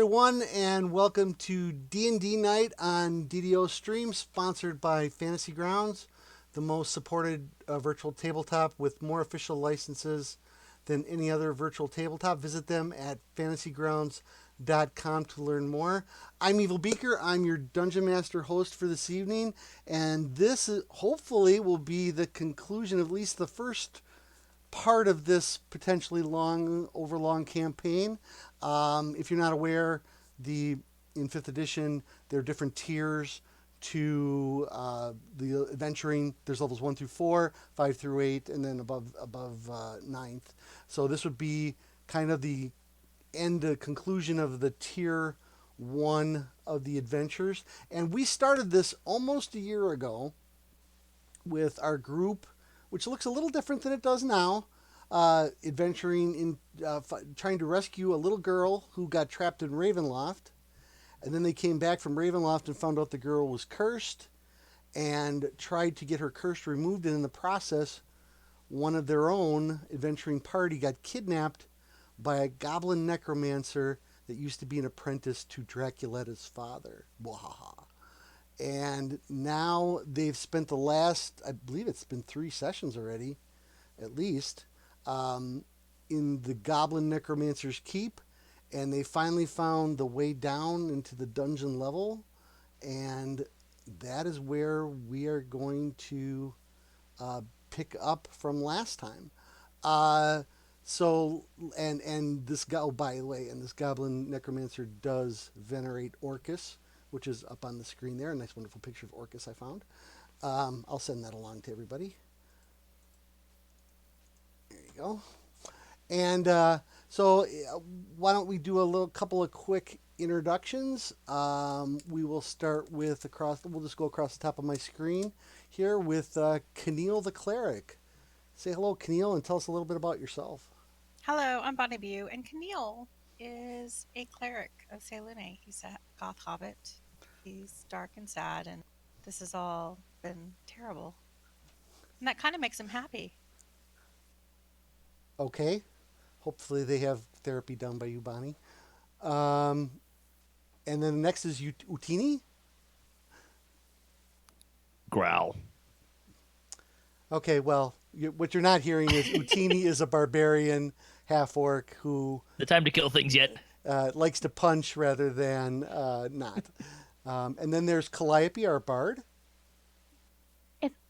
everyone, and welcome to D&D Night on DDOStream, sponsored by Fantasy Grounds, the most supported virtual tabletop with more official licenses than any other virtual tabletop. Visit them at fantasygrounds.com to learn more. I'm Evilbeeker. I'm your Dungeon Master host for this evening, and this hopefully will be the conclusion of at least the first part of this potentially overlong campaign. If you're not aware, in 5th edition, there are different tiers to the adventuring. There's levels 1 through 4, 5 through 8, and then above 9th. So this would be kind of the conclusion of the tier 1 of the adventures. And we started this almost a year ago with our group, which looks a little different than it does now, adventuring in trying to rescue a little girl who got trapped in Ravenloft. And then they came back from Ravenloft and found out the girl was cursed and tried to get her curse removed. And in the process, one of their own adventuring party got kidnapped by a goblin necromancer that used to be an apprentice to Draculetta's father. Wahaha. And now they've spent the last, I believe it's been 3 sessions already, at least, in the Goblin Necromancer's Keep. And they finally found the way down into the dungeon level. And that is where we are going to pick up from last time. And this guy, oh, by the way, and this Goblin Necromancer does venerate Orcus, which is up on the screen there. A nice, wonderful picture of Orcus I found. I'll send that along to everybody. There you go. And so why don't we do a couple of quick introductions. We will start with we'll just go across the top of my screen here with Kniel the Cleric. Say hello, Kniel, and tell us a little bit about yourself. Hello, I'm BonnieBew, and Kniel is a cleric of Selene. He's a goth hobbit. He's dark and sad, and this has all been terrible. And that kind of makes him happy. Okay. Hopefully they have therapy done by you, Bonnie. And then next is Utini. Growl. Okay, well, what you're not hearing is Utini is a barbarian half-orc who... The time to kill things yet. Likes to punch rather than not. And then there's Calliope, our bard.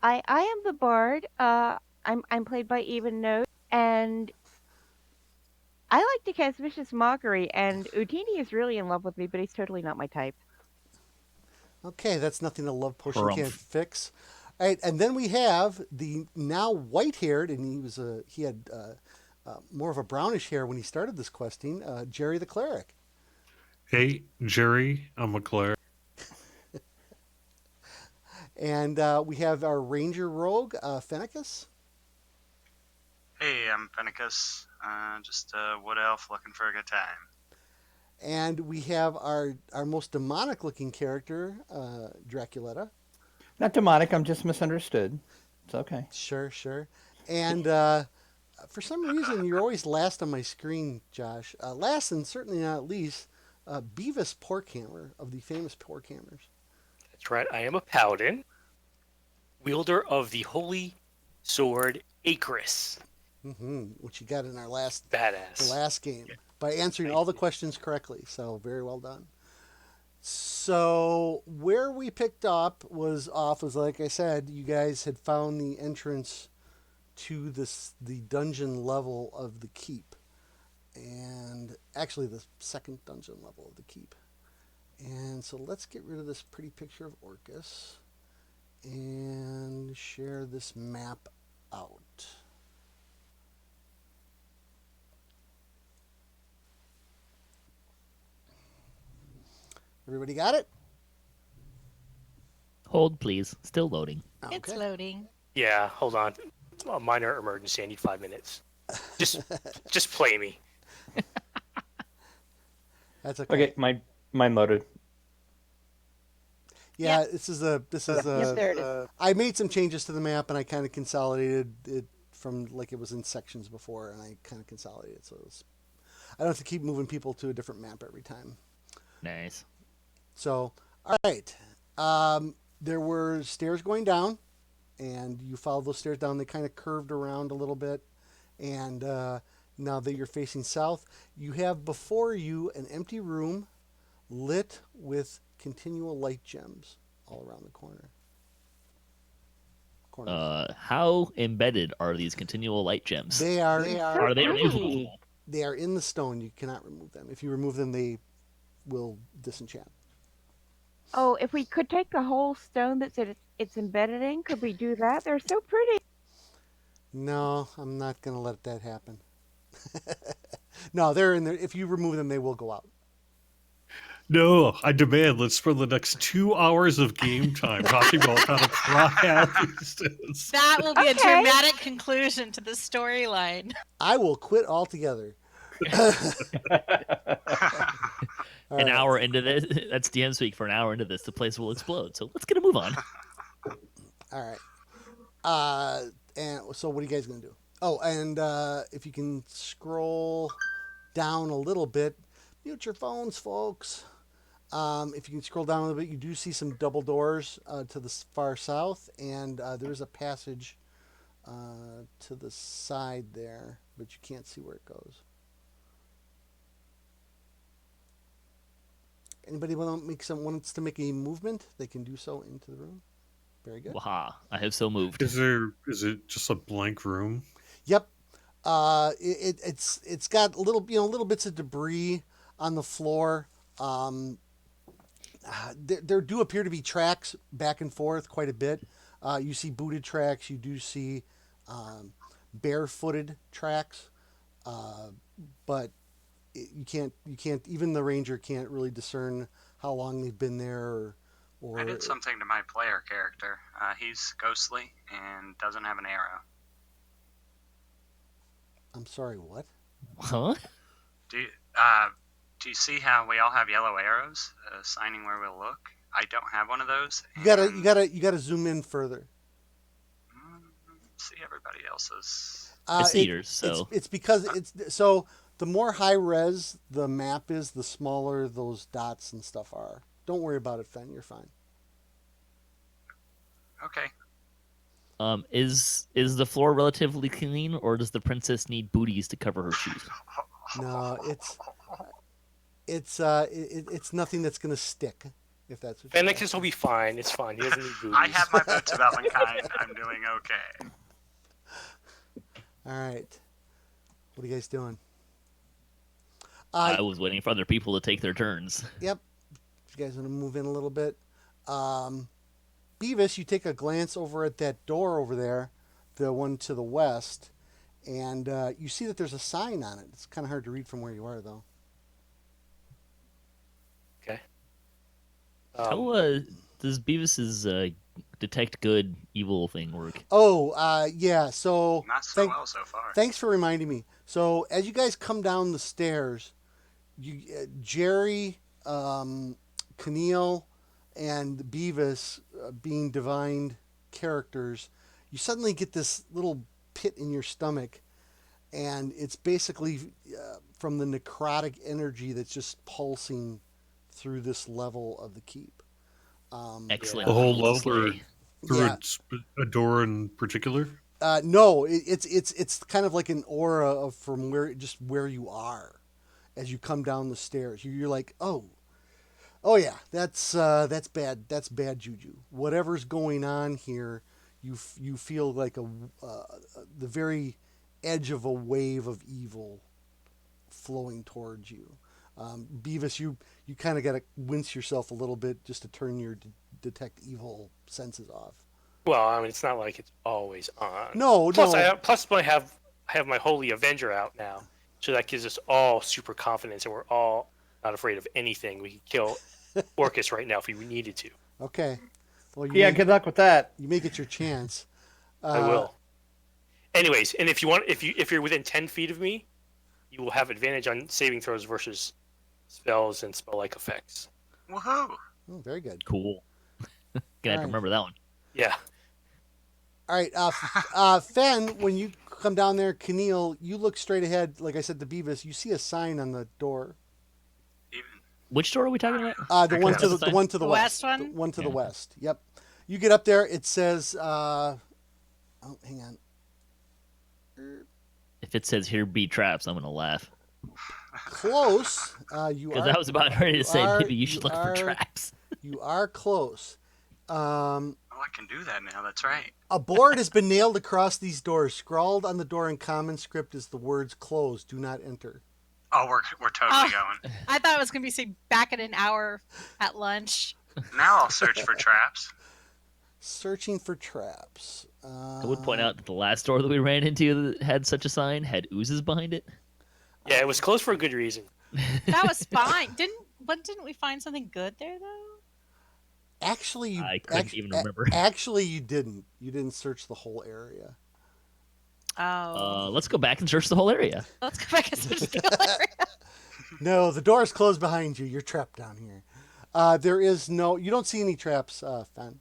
I am the bard. I'm played by Evennote, and I like to cast vicious mockery. And Utini is really in love with me, but he's totally not my type. Okay, that's nothing a love potion can't fix. All right, and then we have the now white-haired, and he had more of a brownish hair when he started this questing, Jerry the Cleric. Hey, Jerry, I'm a cleric. And we have our ranger rogue, Fenicus. Hey, I'm Fenicus. Just a wood elf looking for a good time. And we have our most demonic-looking character, Draculetta. Not demonic, I'm just misunderstood. It's okay. Sure. And for some reason, you're always last on my screen, Josh. Last and certainly not least, Beavis Porkhammer of the famous Porkhammers. That's right, I am a paladin, wielder of the holy sword Icarus. Which you got in our last game by answering all the questions correctly. So very well done. So where we picked up was like I said, you guys had found the entrance to the dungeon level of the keep, and actually the second dungeon level of the keep. And so let's get rid of this pretty picture of Orcus and share this map out. Everybody got it? Hold, please. Still loading. Okay. It's loading. Yeah, hold on. A minor emergency. I need 5 minutes. Just play me. That's okay. Okay, mine loaded. Yeah, Yep. this is a. Yes, there it is. I made some changes to the map, and I kind of consolidated it from like it was in sections before, and I kind of consolidated it, so I don't have to keep moving people to a different map every time. Nice. So, all right. There were stairs going down, and you followed those stairs down. They kind of curved around a little bit, and now that you're facing south, you have before you an empty room lit with continual light gems all around the corners. How embedded are these continual light gems? They are Are they pretty. removable? they are in the stone. You cannot remove them. If you remove them, they will disenchant. Oh, if we could take the whole stone it's embedded in, could we do that? They're so pretty. No, I'm not going to let that happen. No, they're in there. If you remove them, they will go out. No, I demand. Let's spend the next 2 hours of game time talking about how to pry out these stones. That will be a Okay. dramatic conclusion to the storyline. I will quit altogether. All An right. hour into this, that's DM speak. For an hour into this, the place will explode. So let's get a move on. All right. And so what are you guys going to do? Oh, and if you can scroll down a little bit, mute your phones, folks. If you can scroll down a little bit, you do see some double doors to the far south, and there's a passage to the side there, but you can't see where it goes. Anybody wants to make a movement? They can do so into the room. Very good. Waha! I have so moved. Is it just a blank room? Yep. It's got little bits of debris on the floor. There do appear to be tracks back and forth quite a bit. You see booted tracks. You do see barefooted tracks, but you can't. Even the ranger can't really discern how long they've been there. Or I did something to my player character. He's ghostly and doesn't have an arrow. I'm sorry. What? Huh? Do you see how we all have yellow arrows signing where we'll look? I don't have one of those. You gotta zoom in further. See everybody else's. It's eaters, so it's because so the more high res the map is, the smaller those dots and stuff are. Don't worry about it, Fen. You're fine. Okay. Is the floor relatively clean, or does the princess need booties to cover her shoes? No, it's nothing that's gonna stick. If that's what you're Fenicus will be fine. It's fine. He doesn't need booties. I have my boots of Elvenkind. I'm doing okay. All right. What are you guys doing? I was waiting for other people to take their turns. Yep. You guys want to move in a little bit? Beavis, you take a glance over at that door over there, the one to the west, and you see that there's a sign on it. It's kind of hard to read from where you are, though. Okay. How does Beavis's detect good evil thing work? Oh, yeah. So Not so well so far. thanks for reminding me. So as you guys come down the stairs, Jerry, Kniel, and Beavis, being divine characters, you suddenly get this little pit in your stomach, and it's basically from the necrotic energy that's just pulsing through this level of the keep. Excellent. The whole Roll to level, or slay. through Yeah. a door in particular? No, it's kind of like an aura of from where you are as you come down the stairs. You're like, oh yeah, that's bad. That's bad juju. Whatever's going on here, you feel like the very edge of a wave of evil flowing towards you. Beavis, you kind of got to wince yourself a little bit just to turn your detect evil senses off. Well, I mean, it's not like it's always on. No, Plus, no. I have my Holy Avenger out now, so that gives us all super confidence, and we're all not afraid of anything. We can kill Orcus right now if we needed to. Okay. Well, Good luck with that. You may get your chance. I will. Anyways, and if you're within 10 feet of me, you will have advantage on saving throws versus spells and spell-like effects. Woohoo! Oh, very good. Cool. Gonna have to remember that one. Yeah. All right, Fen, when you come down there, Kniel, you look straight ahead. Like I said to Beavis, you see a sign on the door. Which door are we talking about? The Okay. one to the That's one to the The west. west one? The one to the Yeah. west. Yep. You get up there. It says. Oh, hang on. If it says here be traps, I'm gonna laugh Close. You because are. I was about ready to say maybe you should look for are- traps. You are close. Oh, I can do that now. That's right. A board has been nailed across these doors. Scrawled on the door in common script is the words "Closed. Do not enter." Oh, we're totally going. I thought it was going to be say back in an hour at lunch. Now I'll search for traps. Searching for traps. I would point out that the last door that we ran into that had such a sign had oozes behind it. Yeah, it was closed for a good reason. That was fine. Didn't we find something good there though? Actually, you I couldn't even remember. Actually, you didn't. You didn't search the whole area. Oh, Let's go back and search the whole area. let's go back and search the whole area. No, the door is closed behind you. You're trapped down here. There is no. You don't see any traps, Fen.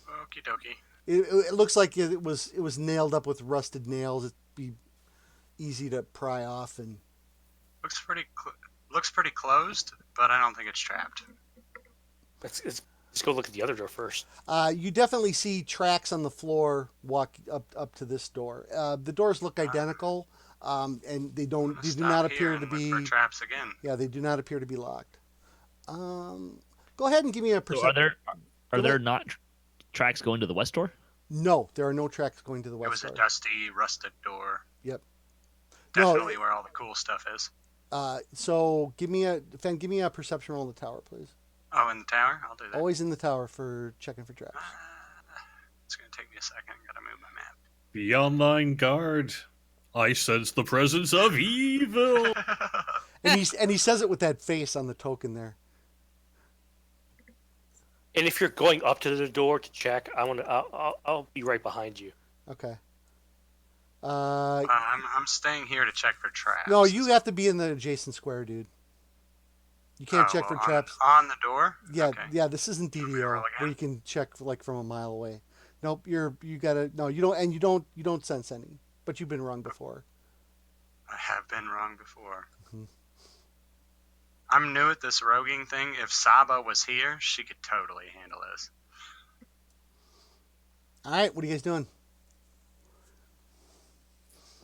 Okie dokie. It looks like it was nailed up with rusted nails. It'd be easy to pry off and. Looks pretty closed, but I don't think it's trapped. Let's go look at the other door first. You definitely see tracks on the floor walk up to this door. The doors look identical, and they do not appear to be. Look for traps again. Yeah, they do not appear to be locked. Go ahead and give me a So perception. are there not tracks going to the west door? No, there are no tracks going to the It west was a door. dusty, rusted door. Yep. Definitely where all the cool stuff is. So give me a perception roll in the tower, please. Oh, in the tower? I'll do that. Always in the tower for checking for traps. It's going to take me a second. Gotta move my map. Be online guard. I sense the presence of evil. And he says it with that face on the token there. And if you're going up to the door to check, I'll be right behind you. Okay. I'm staying here to check for traps. No, you have to be in the adjacent square, dude. You can't check for traps. On the door? Yeah, Okay. yeah. This isn't DDO roll again? where you can check like from a mile away. Nope, you gotta. No, you don't sense any. But you've been wrong before. I have been wrong before. Mm-hmm. I'm new at this roguing thing. If Sahba was here, she could totally handle this. All right, what are you guys doing?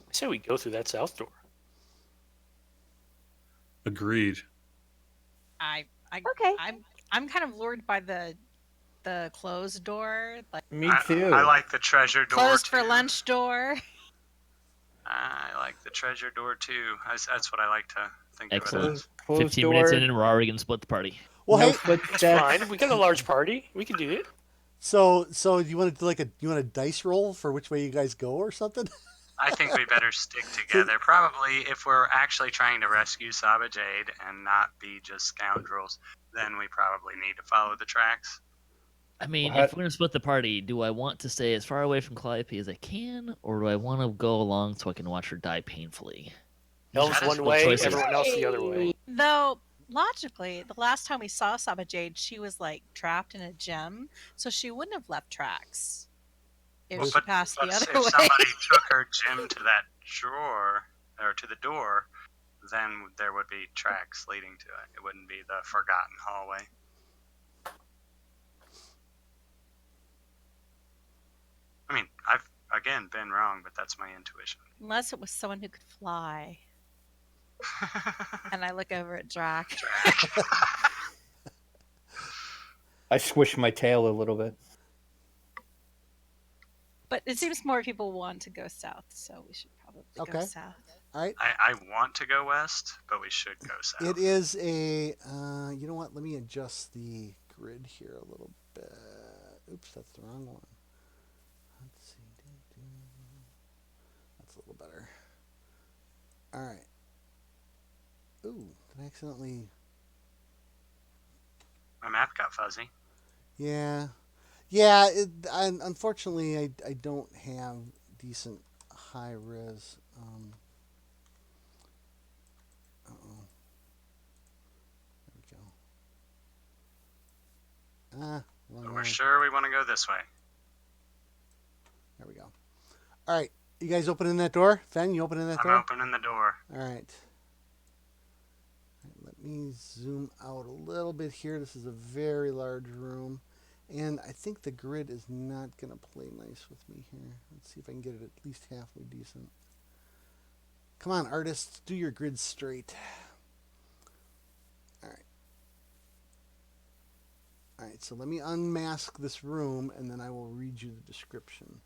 I say we go through that south door. Agreed. Okay. I'm kind of lured by the closed door, like Me too. I like the treasure door closed too. for lunch door. I like the treasure door too. That's what I like to think of it Excellent. as. Closed 15 door, minutes in and we're already going to split the party. Well, no hey, It's footsteps. fine. We got a large party. We can do it. so you want to do you want a dice roll for which way you guys go or something? I think we better stick together. Probably if we're actually trying to rescue Sahba Jade and not be just scoundrels, then we probably need to follow the tracks. I mean, Well, if we're going to split the party, do I want to stay as far away from Calliope as I can, or do I want to go along so I can watch her die painfully? Elves That is one way, choices. everyone else the other way. Though logically, the last time we saw Sahba Jade, she was like trapped in a gem, so she wouldn't have left tracks if she passed the other if way. somebody took her gem to that drawer or to the door, then there would be tracks leading to it. It wouldn't be the forgotten hallway. I mean, I've again been wrong, but that's my intuition. Unless it was someone who could fly. And I look over at Drac. I squish my tail a little bit. But it seems more people want to go south, so we should probably go Okay. south. All right. I want to go west, but we should go south. It is a. You know what? Let me adjust the grid here a little bit. Oops, that's the wrong one. Let's see. That's a little better. All right. Ooh, did I accidentally? My map got fuzzy. Yeah. Unfortunately, I don't have decent high res. There we go. Wrong But we're one. sure we want to go this way. There we go. All right, you guys opening that door? Fen, you opening that I'm door? opening the door. All right. me zoom out a little bit here. This is a very large room. And I think the grid is not going to play nice with me here. Let's see if I can get it at least halfway decent. Come on, artists, do your grid straight. All right. All right, so let me unmask this room, and then I will read you the description.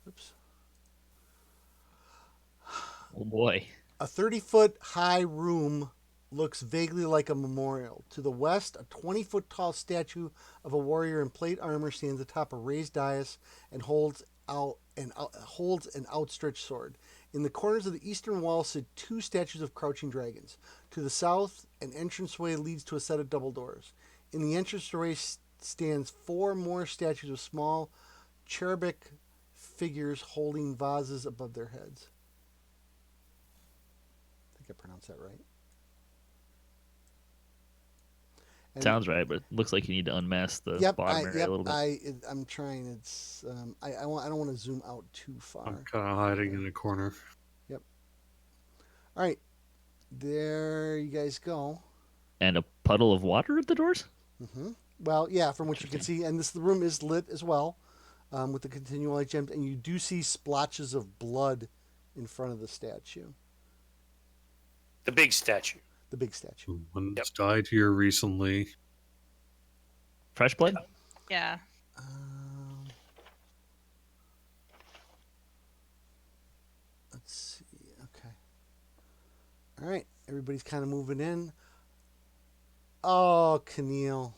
Oops. Oh boy. A 30-foot high room looks vaguely like a memorial. To the west, a 20-foot tall statue of a warrior in plate armor stands atop a raised dais and holds an outstretched sword. In the corners of the eastern wall sit two statues of crouching dragons. To the south, an entranceway leads to a set of double doors. In the entranceway stands four more statues of small cherubic figures holding vases above their heads. I think I pronounced that right. And Sounds right, but it looks like you need to unmask the bottom area a little bit. I'm trying. It's I don't want to zoom out too far. I'm kind of hiding in the corner. Yep. All right, there you guys go. And a puddle of water at the doors? Mm-hmm. Well, yeah, from what you can see, and the room is lit as well, with the continual light gems, and you do see splotches of blood in front of the statue. The big statue. The big statue. One's died here recently. Fresh blood? Yeah. Let's see. Okay. All right. Everybody's kind of moving in. Oh, Kniel.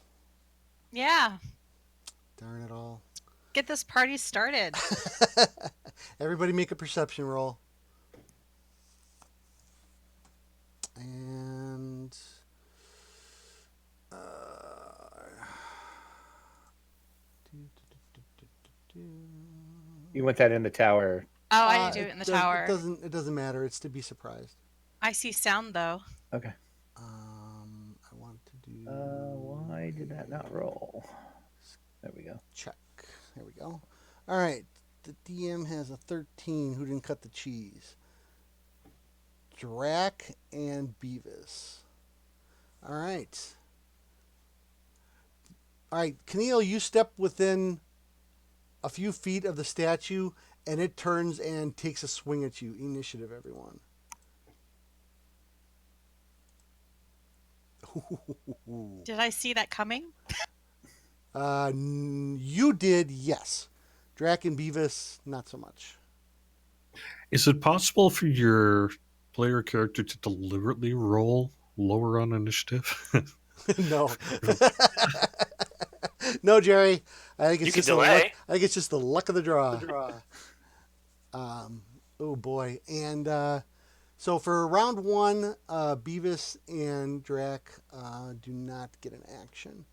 Yeah. Darn it all. Get this party started. Everybody make a perception roll. And You want that in the tower? Oh, I do it in the tower. It doesn't matter. It's to be surprised. I see sound though. Okay. I want to do. Why did that not roll? There we go. Check. There we go. All right. The DM has a 13. Who didn't cut the cheese? Drac and Beavis. All right. All right, Kniel, you step within a few feet of the statue, and it turns and takes a swing at you. Initiative, everyone. Did I see that coming? You did, yes. Drac and Beavis, not so much. Is it possible for your player character to deliberately roll lower on initiative? No. No, Jerry. I think it's You can just the luck. delay. I think it's just the luck of the draw. Oh boy. And so for round one, Beavis and Drac do not get an action.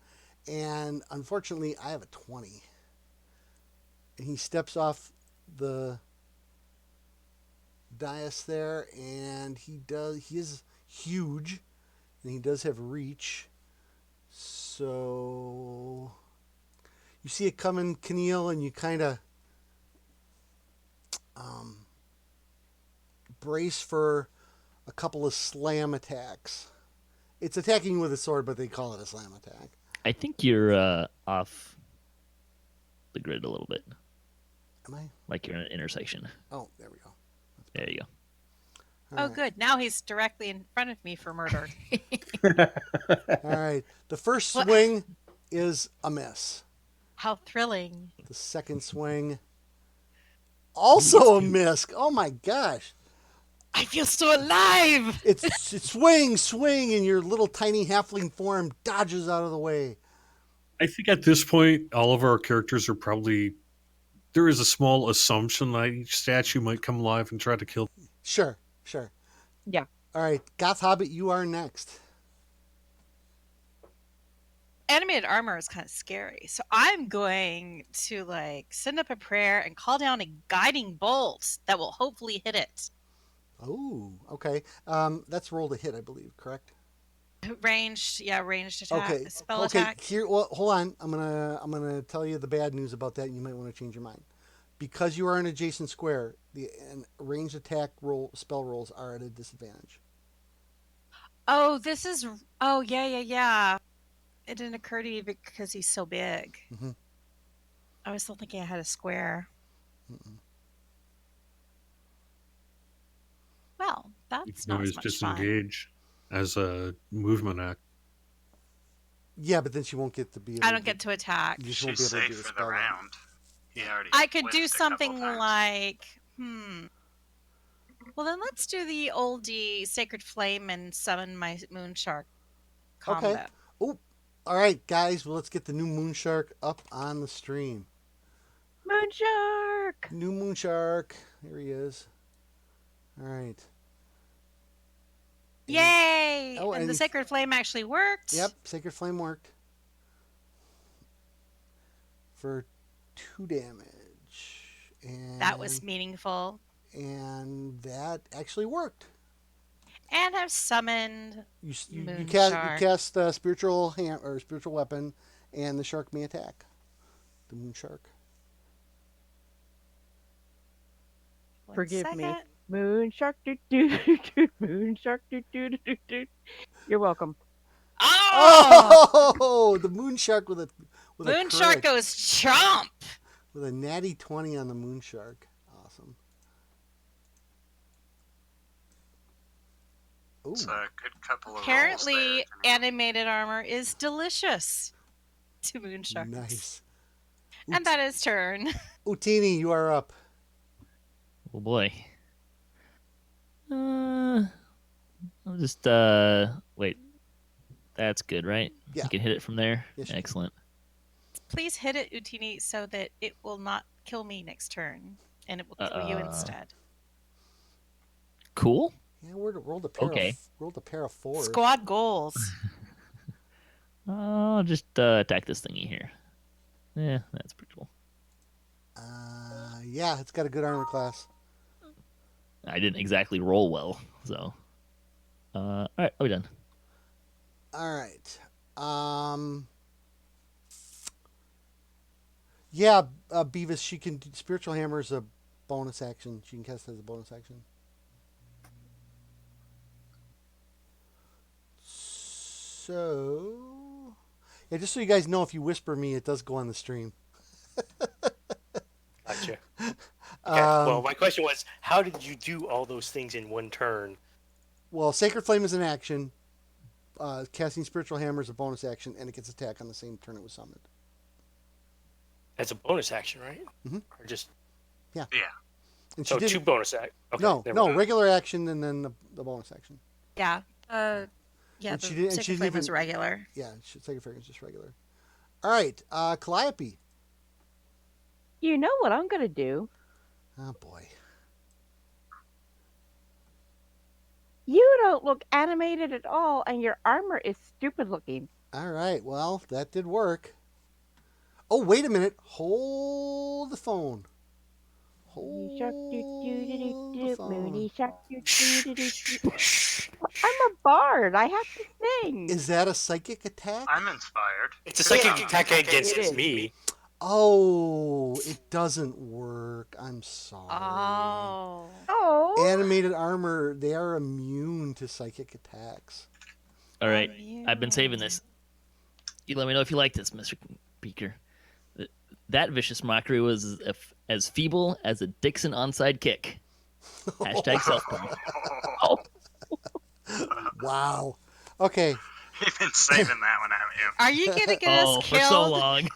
And unfortunately, I have a 20. And he steps off the dais there, and he is huge, and he does have reach. So you see it coming, Kniel, and you kind of brace for a couple of slam attacks. It's attacking you with a sword, but they call it a slam attack. I think you're off the grid a little bit. Am I? Like you're in an intersection. Oh, there we go. There you go. All Oh, right. good. Now he's directly in front of me for murder. All right. The first What? swing is a miss. How thrilling. The second swing, also a miss. Oh my gosh. I feel so alive. It's swing, and your little tiny halfling form dodges out of the way. I think at this point, all of our characters are probably. There is a small assumption that each statue might come alive and try to kill. Sure. Yeah. All right, Goth Hobbit, you are next. Animated armor is kind of scary. So I'm going to send up a prayer and call down a guiding bolt that will hopefully hit it. Oh, okay. That's rolled a hit, I believe, correct? Ranged attack, Okay. spell Okay. attack. Here, well, hold on. I'm gonna tell you the bad news about that, and you might want to change your mind. Because you are an adjacent square, the ranged attack spell rolls are at a disadvantage. Oh, this is. Oh, yeah. It didn't occur to you because he's so big. Mhm. I was still thinking I had a square. Mm-mm. Well, You that's can not always as much fun. disengage as a movement act. Yeah, but then she won't get to be able I to don't get to attack. You just won't She's be able to do safe the for the spell then. round. He already I could do whiffed a couple something times. like, Well, then let's do the oldie Sacred Flame and summon my Moon Shark combo. Okay. Oh, all right, guys. Well, let's get the new Moon Shark up on the stream. Moon Shark! New Moon Shark. Here he is. All right. Yay! Oh, and and the he's- Sacred Flame actually worked. Yep, Sacred Flame worked. For 2 damage. And That was meaningful. And that actually worked. And I've summoned You Moon cast Shark. spiritual spiritual weapon, and the shark may attack. The Moon Shark. One Forgive me. second. Moon Shark, do. Moon Shark, do. You're welcome. Oh! Oh, the Moon Shark with a Moon crit, Shark goes chomp! with a natty 20 on the Moon Shark. Awesome. Ooh. It's a good couple of Apparently, rolls there. animated armor is delicious to Moon Sharks. Nice. And that is turn. Utini, you are up. Oh boy. I'll just wait. That's good, right? Yeah. You can hit it from there. Yes, you can. Excellent. Please hit it, Utini, so that it will not kill me next turn, and it will kill you instead. Cool. Yeah, rolled a pair Okay. rolled a pair of 4s. Squad goals. I'll just attack this thingy here. Yeah, that's pretty cool. Yeah, it's got a good armor class. I didn't exactly roll well, so. All right, are we done? All right. Yeah, Beavis, she can spiritual hammer is a bonus action. She can cast it as a bonus action. So, yeah, just so you guys know, if you whisper me, it does go on the stream. Gotcha. Okay. Well, my question was, how did you do all those things in one turn? Well, Sacred Flame is an action. Casting Spiritual Hammer is a bonus action, and it gets attack on the same turn it was summoned. That's a bonus action, right? Mhm. Or just Yeah. And she so did 2 bonus act. Okay, no, never no, mind. regular action and then the bonus action. Yeah. Yeah, And the she did- and Sacred she Flame was didn't- regular. Yeah, Sacred Flame is just regular. All right, Calliope. You know what I'm gonna do? Oh boy. You don't look animated at all, and your armor is stupid looking. All right, well, that did work. Oh, wait a minute. Hold the phone. Moony shark, Hold do, the phone. Moony shark, do. I'm a bard. I have to sing. Is that a psychic attack? I'm inspired. It's a psychic attack against It is. me. Oh, it doesn't work. I'm sorry. Oh. Oh. Animated armor, they are immune to psychic attacks. All right, I've been saving this. You let me know if you like this, Mr. Beaker. That vicious mockery was as feeble as a Dixon onside kick. Hashtag self-burn. Wow. Okay. You've been saving that one, haven't you? Are you going to get Oh, us for killed? so long.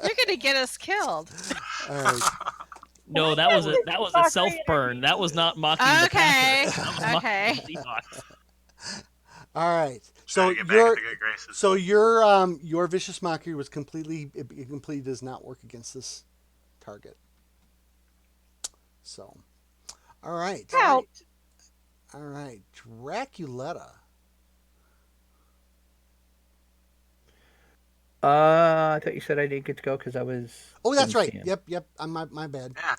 You're going to get us killed. All right. No, that was a self-burn. That was not mocking the Okay. passer. That was mocking Okay. the Seahawks. All right. Trying So to get back in the good graces. your vicious mockery was completely does not work against this target. So, all right. Help. All right. Draculetta. I thought you said I didn't get to go because I was. Oh, that's didn't right. see him. Yep. My bad. Yeah.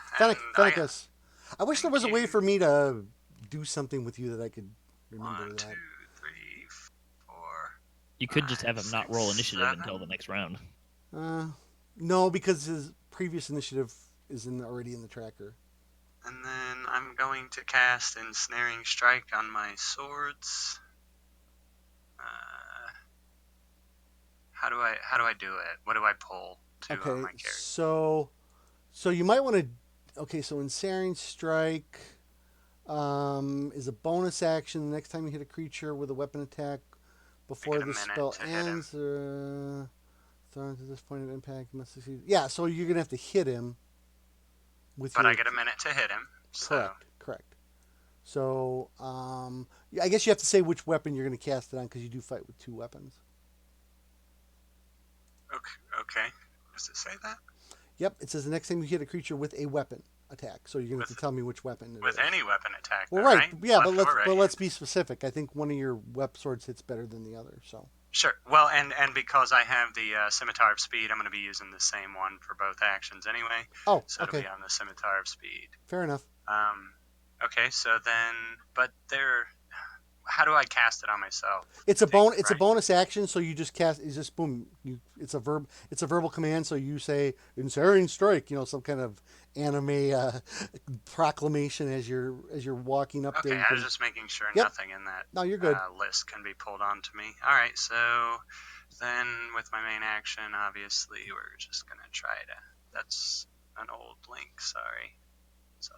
Fenicus. I wish there was a way for me to do something with you that I could remember 1, 2, 3, that. 4. You could just have him not roll 6, initiative 7. until the next round. No, because his previous initiative is already in the tracker. And then I'm going to cast Ensnaring Strike on my swords. How do I do it? What do I pull to Okay, my character? so you might want to. Okay, so in Searing Strike, is a bonus action. The next time you hit a creature with a weapon attack, before get a the minute spell to hit him. ends, thrown to this point of impact, you must succeed. Yeah, so you're gonna have to hit him. But I get a minute to hit him. So. Correct. So, I guess you have to say which weapon you're going to cast it on because you do fight with 2 weapons. Okay. Does it say that? Yep, it says the next time you hit a creature with a weapon attack. So you're going to have to tell me which weapon it is. With any weapon attack. Well, though, right. Yeah, Left but or right? let's be specific. I think one of your web swords hits better than the other. So. Sure. Well, and because I have the Scimitar of Speed, I'm going to be using the same one for both actions anyway. Oh, So okay. it'll be on the Scimitar of Speed. Fair enough. Okay, so then, but how do I cast it on myself? It's a bonus action, so you just cast. It's just boom. It's a verbal command. So you say in Searing Strike, some kind of anime proclamation as you're walking up there. Okay, I was just making sure Yep. nothing in that No, you're good. list can be pulled onto me. All right, so then with my main action, obviously, we're just going to try to... That's an old link, sorry. So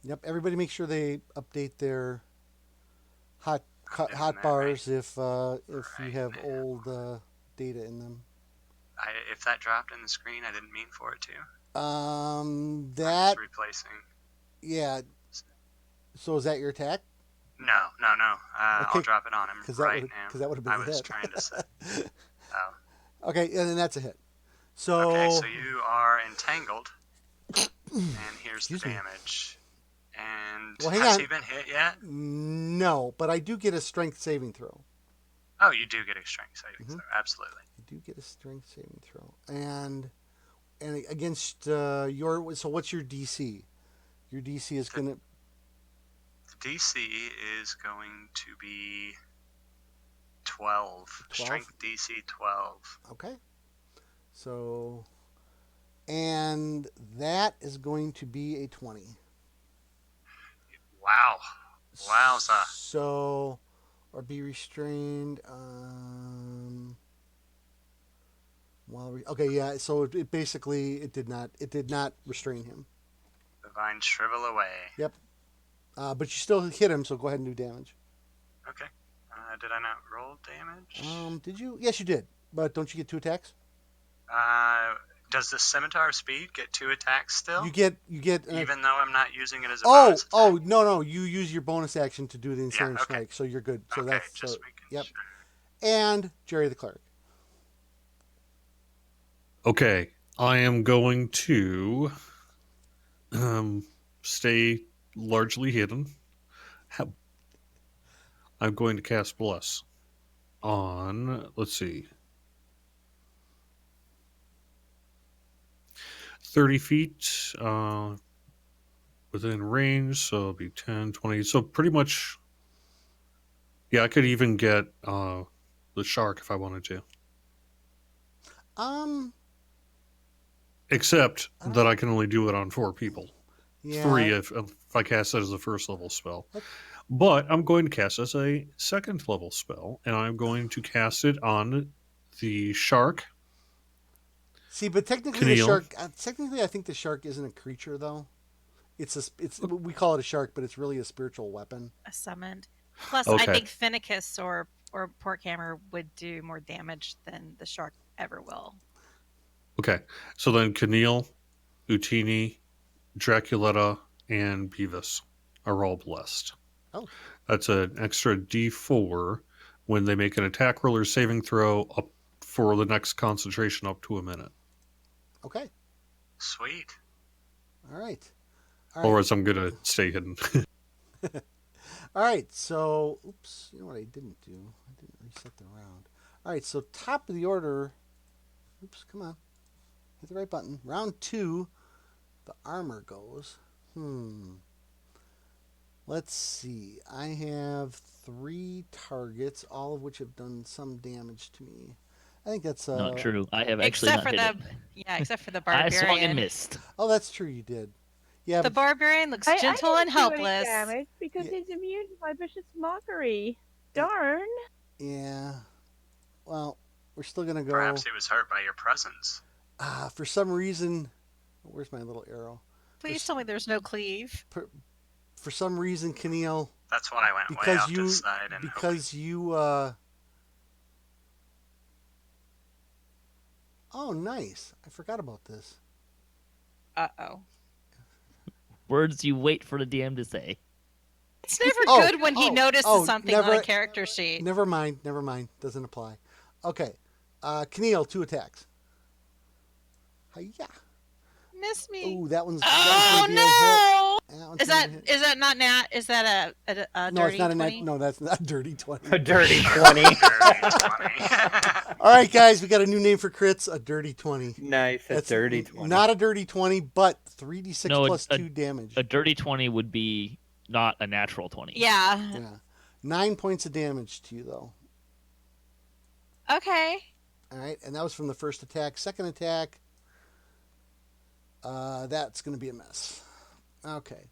Yep. Everybody, make sure they update their hot doing that, bars if you Right have now. old data in them. if that dropped in the screen, I didn't mean for it to. I'm That just replacing... yeah. So is that your attack? No. I'll Okay. drop it on him right now. Because that would have been I a was hit. trying to say... Oh. Okay, and then that's a hit. So Okay, so you are entangled, and here's the Excuse me. damage. And Well, hang has on. he been hit yet? No, but I do get a strength saving throw. Oh, you do get a strength saving Mhm. throw, absolutely. I do get a strength saving throw, and against your. So what's your DC? Your DC is gonna. The DC is going to be 12. 12? Strength DC 12. Okay. So, and that is going to be a 20. Wow. Wowza. So, or be restrained. Okay, yeah. So it basically it did not restrain him. The vines shrivel away. Yep. But you still hit him, so go ahead and do damage. Okay. Did I not roll damage? Did you? Yes, you did. But don't you get 2 attacks? Does the Scimitar of Speed get 2 attacks still? You get. Even though I'm not using it as a Oh, bonus attack? no! You use your bonus action to do the Searing okay. Strike, so you're good. So Okay, that's just so, making yep. sure. And Jerry the Cleric. Okay, I am going to stay largely hidden. I'm going to cast Bless on, let's see, 30 feet within range, so it'll be 10, 20. So pretty much, yeah, I could even get the shark if I wanted to. Except that I can only do it on 4 people. Yeah. 3 if I cast it as a first level spell. But I'm going to cast it as a second level spell, and I'm going to cast it on the shark. See, but technically the Kniel. shark. Technically, I think the shark isn't a creature, though. We call it a shark, but it's really a spiritual weapon. A summoned. Plus, Okay. I think Fenicus or Porkhammer would do more damage than the shark ever will. Okay, so then Kniel, Utini, Draculetta, and Beavis are all blessed. Oh. That's an extra D4 when they make an attack roll or saving throw up for the next concentration up to a minute. Okay. Sweet. All right. Or as I'm going to stay hidden. All right. So, oops. You know what I didn't do? I didn't reset the round. All right. So, top of the order. Oops. Come on. Hit the right button. Round 2. The armor goes. Let's see. I have 3 targets, all of which have done some damage to me. I think that's Not true. I have actually Except not for hit the it. except for the I barbarian. swung and missed. Oh, that's true. You did. Yeah. The barbarian looks I gentle didn't and do any helpless. damage because Yeah. he's immune to my vicious mockery. Darn. Yeah. Well, we're still gonna go. Perhaps he was hurt by your presence. For some reason, where's my little arrow? Please tell me there's no cleave. For some reason, Kniel, That's why I went way because off to you the side and because you Oh, nice. I forgot about this. Uh-oh. Words you wait for the DM to say. It's never Oh, good when he notices something on never- a character sheet. Never mind. Doesn't apply. Okay. Kniel, 2 attacks. Hiya. Miss me. Ooh, that one's. Oh that one's gonna be a no! hit. That one's Is gonna that hit. is that not nat? Is that a No, dirty it's not 20? no, that's not dirty 20. A dirty 20. Dirty 20. All right, guys, we got a new name for crits, a dirty 20. Nice, a That's dirty 20. Not a dirty 20, but 3d6 No, plus a- 2 damage. A dirty 20 would be not a natural 20. Yeah. Yeah. 9 points of damage to you, though. Okay. All right, and that was from the first attack. Second attack, that's going to be a miss. Okay.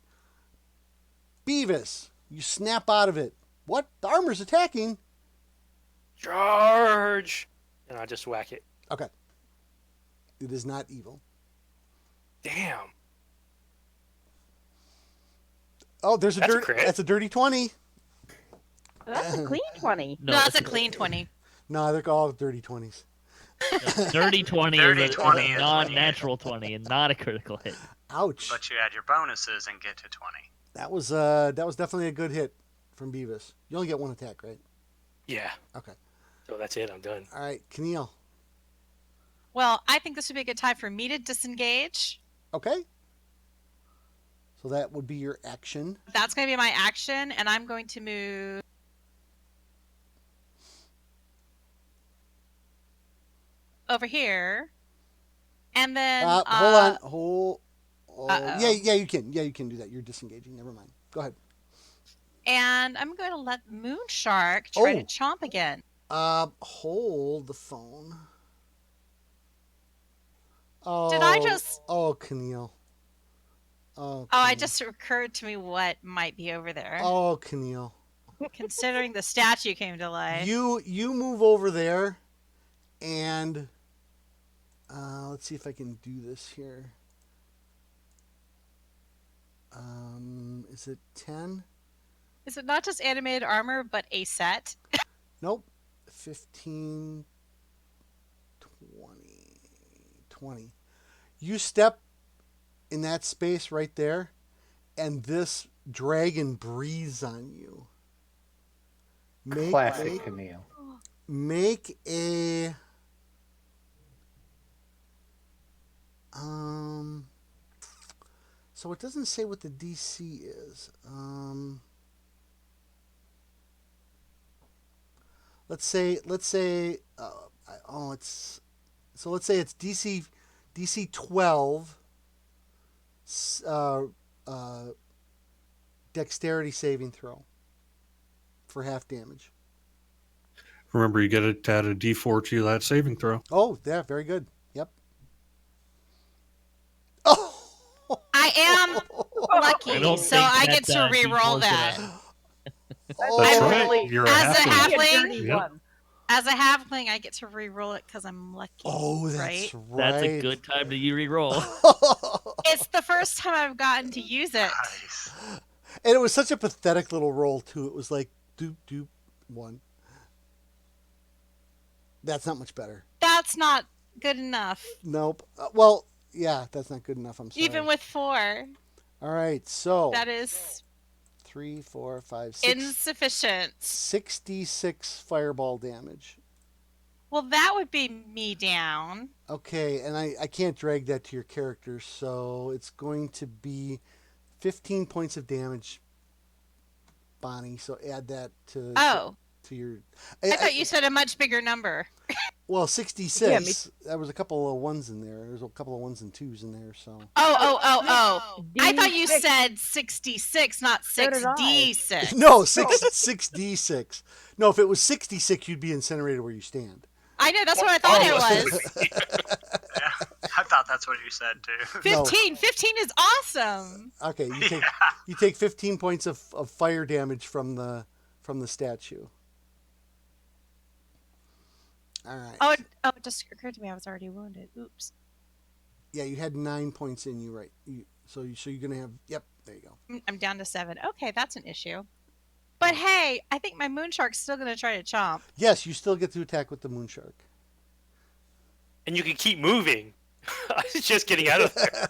Beavis, you snap out of it. What? The armor's attacking? Charge! And I just whack it. Okay. It is not evil. Damn. Oh, there's a That's a dirty. crit. That's a dirty 20. That's a clean 20. No, that's a clean 20. No, they're all dirty 20s. Dirty 20 Dirty is 20 a is non-natural 20 and not a critical hit. Ouch. But you add your bonuses and get to 20. That was definitely a good hit from Beavis. You only get 1 attack, right? Yeah. Okay. So that's it. I'm done. All right, Kniel. Well, I think this would be a good time for me to disengage. Okay. So that would be your action. That's going to be my action, and I'm going to move over here, and then Hold on. Oh, Uh-oh. yeah, you can. Yeah, you can do that. You're disengaging. Never mind. Go ahead. and I'm going to let Moonshark try to Oh. chomp again. Hold the phone. Oh. Did I just- Oh, Kniel. Oh, Oh, it Kniel. just occurred to me what might be over there. Oh, Kniel. Considering the statue came to life. You move over there, and let's see if I can do this here. Is it 10? Is it not just animated armor, but a set? Nope. 15, 20. You step in that space right there, and this dragon breathes on you. Classic Camille. Make a so it doesn't say what the DC is. Let's say let's say it's DC 12 dexterity saving throw for half damage. Remember, you get to add a D4 to that saving throw. Oh, yeah, very good. Yep. Oh, I am lucky, I don't so think I that, get to re-roll D4 that. oh, That's I'm right. really- You're a As a halfling. halfling? Dirty Yep. one. As a halfling, I get to re-roll it because I'm lucky. Oh, that's right? right. That's a good time to re-roll. It's the first time I've gotten to use it. Nice. And it was such a pathetic little roll too. It was like doop doop 1. That's not much better. That's not good enough, Nope. Well, yeah, that's not good enough. I'm sorry. even with 4. All right, so That is 3, 4, 5, 6, insufficient. 66 fireball damage. Well, that would be me down. Okay, and I can't drag that to your character, so it's going to be 15 points of damage, Bonnie. So add that to Oh, to your. I thought you said a much bigger number. Well, 66. Yeah, me- There was a couple of 1s in there. There's a couple of 1s and 2s in there, so. Oh. I thought you D6. said 66, not So did I. 6d6. No, 6d6. No, if it was 66, you'd be incinerated where you stand. I know, that's what I thought it was. Yeah, I thought that's what you said too. 15. 15 is awesome. Okay, you take 15 points of fire damage from the statue. All right. Oh, it just occurred to me I was already wounded. Oops. Yeah, you had 9 points in you, right? So you're gonna have. Yep, there you go. I'm down to 7. Okay, that's an issue. But hey, I think my moon shark's still going to try to chomp. Yes, you still get to attack with the moon shark. And you can keep moving. I was just getting out of there.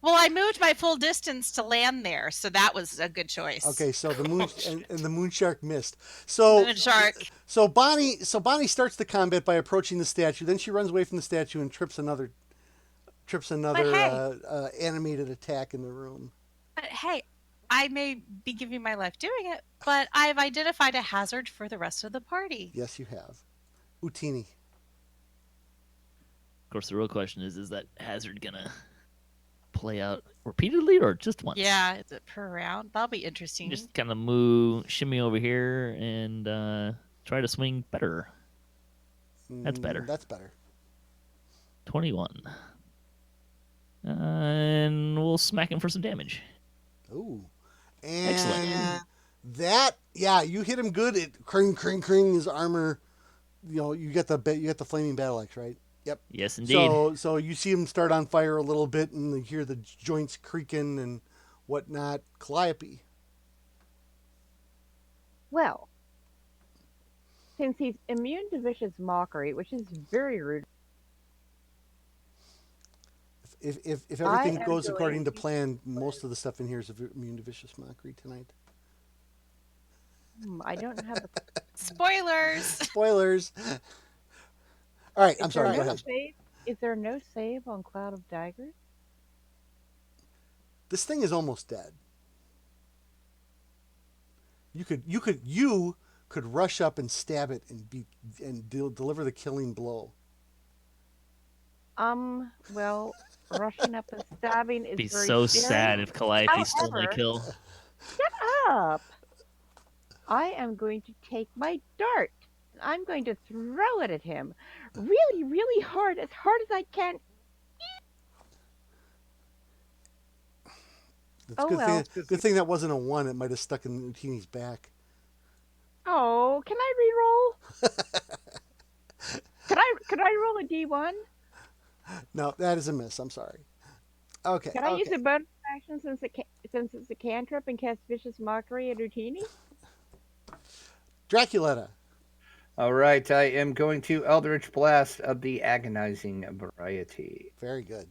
Well, I moved my full distance to land there, so that was a good choice. Okay, so the moon and the moon shark missed. So Moon shark. So Bonnie starts the combat by approaching the statue. Then she runs away from the statue and trips another hey. animated attack in the room. But hey, I may be giving my life doing it, but I've identified a hazard for the rest of the party. Yes, you have. Utini. Of course, the real question is that hazard gonna play out repeatedly or just once? Yeah, is it per round? That'll be interesting. Just kind of shimmy over here, and try to swing better. That's better. That's better. 21. And we'll smack him for some damage. Ooh. And Excellent. that, yeah, you hit him good. It cring, his armor. You get the flaming battle axe, right? Yep. Yes, indeed. So you see him start on fire a little bit, and you hear the joints creaking and whatnot. Calliope. Well, since he's immune to vicious mockery, which is very rude. If everything goes according to plan, most of the stuff in here is immune to vicious mockery tonight. I don't have a... Spoilers! Spoilers! All right, I'm sorry, go ahead. Is there no save on Cloud of Daggers? This thing is almost dead. You could rush up and stab it and deliver the killing blow. Well, rushing up and stabbing is Be very so scary. sad if Calliope stole my However- kill. Shut up! I am going to take my dart. I'm going to throw it at him. Really, really hard, as hard as I can. It's good thing that wasn't a 1. It might have stuck in Utini's back. Oh, can I re-roll? Could I roll a D1? No, that is a miss. I'm sorry. Okay. Can I use a bonus action since it's a cantrip and cast Vicious Mockery at Utini? Draculetta. All right, I am going to Eldritch Blast of the Agonizing Variety. Very good.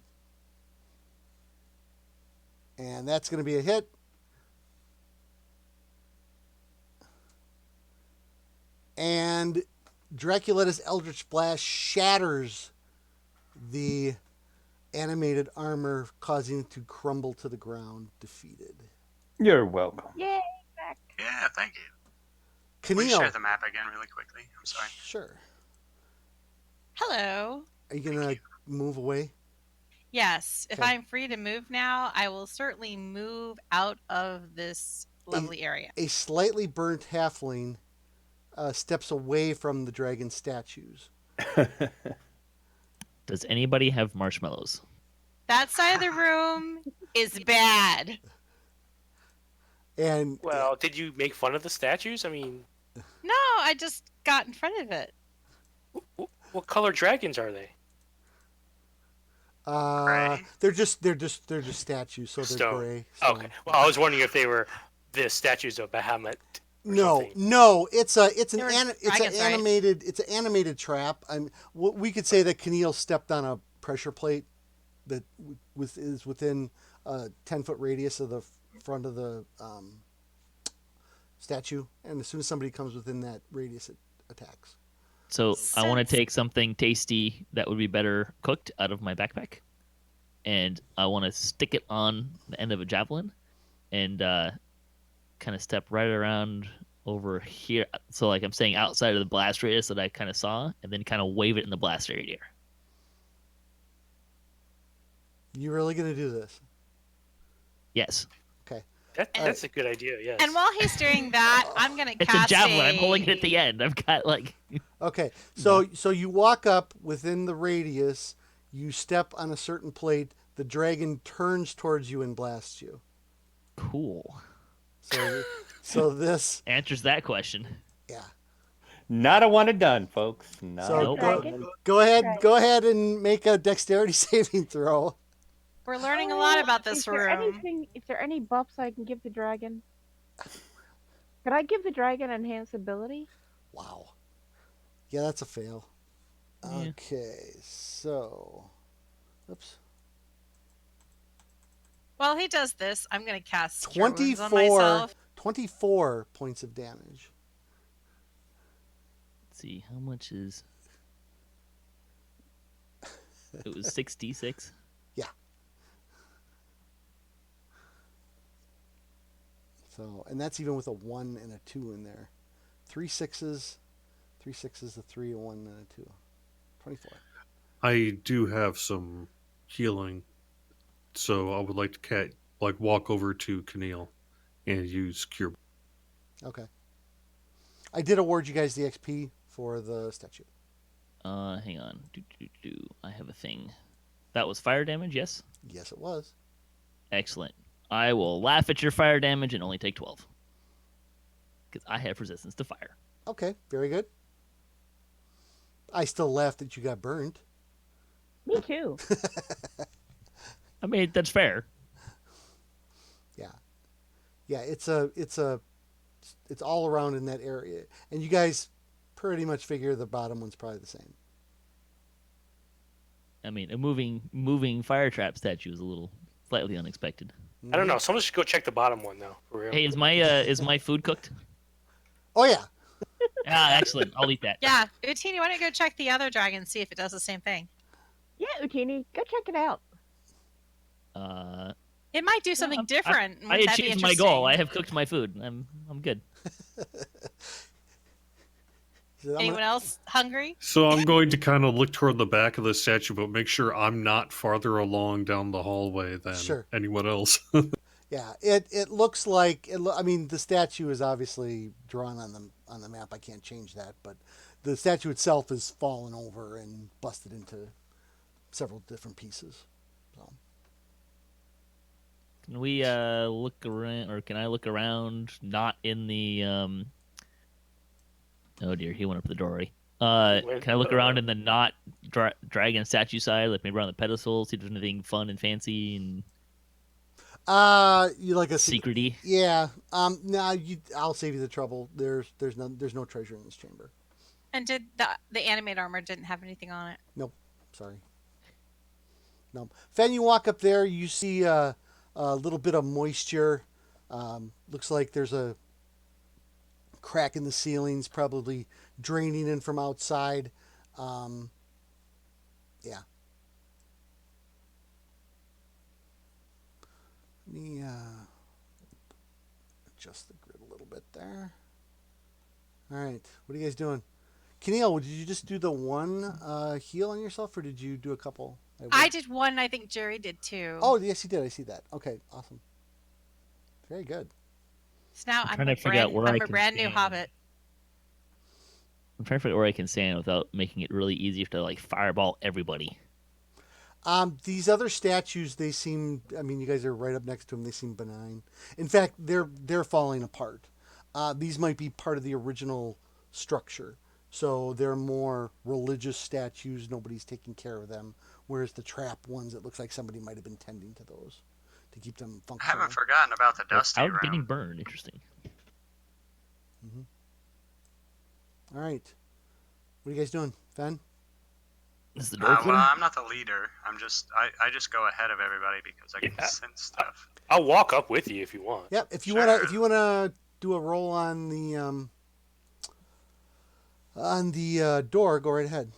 And that's going to be a hit. And Draculetta's Eldritch Blast shatters the animated armor, causing it to crumble to the ground, defeated. You're welcome. Yay, back. Yeah, thank you. Can we Kniel. share the map again really quickly? I'm sorry. Sure. Hello. Are you going to move away? Yes, if Okay. I'm free to move now, I will certainly move out of this lovely area. A slightly burnt halfling steps away from the dragon statues. Does anybody have marshmallows? That side of the room is bad. And Well, did you make fun of the statues? I mean, No, I just got in front of it. what color dragons are they? they're just statues, so they're Stone. gray. Okay. Well, I was wondering if they were the statues of Bahamut. No, it's They were an dragons, right? animated trap. We could say that Kniel stepped on a pressure plate that is within a 10-foot radius of the front of the statue, and as soon as somebody comes within that radius, it attacks. So I want Since- to take something tasty that would be better cooked out of my backpack, and I want to stick it on the end of a javelin, and kind of step right around over here. So like I'm staying outside of the blast radius that I kind of saw, and then kind of wave it in the blast radius. You really gonna do this? Yes, Okay. That's a good idea. Yes. And while he's doing that, I'm going to it's cast a javelin. I'm holding it at the end. I've got like Okay. So you walk up within the radius. You step on a certain plate. The dragon turns towards you and blasts you. cool. So this, Answers that question. yeah. Not a one and done, folks. Not So Nope. Dragon. go ahead, Dragon. go ahead and make a dexterity saving throw. We're learning a lot about this Is there room. anything? Is there any buffs I can give the dragon? Could I give the dragon enhanced ability? Wow. Yeah, that's a fail. Yeah. Okay, so, oops. While he does this, I'm going to cast Cure Wounds on 24, myself. 24 points of damage. Let's see, how much is... It was 6d6? Yeah. So, and that's even with a 1 and a 2 in there. 3 6s, a 3, a 1, and a 2. 24. I do have some healing, so I would like to walk over to Kniel and use Cure. Okay. I did award you guys the XP for the statue. Hang on. I have a thing. That was fire damage, yes? Yes, it was. Excellent. I will laugh at your fire damage and only take 12. Because I have resistance to fire. Okay, very good. I still laughed that you got burned. Me too. I mean, that's fair. Yeah. Yeah, it's all around in that area. And you guys pretty much figure the bottom one's probably the same. I mean, a moving fire trap statue is a little slightly unexpected. I don't know. Someone should go check the bottom one though. For real. Hey, is my food cooked? Oh yeah. Ah, excellent. I'll eat that. Yeah, Utini, why don't you go check the other dragon and see if it does the same thing? Yeah, Utini, go check it out. It might do something different. I Wouldn't that be achieved my goal. interesting? I have cooked my food. I'm good. Anyone else hungry? So I'm going to kind of look toward the back of the statue, but make sure I'm not farther along down the hallway than Sure. anyone else. Yeah, it looks like I mean, the statue is obviously drawn on the map. I can't change that, but the statue itself is fallen over and busted into several different pieces. So, Can we look around, or can I look around? Not in the Oh dear, he went up the door already. Can I look around in the not dragon statue side, like maybe around the pedestal, see if there's anything fun and fancy and you like a secrety? Yeah. I'll save you the trouble. There's no treasure in this chamber. And did the animate armor didn't have anything on it? Nope. Sorry. No. Fen, you walk up there. You see a little bit of moisture. Looks like there's a crack in the ceilings, probably draining in from outside. Yeah. Let me adjust the grid a little bit there. All right. What are you guys doing? Kniel, did you just do the one heal on yourself, or did you do a couple? I did one. I think Jerry did too. Oh, yes, he did. I see that. Okay, awesome. Very good. So now I'm trying to figure out where I I'm a can brand new stand. hobbit. I'm trying to figure out where I can stand without making it really easy to like fireball everybody. These other statues, they seem. I mean, you guys are right up next to them. They seem benign. In fact, they're falling apart. These might be part of the original structure, so they're more religious statues. Nobody's taking care of them. Whereas the trap ones, it looks like somebody might have been tending to those to keep them I functional. haven't forgotten about the dusty Without room. getting burned. Interesting. All right. What are you guys doing, Fen? Is the door Well, clear? I'm not the leader. I just go ahead of everybody because I can Yeah. sense stuff. I'll walk up with you if you want. Yep. If you Sure. wanna do a roll on the door, go right ahead.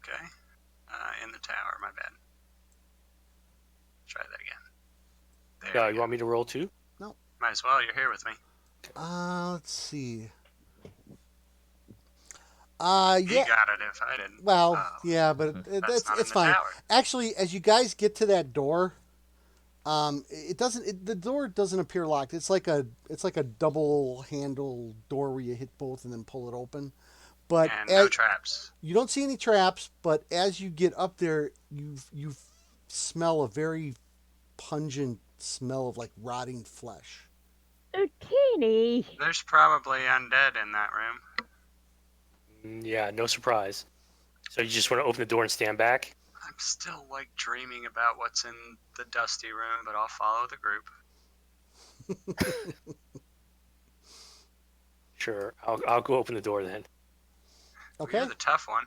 Okay. In the tower, my bad. Try that again. There. You want me to roll too? Might as well. You're here with me. Let's see. He Yeah. got it if I didn't. Well, Oh, yeah, but that's it's not in the fine. tower. Actually, as you guys get to that door, the door doesn't appear locked. It's like a double handle door where you hit both and then pull it open. But And no traps. you don't see any traps. But as you get up there, you smell a very pungent smell of like rotting flesh. Utini! There's probably undead in that room. Yeah, no surprise. So you just want to open the door and stand back? I'm still like dreaming about what's in the dusty room, but I'll follow the group. Sure, I'll go open the door then, Okay. You're the tough one.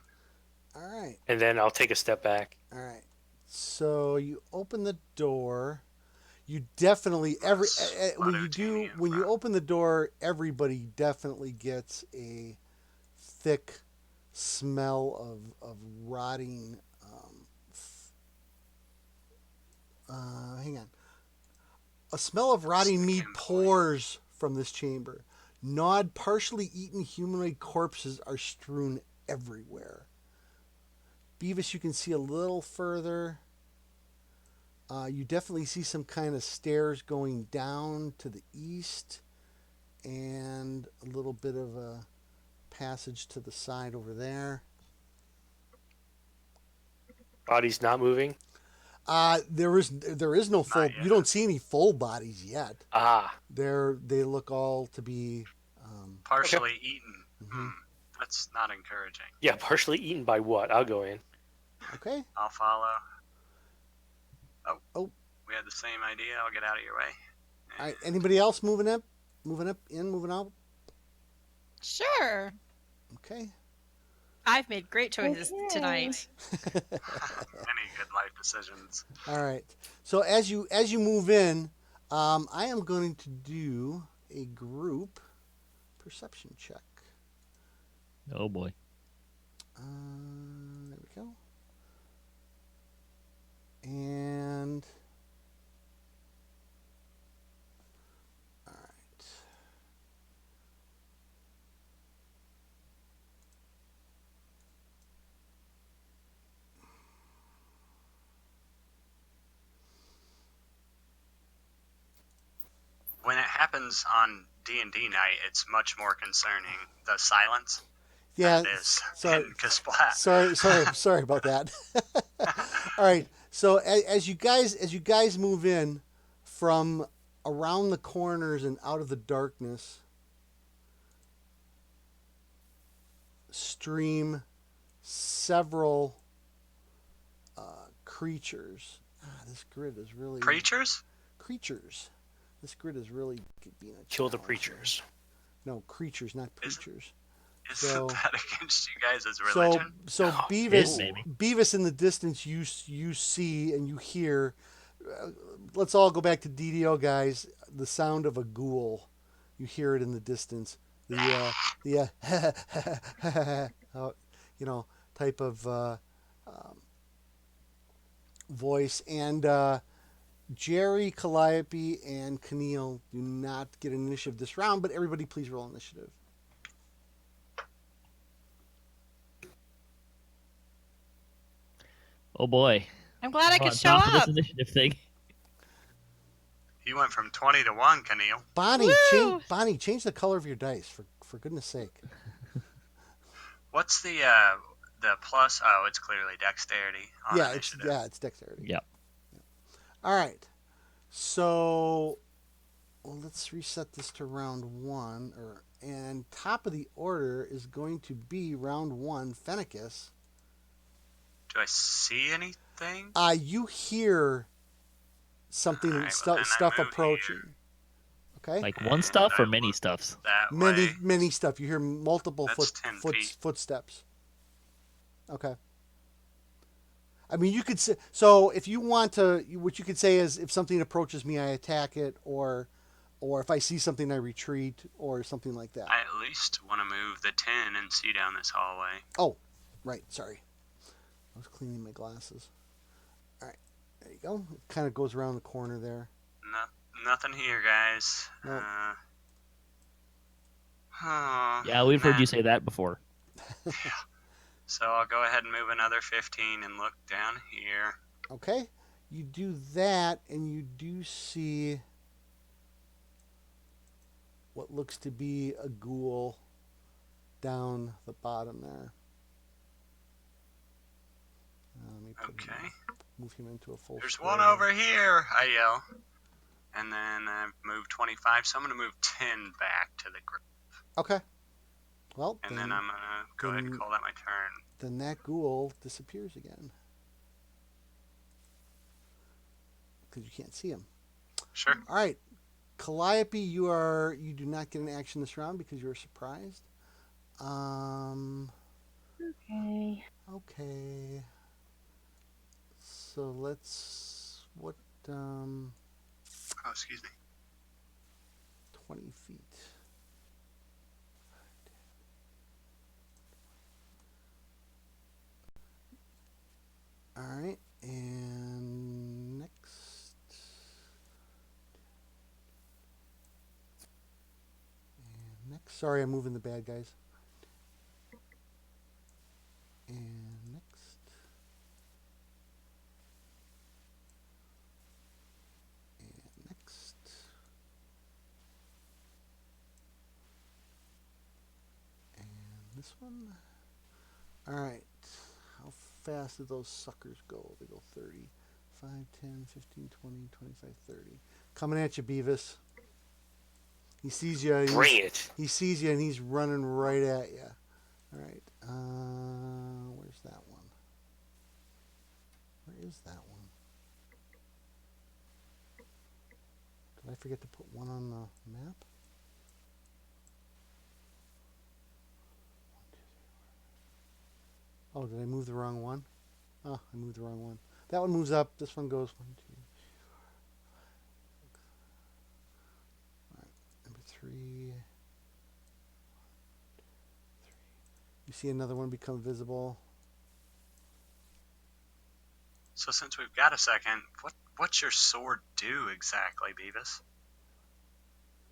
All right. and then I'll take a step back. All right. So you open the door. You definitely when you open the door, everybody definitely gets a thick smell of rotting. Hang on. A smell of rotting meat pours from this chamber. Gnawed, partially eaten humanoid corpses are strewn everywhere. Beavis, you can see a little further. You definitely see some kind of stairs going down to the east and a little bit of a passage to the side over there. Body's not moving. There is no full. You don't see any full bodies yet. They look all to be partially eaten. That's not encouraging. Yeah, partially eaten by what? I'll go in. Okay. I'll follow. Oh. We had the same idea. I'll get out of your way. All right. Anybody else moving up, in, moving out? Sure. Okay. I've made great choices tonight. Any good life decisions. All right. So as you move in, I am going to do a group perception check. Oh boy. There we go. And all right. When it happens on D&D night, it's much more concerning. The silence. Yeah. Sorry. Sorry about that. All right. So as you guys move in from around the corners and out of the darkness, stream several creatures. This grid is really creatures. This grid is really being a Kill the challenge preachers. here. No, creatures, not preachers. Isn't that against you guys' religion? So Beavis in the distance you see and you hear. Let's all go back to DDO, guys. The sound of a ghoul. You hear it in the distance. The type of voice. And Jerry, Calliope, and Kniel do not get an initiative this round, but everybody please roll initiative. Oh boy. I'm glad I could show top of up. this initiative thing. You went from 20 to 1, Kniel. Bonnie, change the color of your dice for goodness sake. What's the plus? Oh, it's clearly dexterity. It's dexterity. Yep. All right. So let's reset this to round 1, and top of the order is going to be round 1, Fenicus. Do I see anything? You hear something, stuff approaching. Here. Okay. Like one stuff or many stuffs? Many stuff. You hear multiple footsteps. Okay. I mean, you could say, so if you want to, what you could say is, if something approaches me, I attack it, or if I see something, I retreat, or something like that. I at least want to move the 10 and see down this hallway. Oh, right. Sorry. I was cleaning my glasses. All right. There you go. It kind of goes around the corner there. Nothing here, guys. Nope. Yeah, we've heard you say that before. So I'll go ahead and move another 15 and look down here. Okay. You do that, and you do see what looks to be a ghoul down the bottom there. Let me move him into a full There's square one here. over here, I yell. and then I've moved 25, so I'm going to move 10 back to the group. Okay. Well, And then I'm going to go ahead and call that my turn. Then that ghoul disappears again. Because you can't see him. Sure. All right. Calliope, you do not get an action this round because you were surprised. Okay. Okay. So let's Oh, excuse me. 20 feet. All right, and next. Sorry, I'm moving the bad guys. And next. And next. And this one. All right. How fast did those suckers go? They go 30. 5, 10, 15, 20, 25, 30. Coming at you, Beavis. He sees you. Bring it. He sees you and he's running right at you. All right. Where's that one? Where is that one? Did I forget to put one on the map? 1, 2, 3, 4. Oh, did I move the wrong one? Oh, I moved the wrong one. That one moves up. This one goes 1, 2, 3, 4, 5. All right. Number 3. You see another one become visible. So since we've got a second, what's your sword do exactly, Beavis?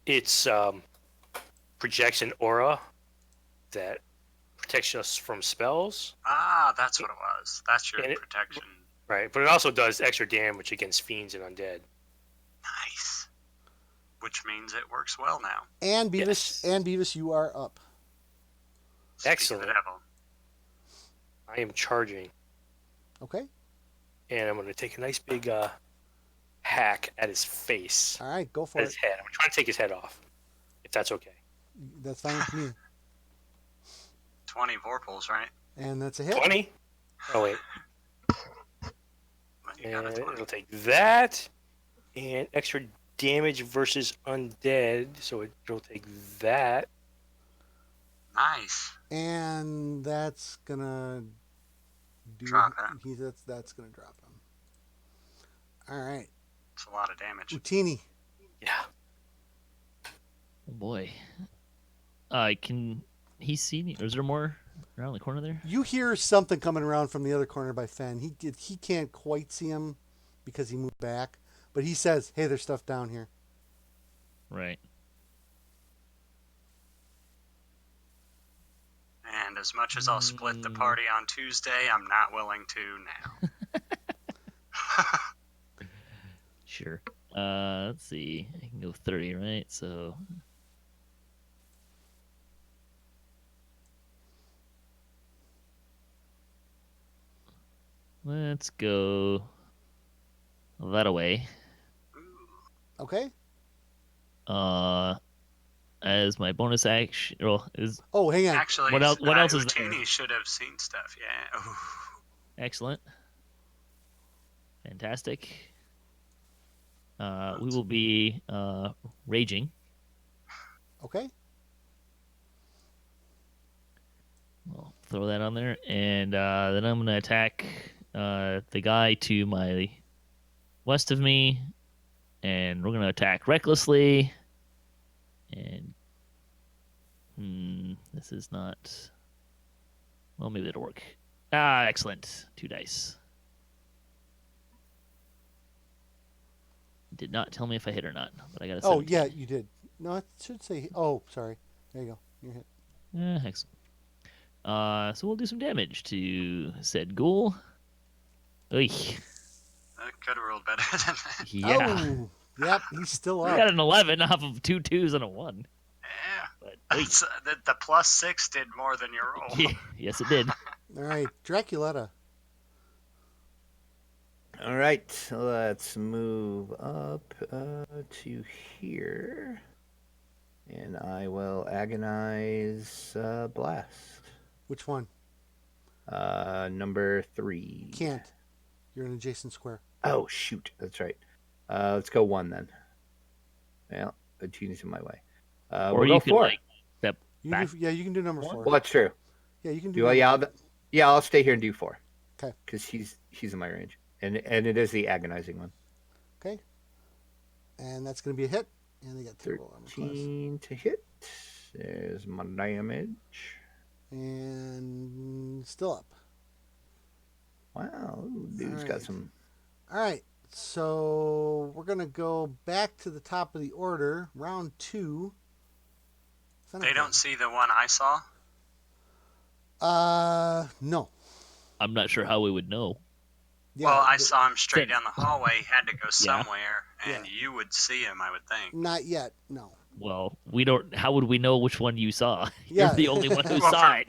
It's projects an aura that protects us from spells. Ah, that's what it was. That's your And protection. Right, but it also does extra damage against fiends and undead. Nice. Which means it works well now. And Beavis, you are up. Speak of Excellent. the devil. I am charging, Okay. and I'm going to take a nice big hack at his face. All right, go for At it. his head. I'm trying to take his head off, if that's okay. That's fine with me. 20 vorpals, right? And that's a hit. 20? Oh, wait. You got a And 20. it'll take that, and extra damage versus undead, so it'll take that. Nice. And that's gonna Drop him. That's gonna drop him. All right, It's a lot of damage. Utini. Yeah. Oh boy. Can he see me? Or is there more around the corner there? You hear something coming around from the other corner by Fen. He can't quite see him because he moved back, but he says, "Hey, there's stuff down here." Right. And as much as I'll split the party on Tuesday, I'm not willing to now. Sure. Let's see. I can go 30, right? So let's go that away. Okay. As my bonus action, well, is Oh, hang on. Actually, What else is there? Utini should have seen stuff, yeah. Ooh. excellent. Fantastic. We will be raging. Okay. I'll throw that on there, and then I'm gonna attack the guy to my west of me, and we're gonna attack recklessly. And this is not. Well, maybe it'll work. Excellent. 2 dice. Did not tell me if I hit or not, but I got a 17. Oh, yeah, you did. No, it should say. Oh, sorry. There you go. You're hit. Excellent. So we'll do some damage to said ghoul. Oy. That could have rolled better than that. Yeah. Oh, yep. He's still We up. got an 11 off of 2 2s and a 1. Yeah. But oy. The plus 6 did more than your roll. Yeah, yes, it did. All right, Draculetta. All right, let's move up to here. And I will agonize blast. Which one? Number 3. Can't. You're in an adjacent square. Oh, shoot. That's right. Let's go 1 then. Well, Utini's in my way. Or we'll you go could 4. like step You back. can you can do number 4. Well, that's true. Yeah, you can do. I'll stay here and do 4. Okay. Because he's in my range, and it is the agonizing one. Okay. And that's going to be a hit. And they got terrible armor class. 13 to hit. There's my damage. And still up. Wow, dude's got some. All right. So we're going to go back to the top of the order. Round 2. They don't see the one I saw? No. I'm not sure how we would know. Yeah, Well, I saw him straight down the hallway. He had to go Yeah. somewhere, and Yeah. you would see him, I would think. Not yet. No. Well, we don't. How would we know which one you saw? Yeah. You're the only one who Well, saw it.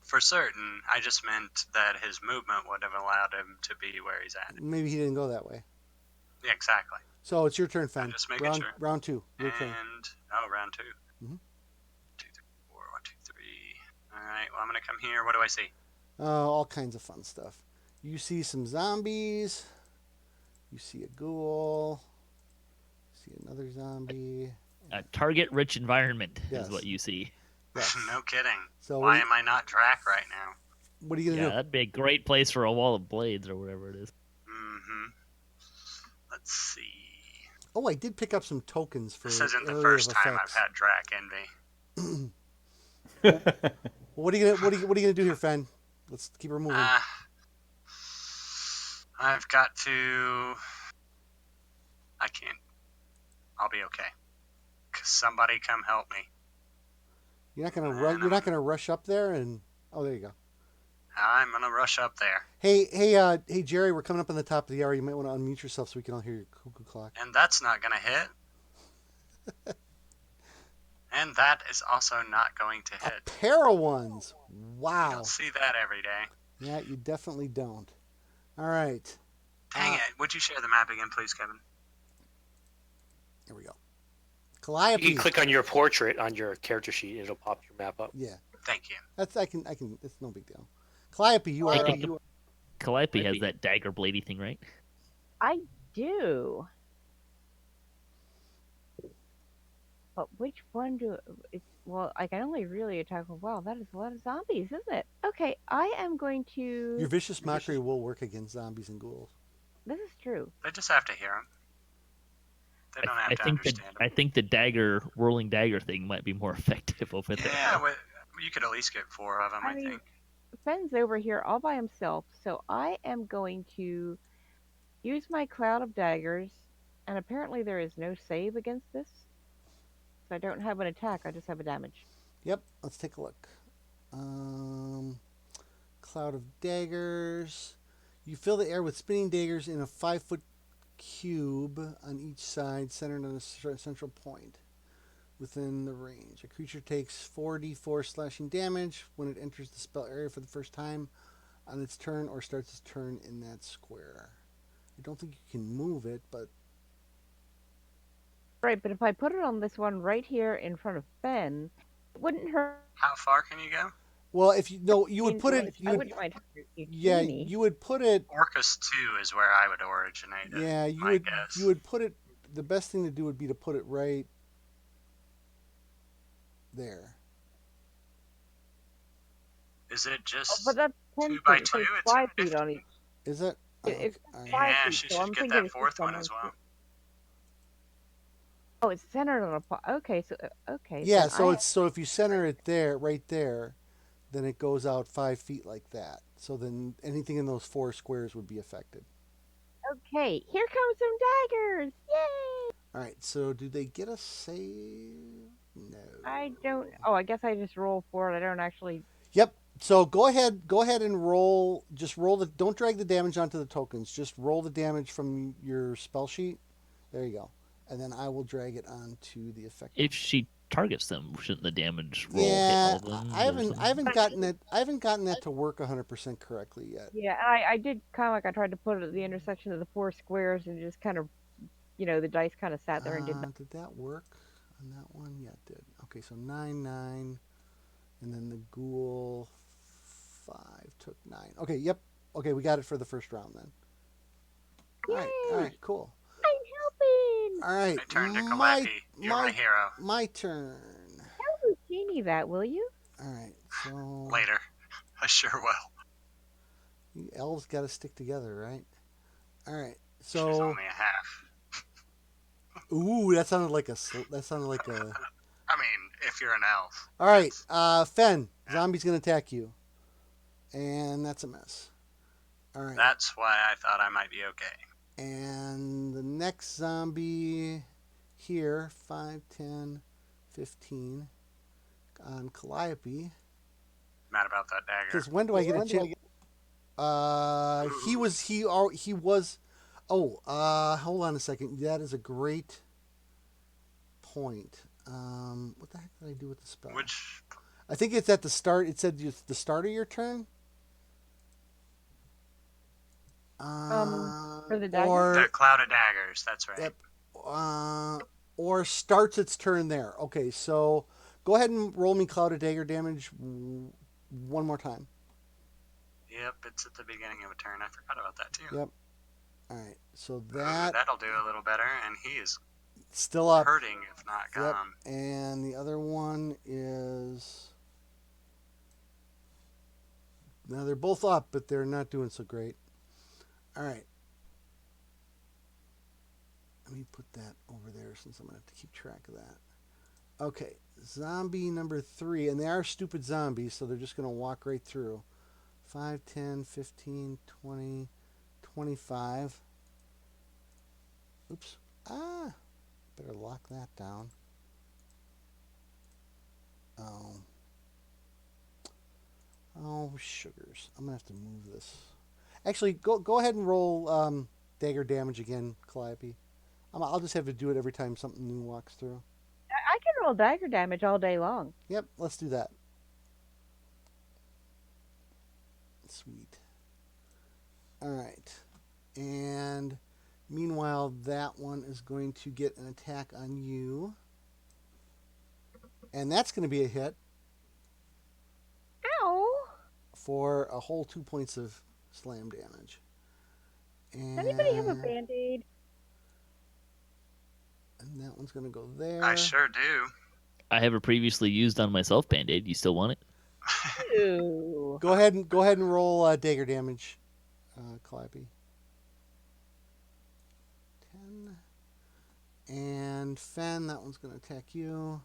For certain, I just meant that his movement would have allowed him to be where he's at. Maybe he didn't go that way. Yeah, exactly. So it's your turn, Fen. I'm just making round, sure. Round 2. Your turn. And round 2. Mhm. 2, 3, 4, 1, 2, 3. All right. Well, I'm gonna come here. What do I see? All kinds of fun stuff. You see some zombies. You see a ghoul. You see another zombie. A target-rich environment Yes. is what you see. Yes. No kidding. So Why am I not Drac right now? what are you Yeah, gonna do? that'd be a great place for a wall of blades or whatever it is. Mm-hmm. Let's see. Oh, I did pick up some tokens for. This isn't the area first of time effects. I've had Drac envy. Well, what are you gonna do here, Fen? Let's keep her moving. I've got to. I can't. I'll be okay. Somebody come help me. You're not gonna rush up there and. Oh, there you go. I'm gonna rush up there, Hey, Jerry, we're coming up on the top of the hour. You might want to unmute yourself so we can all hear your cuckoo clock. and that's not gonna hit. And that is also not going to A hit. pair of ones. You Wow. don't see that every day. Yeah, you definitely don't. All right. Dang it! Would you share the map again, please, Kevin? Here we go. You Calliope. can click on your portrait on your character sheet, and it'll pop your map up. Yeah, Thank you. that's I can. It's no big deal. Calliope, you I are. think Calliope has that dagger bladey thing, right? I do. But which one do? Well, I can only really attack. Wow, that is a lot of zombies, isn't it? Okay, I am going to. Your vicious mockery will work against zombies and ghouls. This is true. They just have to hear him. They don't have I to think understand I him. think the whirling dagger thing might be more effective over there. Yeah, you could at least get 4 of them, I think. Fenn's over here all by himself, so I am going to use my cloud of daggers, and apparently there is no save against this. So I don't have an attack, I just have a damage. Yep. Let's take a look. Cloud of daggers. You fill the air with spinning daggers in a 5-foot cube on each side, centered on a central point within the range. A creature takes 4d4 slashing damage when it enters the spell area for the first time on its turn or starts its turn in that square. I don't think you can move it, but Right, but if I put it on this one right here in front of Fenn, it wouldn't hurt. How far can you go? well, if you no, you would put it. I wouldn't mind hurting Yeah, Utini. you would put it. Orcus 2 is where I would originate it. Yeah, you my would. guess. You would put it. The best thing to do would be to put it right there. Is it Oh, just but that's 10 2 feet. by It 2? says It's 5 feet 50. on each. Is it? It's all right. 5 Yeah, feet, she so I'm should get thinking that it's 4th just one on as one well. foot. Oh, it's centered on a pot. Okay, so okay. Yeah, then so I- it's so if you center it there, right there, then it goes out 5 feet like that. So then anything in those 4 squares would be affected. okay. Here comes some daggers! Yay! All right. So do they get a save? No. I don't. Oh, I guess I just roll for it. I don't actually. Yep. So go ahead and roll. Just roll the. Don't drag the damage onto the tokens. Just roll the damage from your spell sheet. There you go. And then I will drag it onto the effect. If she targets them. Shouldn't the damage roll hit Yeah, all of them? I or haven't something? I haven't gotten it. I haven't gotten that to work 100% correctly yet. Yeah, I did kind of like I tried to put it at the intersection of the 4 squares and just kind of, the dice kind of sat there and did nothing. Did that work on that one? Yeah, it did. Okay, so 9, and then the ghoul 5 took 9. Okay, yep. Okay, we got it for the first round then. All right, cool. I'm helping! All right, My turn to Calliope. You're my hero. My turn. Tell Utini that, will you? All right, so Later. I sure will. you elves got to stick together, right? All right, She's so only a half. ooh, that sounded like a. I mean, if you're an elf. All right, Fen, zombie's gonna attack you, and that's a miss. All right, That's why I thought I might be okay. and the next zombie here, 5, 10, 15, on Calliope. Mad about that dagger. Because when do I get a chance? He was. Oh, hold on a second. That is a great point. What the heck did I do with the spell? Which I think it's at the start. It said it's the start of your turn. For the dagger? the cloud of daggers, that's right. Yep. Or starts its turn there. Okay, so go ahead and roll me cloud of dagger damage one more time. Yep, it's at the beginning of a turn. I forgot about that too. Yep. All right, so Ooh, that that'll do a little better, and he is still up. hurting if not Yep. gone. And the other one is. Now they're both up, but they're not doing so great. All right. Let me put that over there since I'm going to have to keep track of that. Okay. Zombie number 3. And they are stupid zombies, so they're just going to walk right through. 5, 10, 15, 20, 25. Oops. Better lock that down. Oh, sugars. I'm going to have to move this. Actually, go ahead and roll dagger damage again, Calliope. I'll just have to do it every time something new walks through. I can roll dagger damage all day long. Yep, let's do that. Sweet. All right. And meanwhile, that one is going to get an attack on you. And that's going to be a hit. Ow! For a whole 2 points of slam damage. And Does anybody have a band-aid? And that one's going to go there. I sure do. I have a previously used on myself Band-Aid. You still want it? Ew. Go ahead and roll dagger damage, Calliope. 10. And Fen, that one's going to attack you.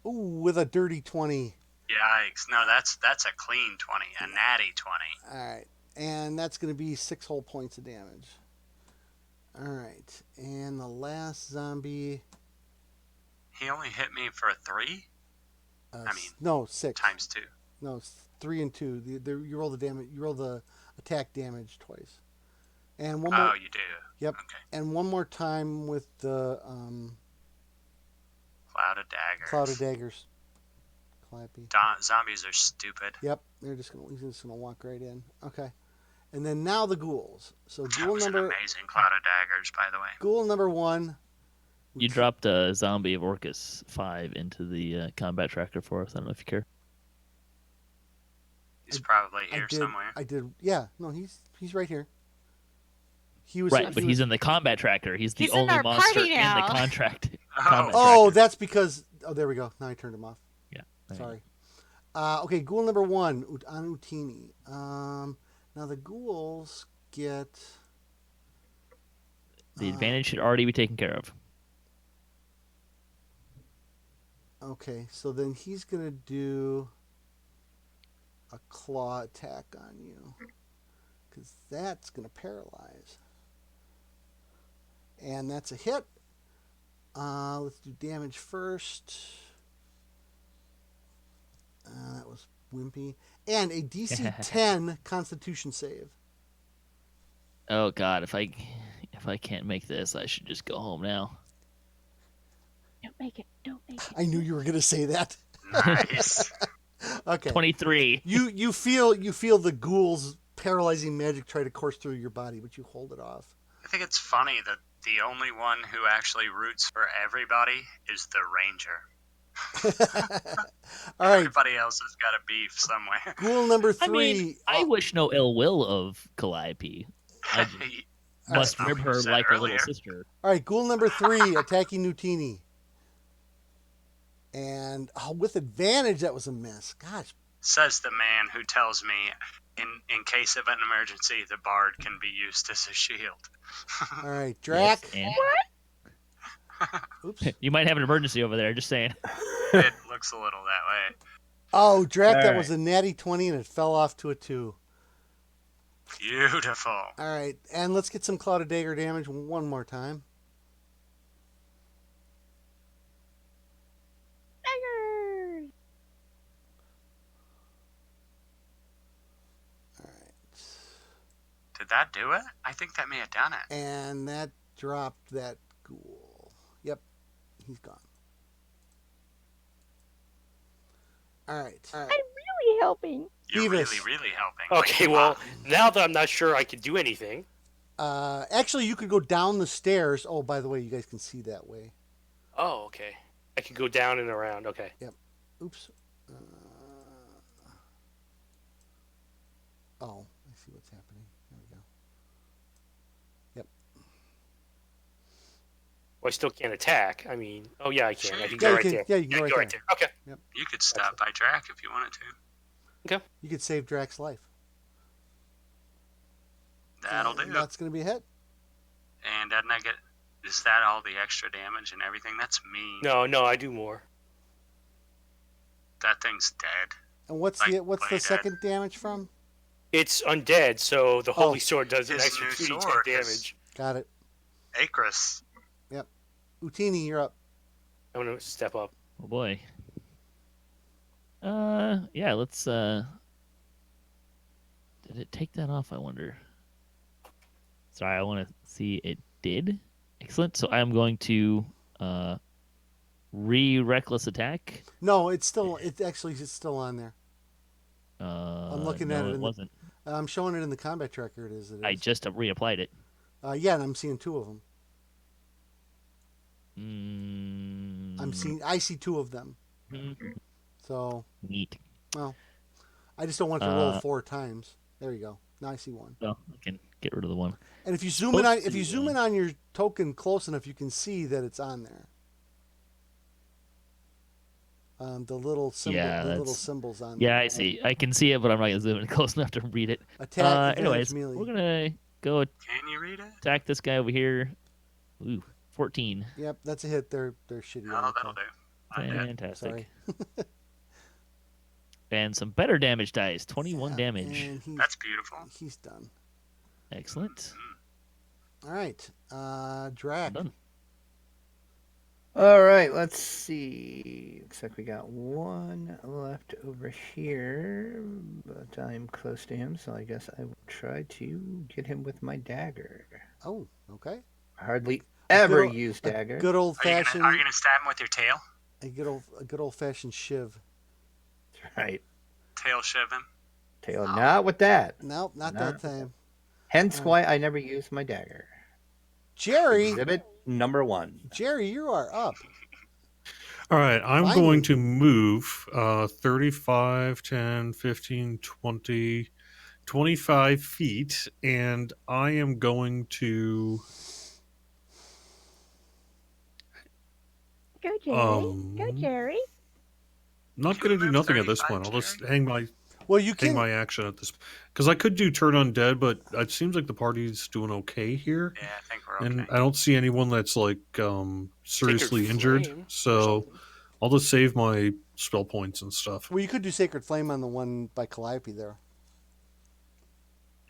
Ooh, with a dirty 20. Yikes. No, that's a clean 20, a natty 20. All right. And that's going to be 6 whole points of damage. All right. And the last zombie. He only hit me for a 3? No, 6. Times 2. No, it's 3 and 2. You roll the damage. You roll the attack damage twice. And one more. Oh, you do? Yep. Okay. And one more time with the Cloud of daggers. cloud of daggers. Calliope. Zombies are stupid. Yep. He's just gonna walk right in. Okay. And then now the ghouls. So That ghoul was an number amazing cloud of daggers, by the way. ghoul number 1. You dropped a zombie of Orcus 5 into the combat tracker for us. I don't know if you care. He's probably here somewhere. I did. Yeah. No, he's right here. He was Right, but he's in the combat tracker. He's the He's in only our monster party in now. the contract. Oh. combat Oh, tracker. that's because. Oh, there we go. Now I turned him off. Yeah. Sorry. Okay, ghoul number 1 on Utini. Now the ghouls get. The advantage should already be taken care of. Okay, so then he's gonna do a claw attack on you, because that's gonna paralyze. And that's a hit. Let's do damage first. That was wimpy. And a DC 10 Constitution save. Oh God, if I can't make this, I should just go home now. Don't make it. Don't make it. I knew you were going to say that. Nice. Okay. 23. You feel the ghoul's paralyzing magic try to course through your body, but you hold it off. I think it's funny that the only one who actually roots for everybody is the ranger. All right. Everybody else has got a beef somewhere. Ghoul number 3. I mean, I wish no ill will of Calliope. I just must not rib what you her said like her earlier. little sister. All right, ghoul number 3 attacking Utini. And with advantage, that was a miss. Gosh. Says the man who tells me, in case of an emergency, the bard can be used as a shield. All right, Drac. Yes, and Oops. you might have an emergency over there. Just saying. It looks a little that way. Oh, Drac, All that right. was a natty 20 and it fell off to a 2. Beautiful. All right, and let's get some Cloud of Dagger damage one more time. Daggers. All right. Did that do it? I think that may have done it. And that dropped that ghoul. Yep, he's gone. All right. I'm really helping. You're Beavis. really helping. Okay, well, now that I'm not sure I can do anything. Actually, you could go down the stairs. Oh, by the way, you guys can see that way. Oh, okay. I can go down and around. Okay. Oops. Oh, I see what's happening. There we go. Yep. Well, I still can't attack. I mean, oh yeah, I can. I can Yeah, go you right can- there. yeah, you can go right there. Okay. You could stop by Drac if you wanted to. You could save Drac's life. That'll And do. That's going to be a hit. And doesn't I get... Is that all the extra damage and everything? That's mean. No, I do more. That thing's dead. And what's Like, the play dead. second damage from? It's undead, so the Holy Oh. Sword does an His extra new 2d10 sword is- damage. Got it. Acris. Utini, you're up. I'm gonna step up. Oh boy. Yeah, let's did it take that off, I wonder? Sorry, I want to see it did. Excellent. So I'm going to reckless attack. No, it's actually still on there. I'm looking at no, it it in wasn't. I'm showing it in the combat tracker. It is. I just reapplied it. Yeah, and I'm seeing 2 of them. Mm, I see 2 of them. So, neat. well, I just don't want to roll 4 times. There you go. Now I see 1. Well, I can get rid of the one. And if you zoom in on your token close enough, you can see that it's on there. The little symbol, Yeah, the little that's- symbols on Yeah, there. I see. I can see it, but I'm not gonna zoom in close enough to read it. Attack. Anyways, melee. we're gonna go Can you read it? attack this guy over here. Ooh, 14. Yep, that's a hit. They're shitty. No, on that'll attack. do. I'm dead. Fantastic. Sorry. And some better damage dice. 21 Yeah, damage. and That's beautiful. he's done. Excellent. All right, Well Drac. done. All right, let's see. Looks like we got 1 left over here, but I'm close to him, so I guess I will try to get him with my dagger. Oh, okay. Hardly ever good ol- use a dagger. Good old Are you fashioned. gonna stab him with your tail? A good old fashioned shiv. Right. Tail shiv him? Tail, not with that. Nope, not Not- that time. Hence why I never use my dagger. Jerry, Exhibit number 1. Jerry, you are up. All right, I'm Finally. going to move 35, 10, 15, 20, 25 feet, and I am going to Go, Jerry. Go, Jerry. not going to do move nothing at this 35, point. I'll just Jerry? Well, you hang can. my action at this, because I could do turn undead, but it seems like the party's doing okay here, Yeah, I think we're okay. and I don't see anyone that's like seriously Sacred injured. Flame or So something. I'll just save my spell points and stuff. Well, you could do Sacred Flame on the one by Calliope there.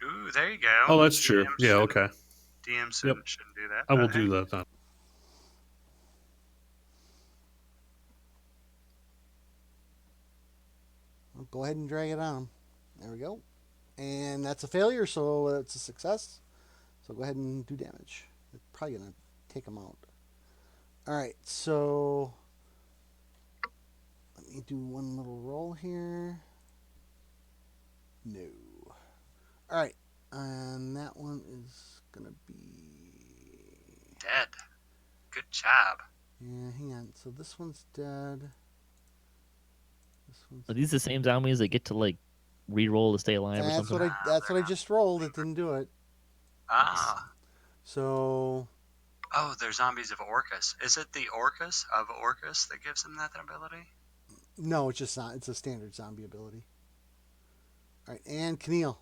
Ooh, there you go. Oh, that's true. DM Yeah, shouldn't- okay. DM shouldn't do that. I will but do hey. that then. Well, go ahead and drag it on. There we go. And that's a failure, so it's a success. So go ahead and do damage. It's probably going to take him out. All right, so let me do one little roll here. No. All right, and that one is gonna be Dead. Good job. yeah. Hang on. So this one's dead. This one's. Are these the same zombies that get to like re-roll to stay alive or That's something? what I just rolled. It didn't do it. Ah. So Oh, they're zombies of Orcus. Is it the Orcus of Orcus that gives them that ability? no, it's just not. It's a standard zombie ability. All right, and Kniel.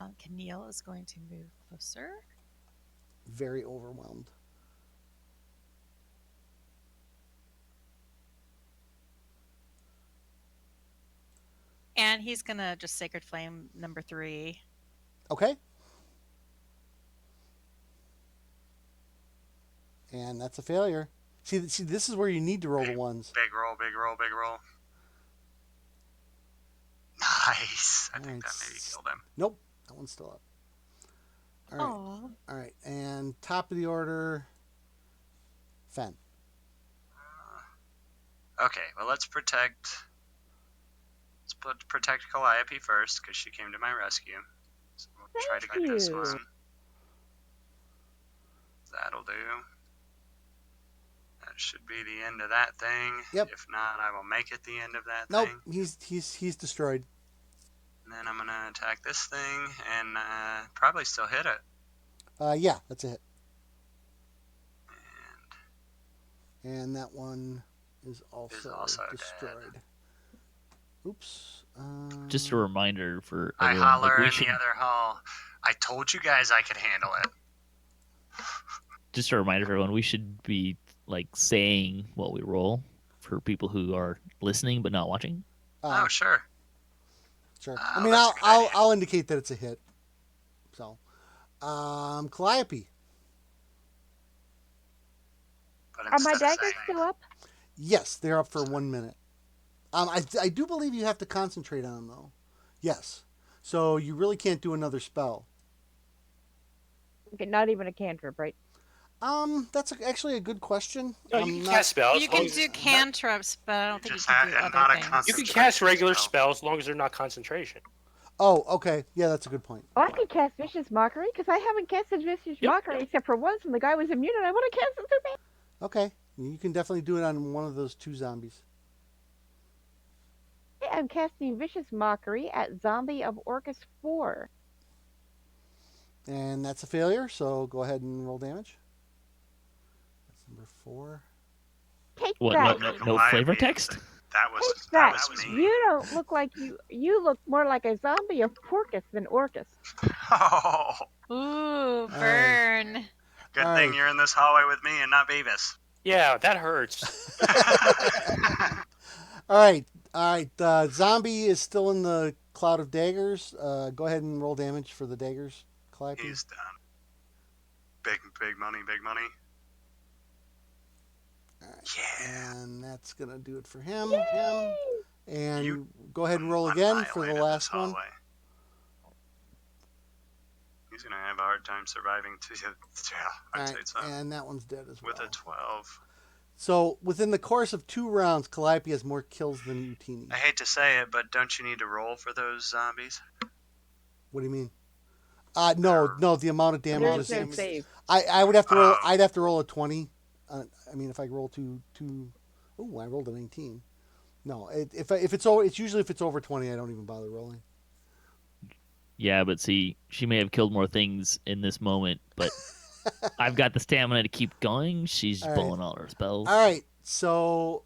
Kniel is going to move closer. Very overwhelmed. And he's going to just Sacred Flame number 3. Okay. And that's a failure. See, this is where you need to roll the ones. Big roll, big roll, big roll. Nice. I think that maybe killed him. Nope, that one's still up. All right. Aww. All right, and top of the order, Fen. Okay, well, let's protect Calliope first, because she came to my rescue. So we'll try to Thank get this you. one. That'll do. That should be the end of that thing. Yep. If not, I will make it the end of that Nope, thing. he's destroyed. And then I'm going to attack this thing and probably still hit it. Yeah, that's a hit. And And that one is also dead. destroyed. Oops. Just a reminder for I everyone. holler like, we in should, the other hall. I told you guys I could handle it. just a reminder for everyone. We should be like saying what we roll for people who are listening but not watching. Oh, sure. Sure. Oh, I mean, that's a good idea. I'll indicate that it's a hit. So, Calliope. But Are my instead of daggers saying- still up? Yes, they're up for 1 minute. I do believe you have to concentrate on them though. Yes. So you really can't do another spell. Okay, not even a cantrip, right? That's actually a good question. No, you can cast spells. You as long can as do it's not- cantrips, but I don't think you just can had- do and not other a things. You can concentration cast regular spell. spells as long as they're not concentration. Oh, okay. Yeah, that's a good point. Oh, I can cast Vicious Mockery because I haven't casted Vicious Mockery except for once when the guy was immune and I want to cast it so bad. Okay. You can definitely do it on one of those 2 zombies. Okay, I'm casting Vicious Mockery at Zombie of Orcus 4. And that's a failure, so go ahead and roll damage. That's number 4. Take What? that. No flavor text? That was Take that. was me. You don't look like you look more like a zombie of Porcus than Orcus. Oh, Ooh, burn. good All thing right. you're in this hallway with me and not Beavis. Yeah, that hurts. All right. Zombie is still in the cloud of daggers. Go ahead and roll damage for the daggers, Calliope. He's done. Big money, big money. All right. Yeah. And that's going to do it for him. Yay! And You go ahead and roll again for the Annihilated last this one. hallway. He's gonna have a hard time surviving to All I'd right. say so. And that one's dead as well. With a 12. So within the course of 2 rounds, Calliope has more kills than Utini. I hate to say it, but don't you need to roll for those zombies? What do you mean? No. The amount of damage There's is. no save. I would have to roll. I'd have to roll a 20. I mean, if I roll two. Oh, I rolled a 19. No, if it's over, it's usually if it's over 20, I don't even bother rolling. Yeah, but see, she may have killed more things in this moment, but I've got the stamina to keep going. She's All right. pulling all her spells. All right, so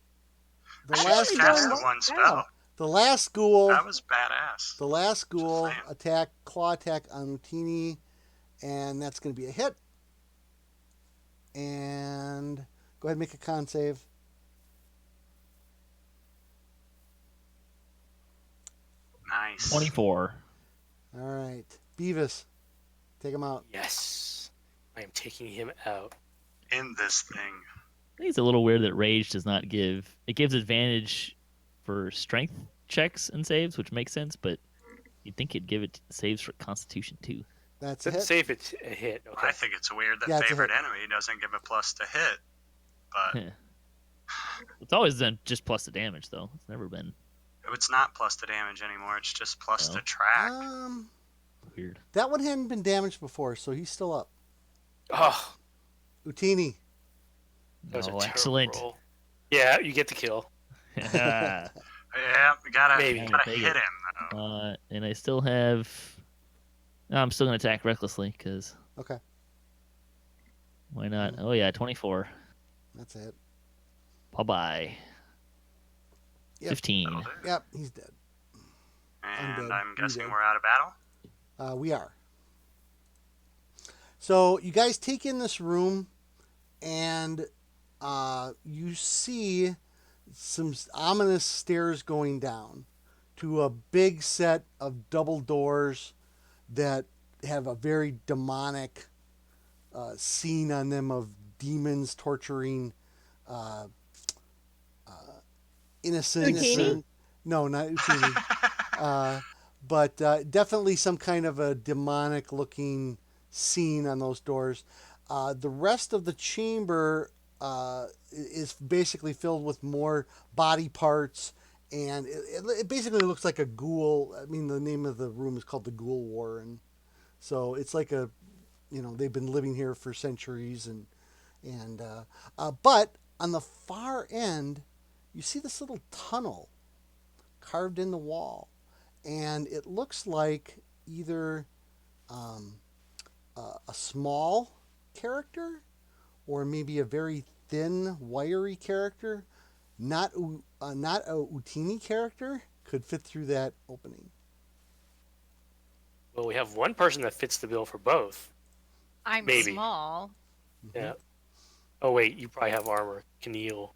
the I last just cast one the one spell. spell. the last ghoul That was badass. the last ghoul Just saying. claw attack on Utini, and that's going to be a hit. And go ahead and make a con save. Nice. 24. All right, Beavis, take him out. Yes. I am taking him out. In this thing. I think it's a little weird that rage does not give. It gives advantage for strength checks and saves, which makes sense, but you'd think it'd give it saves for constitution too. That's a Let's hit. say if it's a hit. Okay. I think it's weird that Yeah, it's a favorite hit. enemy doesn't give a plus to hit, but It's always been just plus the damage, though. It's never been it's not plus to damage anymore. It's just plus Oh. to track. weird. That one hadn't been damaged before, so he's still up. Oh, Utini. that was a Oh, terrible excellent. roll. Yeah, you get the kill. uh, Yeah, we gotta Maybe. hit him though. and I still have. No, I'm still gonna attack recklessly because Okay, why not? Oh yeah, 24. that's a hit. Bye bye. Yep. 15. That'll do. Yep, he's dead. And dead. I'm You guessing dead. we're out of battle. We are. So you guys take in this room, and you see some ominous stairs going down to a big set of double doors that have a very demonic scene on them of demons torturing innocent. Utini? No, not Utini. But definitely some kind of a demonic looking scene on those doors. The rest of the chamber is basically filled with more body parts, and it basically looks like a ghoul. I mean, the name of the room is called the Ghoul Warren. So it's like a, they've been living here for centuries, but on the far end, you see this little tunnel carved in the wall, and it looks like either a small character or maybe a very thin, wiry character, not a Utini character, could fit through that opening. Well, we have one person that fits the bill for both. I'm Maybe. small. Yeah. Oh wait, you probably have armor. Kniel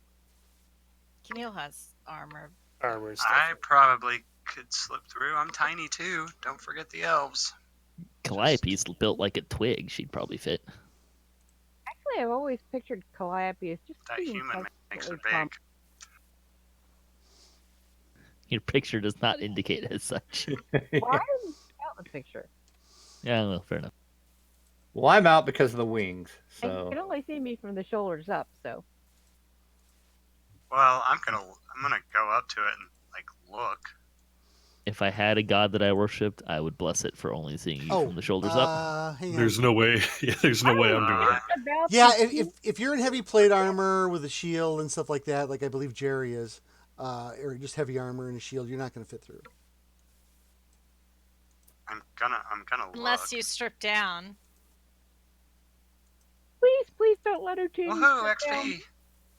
Kniel has armor. armor and stuff. I probably could slip through. I'm tiny too. Don't forget the elves. Calliope's built like a twig. She'd probably fit. Actually, I've always pictured Calliope as just That being human makes her constantly big. pumped. Your picture does not indicate as such. Why are you out the picture? Yeah, well, fair enough. Well, I'm out because of the wings. And you So can only see me from the shoulders up, so. Well, I'm gonna go up to it and look. If I had a god that I worshipped, I would bless it for only seeing you from the shoulders up. Hang on. There's no way. Yeah, there's no way I'm doing it. About Yeah, the if you're in heavy plate armor with a shield and stuff like that, like I believe Jerry is, or just heavy armor and a shield, you're not going to fit through. I'm gonna look. Unless you strip down. Please don't let her team. Woohoo! XP.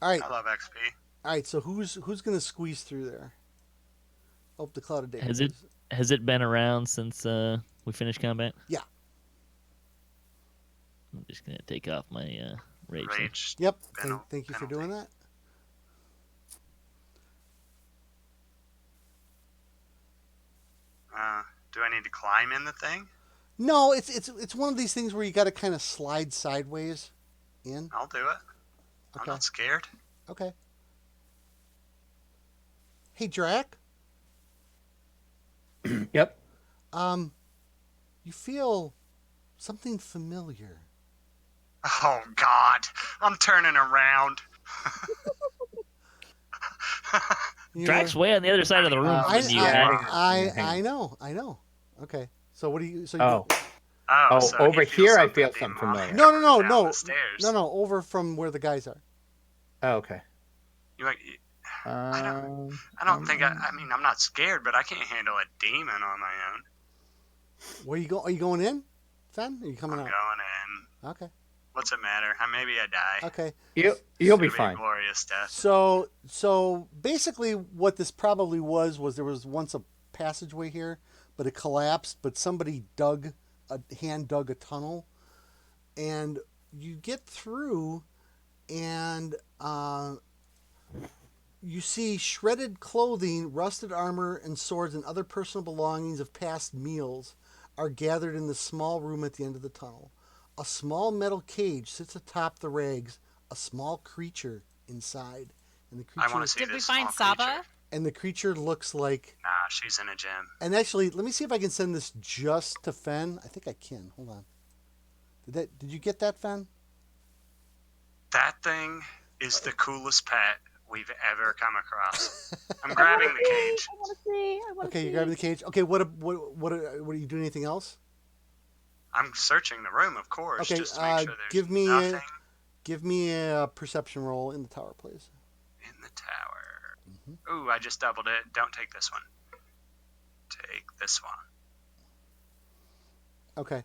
All right, I love XP. all right. So who's going to squeeze through there? Oh, the cloud of day. Has it been around since we finished combat? Yeah. I'm just gonna take off my rage. then. Rage. Yep. Penal- Thank you for penalty. doing that. Do I need to climb in the thing? No, it's one of these things where you got to kind of slide sideways in. I'll do it. I'm Okay. not scared. Okay. Hey, Drac. yep. You feel something familiar. Oh God! I'm turning around. You Drax know- way on the other side of the room. I, from you. I know. Okay. So what do you? So Oh, Oh, so over he feels here I something feel something demonic familiar. No, down the stairs. no, over from where the guys are. Oh, okay. You like? I don't think. I mean, I'm not scared, but I can't handle a demon on my own. Where you go? Are you going in, Fen? Are you coming I'm out? going in. Okay. What's it matter? Maybe I die. Okay. You'll be It'll fine. A glorious death. So basically, what this probably was there was once a passageway here, but it collapsed. But somebody hand dug a tunnel, and you get through, and you see shredded clothing, rusted armor, and swords and other personal belongings of past meals are gathered in the small room at the end of the tunnel. A small metal cage sits atop the rags, a small creature inside. And the creature I want to see Did we this find small Saba? creature. and the creature looks like. Nah, she's in a gym. And actually, let me see if I can send this just to Fen. I think I can. Hold on. Did you get that, Fen? That thing is the coolest pet we've ever come across. I'm grabbing the cage. I want to see. Okay, you're grabbing the cage. Okay, what are you doing? Anything else? I'm searching the room, of course, Okay, just to make sure there's give me nothing give me a perception roll in the tower, please. in the tower. Ooh, I just doubled it. Don't take this one. Take this one. Okay.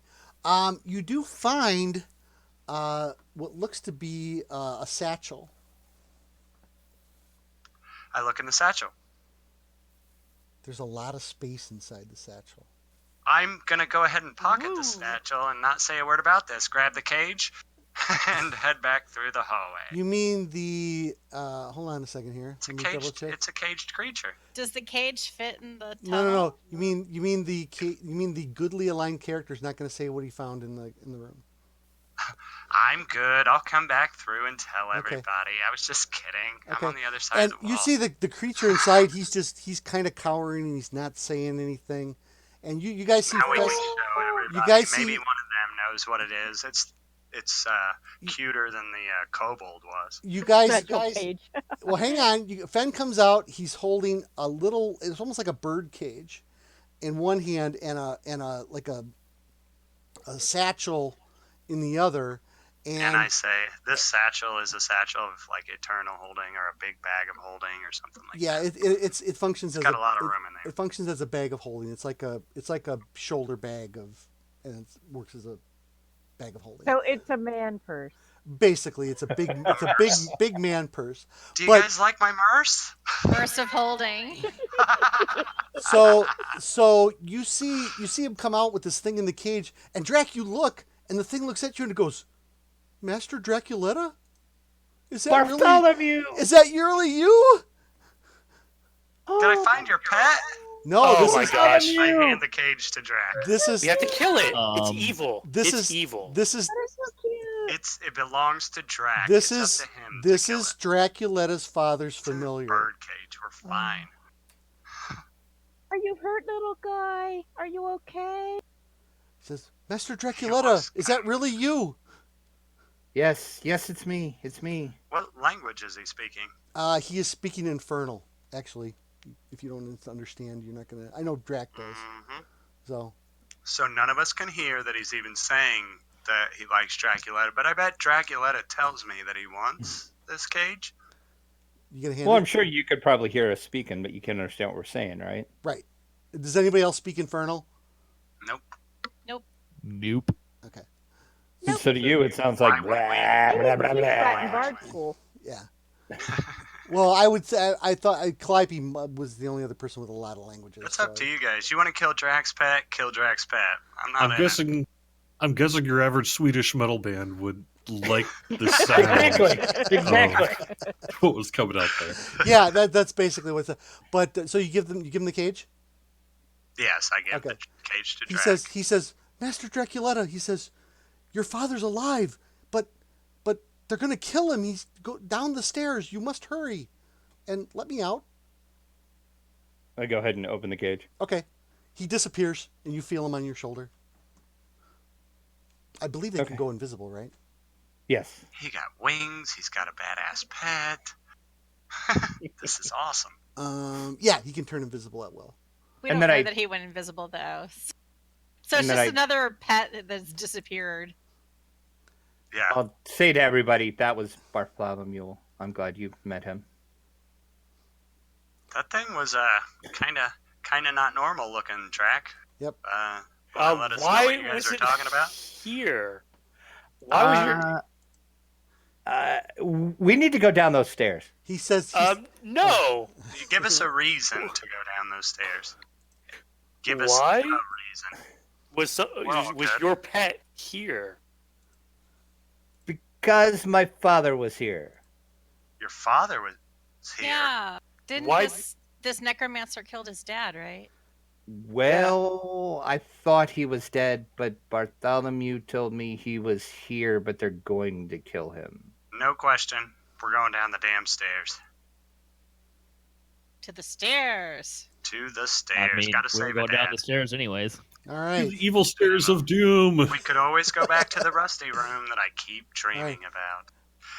You do find what looks to be a satchel. I look in the satchel. There's a lot of space inside the satchel. I'm going to go ahead and pocket the satchel and not say a word about this. Grab the cage and head back through the hallway. You mean the hold on a second here. It's a Let me double caged, check. it's a caged creature. Does the cage fit in the No. tunnel? You mean the goodly aligned character's not going to say what he found in the room. I'm good. I'll come back through and tell Okay. everybody. I was just kidding. Okay. I'm on the other side And of the wall. you see the creature inside. He's kind of cowering and he's not saying anything. And you guys see Now we can Fess- show everybody. guys see- Maybe one of them knows what it is. It's cuter than the kobold was. you guys Satchel cage. well, hang on. Fen comes out. He's holding a little. It's almost like a bird cage, in one hand, and a like a satchel in the other. And I say, this satchel is a satchel of like eternal holding or a big bag of holding or something like that. It functions It's as got a lot of room in there. It functions as a bag of holding. It's like a shoulder bag and it works as a bag of holding. So it's a man purse. Basically, it's a big man purse. Do you But- guys like my Merce? Burst of holding. So you see him come out with this thing in the cage, and Drac, you look, and the thing looks at you and it goes, Master Draculetta? Is that Bartholomew! Is that really you? Did I find your pet? No, Oh this my is gosh. I hand the cage to Drac. this is We have to kill it. It's Um, evil. this It's is evil. This is That is so cute. It belongs to Drac. this it's is up to him this to kill is it. Draculetta's father's It's in the familiar. bird cage. We're fine. Are you hurt, little guy? Are you okay? He says, Master Draculetta, is that really you? Yes, it's me. It's me. What language is he speaking? He is speaking Infernal, actually. If you don't understand, you're not gonna. I know Drac does. hmm So So none of us can hear that he's even saying that he likes Draculetta, but I bet Draculetta tells me that he wants this cage. you gonna hand Well, it? I'm sure you could probably hear us speaking, but you can't understand what we're saying, right? Right. Does anybody else speak Infernal? Nope. Nope. Okay. Nope. So to you, it sounds like blah, blah, blah, That in blah. Bard School. Yeah. Well, I would say I thought Calliope was the only other person with a lot of languages. It's up to you guys. You want to kill Drac's pet? Kill Drac's pet. I'm not I'm in it. guessing your average Swedish metal band would like the sound Exactly. of what was coming out there. Yeah, that's basically what's. But so you give them the cage. Yes, I give Okay. the cage to He Drac. says, Master Draculetta. He says, your father's alive, but they're gonna kill him. He's go down the stairs. You must hurry, and let me out. I go ahead and open the cage. Okay. He disappears, and you feel him on your shoulder. I believe they can Okay. go invisible, right? Yes. He got wings. He's got a badass pet. This is awesome. Yeah, he can turn invisible at will. We And don't then know I- that he went invisible though. So And it's then just I- another pet that's disappeared. Yeah. I'll say to everybody, that was Bartholomew. I'm glad you met him. That thing was kind of not normal looking, Drac. Yep. Let us know Why what you guys was are it talking about. here? Why was We need to go down those stairs. He says, your... no. You give us a reason to go down those stairs. Give us Why? a reason. Was Well, was good. your pet here? Because my father was here. Your father was here. Yeah. Didn't Why- this necromancer killed his dad, right? Well, I thought he was dead, but Bartholomew told me he was here, but they're going to kill him. No question. We're going down the damn stairs. To the stairs. To the I stairs. mean, Gotta we were save going it, down Dad. the stairs anyways. All To right. the evil stairs of doom. We could always go back to the rusty room that I keep dreaming about.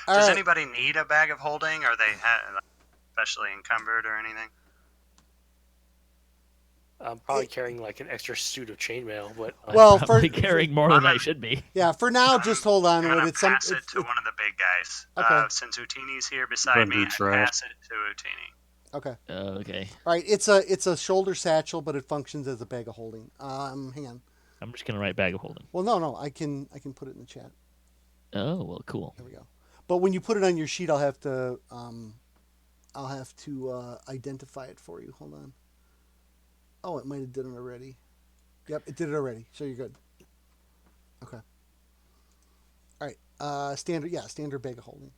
All Does right. anybody need a bag of holding? Are they especially encumbered or anything? I'm probably carrying like an extra suit of chainmail, but Well, for Probably carrying more than I I'm- should be. yeah, for now, just hold on I'm to gonna it. It's pass it to it's- one of the big guys. Okay. Since Utini's here beside Vendor me, I trash. pass it to Utini. okay. Okay. All right. It's a shoulder satchel, but it functions as a bag of holding. Hang on. I'm just gonna write bag of holding. Well, no, I can put it in the chat. Oh well, cool. There we go. But when you put it on your sheet, I'll have to identify it for you. Hold on. Oh, it might have done it already. Yep, it did it already. So you're good. Okay. All right. Standard bag of holding.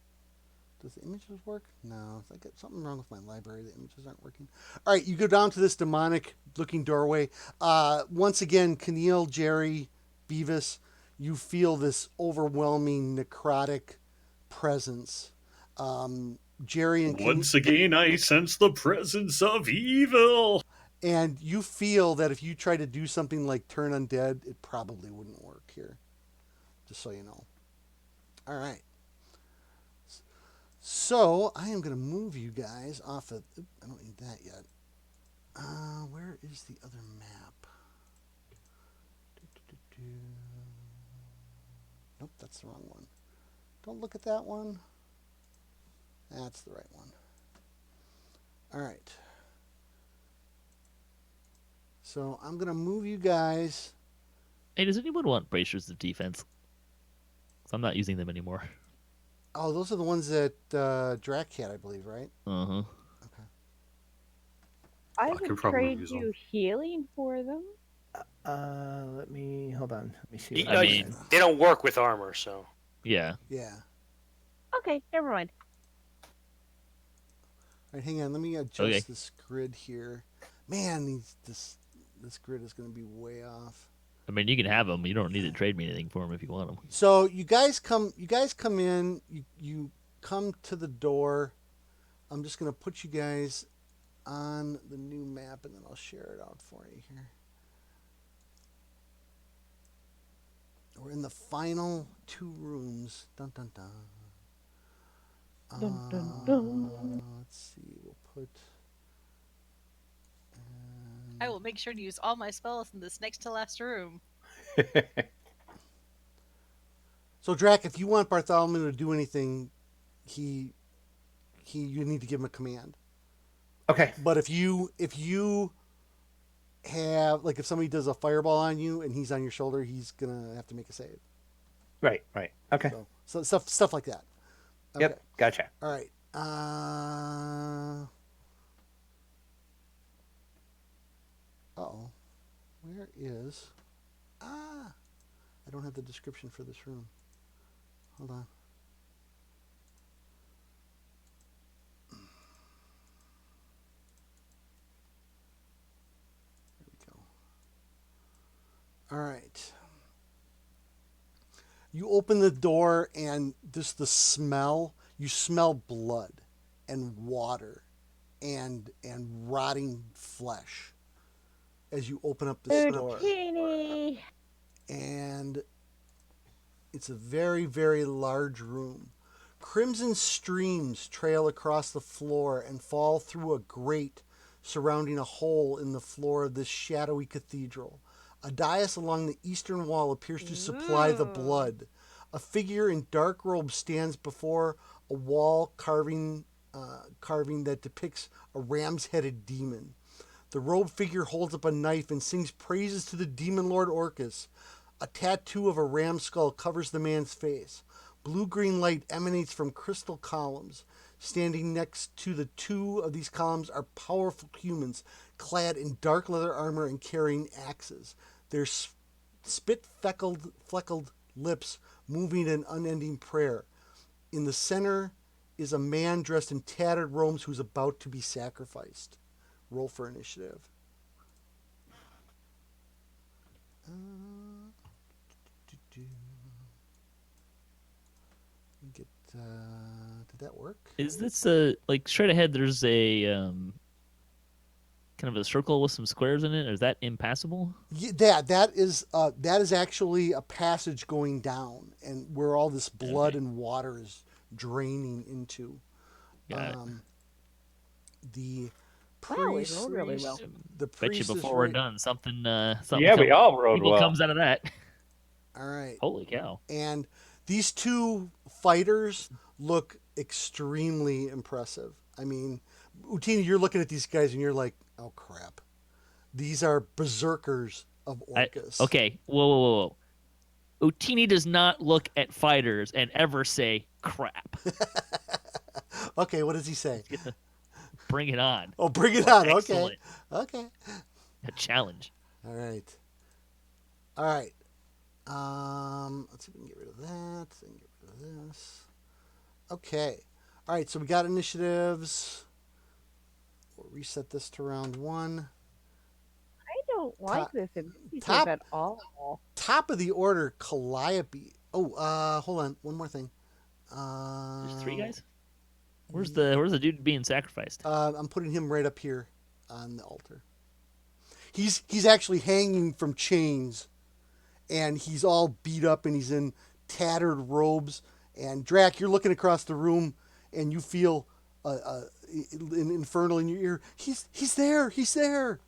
Does the images work? No, I got something wrong with my library. The images aren't working. All right, you go down to this demonic-looking doorway. Once again, Kniel, Jerry, Beavis, you feel this overwhelming necrotic presence. Jerry and Once again, I sense the presence of evil. and you feel that if you try to do something like turn undead, it probably wouldn't work here. Just so you know. All right. So I am going to move you guys off of. I don't need that yet. Where is the other map? Nope, that's the wrong one. Don't look at that one. That's the right one. All right. So I'm going to move you guys. Hey, does anyone want bracers of defense? 'Cause I'm not using them anymore. Oh, those are the ones that Drac had, I believe, right? Uh huh. I could would probably trade use you them. healing for them. Let me hold on. Let me see. I mean, they don't work with armor, so Yeah. Yeah. Okay, never mind. All right, hang on. Let me adjust Okay. this grid here. Man, this grid is going to be way off. I mean, you can have them. You don't need to trade me anything for them if you want them. So you guys come in. You come to the door. I'm just going to put you guys on the new map, and then I'll share it out for you here. We're in the final 2 rooms. Dun dun dun. Dun, dun, dun. Let's see. We'll put. I will make sure to use all my spells in this next to last room. So Drac, if you want Bartholomew to do anything, you need to give him a command. Okay. But if you have, like, if somebody does a fireball on you and he's on your shoulder, he's gonna have to make a save. Right. Okay. So stuff like that. Okay. Yep. Gotcha. All right. Uh-oh. Where is... I don't have the description for this room. Hold on. There we go. All right. You open the door and just the smell, you smell blood and water and rotting flesh as you open up this door. Utini! And it's a very, very large room. Crimson streams trail across the floor and fall through a grate surrounding a hole in the floor of this shadowy cathedral. A dais along the eastern wall appears to supply the Ooh. blood. A figure in dark robes stands before a wall carving that depicts a ram's-headed demon. The robed figure holds up a knife and sings praises to the demon lord Orcus. A tattoo of a ram skull covers the man's face. Blue-green light emanates from crystal columns. Standing next to the 2 of these columns are powerful humans clad in dark leather armor and carrying axes. Their spit-fleckled lips moving in unending prayer. In the center is a man dressed in tattered robes who's about to be sacrificed. Roll for initiative. Did that work? Is this like straight ahead? There's a kind of a circle with some squares in it? Or is that impassable? That is actually a passage going down, and where all this blood Okay. and water is draining into. Got it. The Wow, we priest, rolled really well. the Bet you priest is before we're right. done, something Yeah, we all rode evil well. comes out of that. All right, Holy cow! and these two fighters look extremely impressive. I mean, Utini, you're looking at these guys and you're like, oh crap, these are berserkers of Orcus. Okay, whoa. Utini does not look at fighters and ever say crap. Okay, what does he say? Bring it on. Oh, bring it on. Excellent. Okay. A challenge. All right. Let's see if we can get rid of that. And get rid of this. Okay. All right. So we got initiatives. We'll reset this to round 1. I don't like this initiative top- at all. Top of the order, Calliope. Oh, hold on. One more thing. There's 3 guys. Where's the dude being sacrificed? I'm putting him right up here on the altar. He's actually hanging from chains, and he's all beat up, and he's in tattered robes. And Drac, you're looking across the room, and you feel an infernal in your ear. He's there. He's there.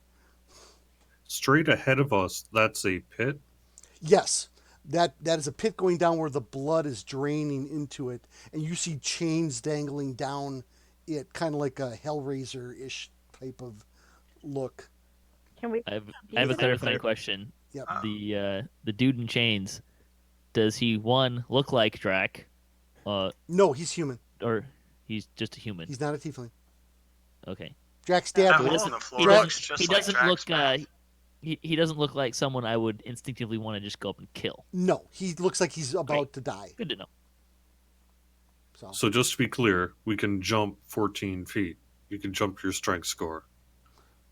Straight ahead of us, that's a pit. Yes, that is a pit going down where the blood is draining into it, and you see chains dangling down it, kind of like a Hellraiser-ish type of look. Can we? I have a clarifying question. Yep. The dude in chains, does he look like Drac, No, he's human. or he's just a human? He's not a tiefling. Okay. Drac That stabbed hole him. in the floor He looks doesn't. just He like doesn't Drax look. back. He doesn't look like someone I would instinctively want to just go up and kill. No, he looks like he's about to die. Good to know. So just to be clear, we can jump 14 feet. You can jump your strength score.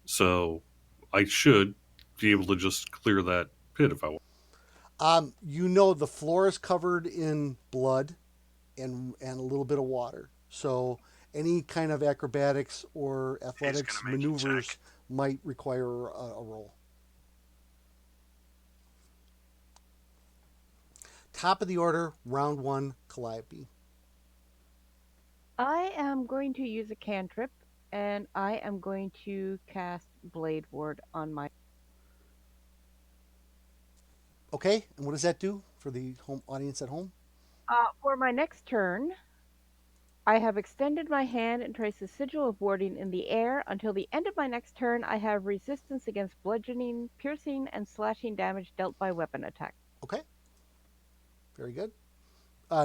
So I should be able to just clear that pit if I want. The floor is covered in blood and a little bit of water. So any kind of acrobatics or athletics gonna make you maneuvers check. might require a roll. Top of the order, round 1, Calliope. I am going to use a cantrip, and I am going to cast Blade Ward on my. Okay, and what does that do for the home audience at home? For my next turn, I have extended my hand and traced the sigil of warding in the air. Until the end of my next turn, I have resistance against bludgeoning, piercing, and slashing damage dealt by weapon attack. Okay. Very good.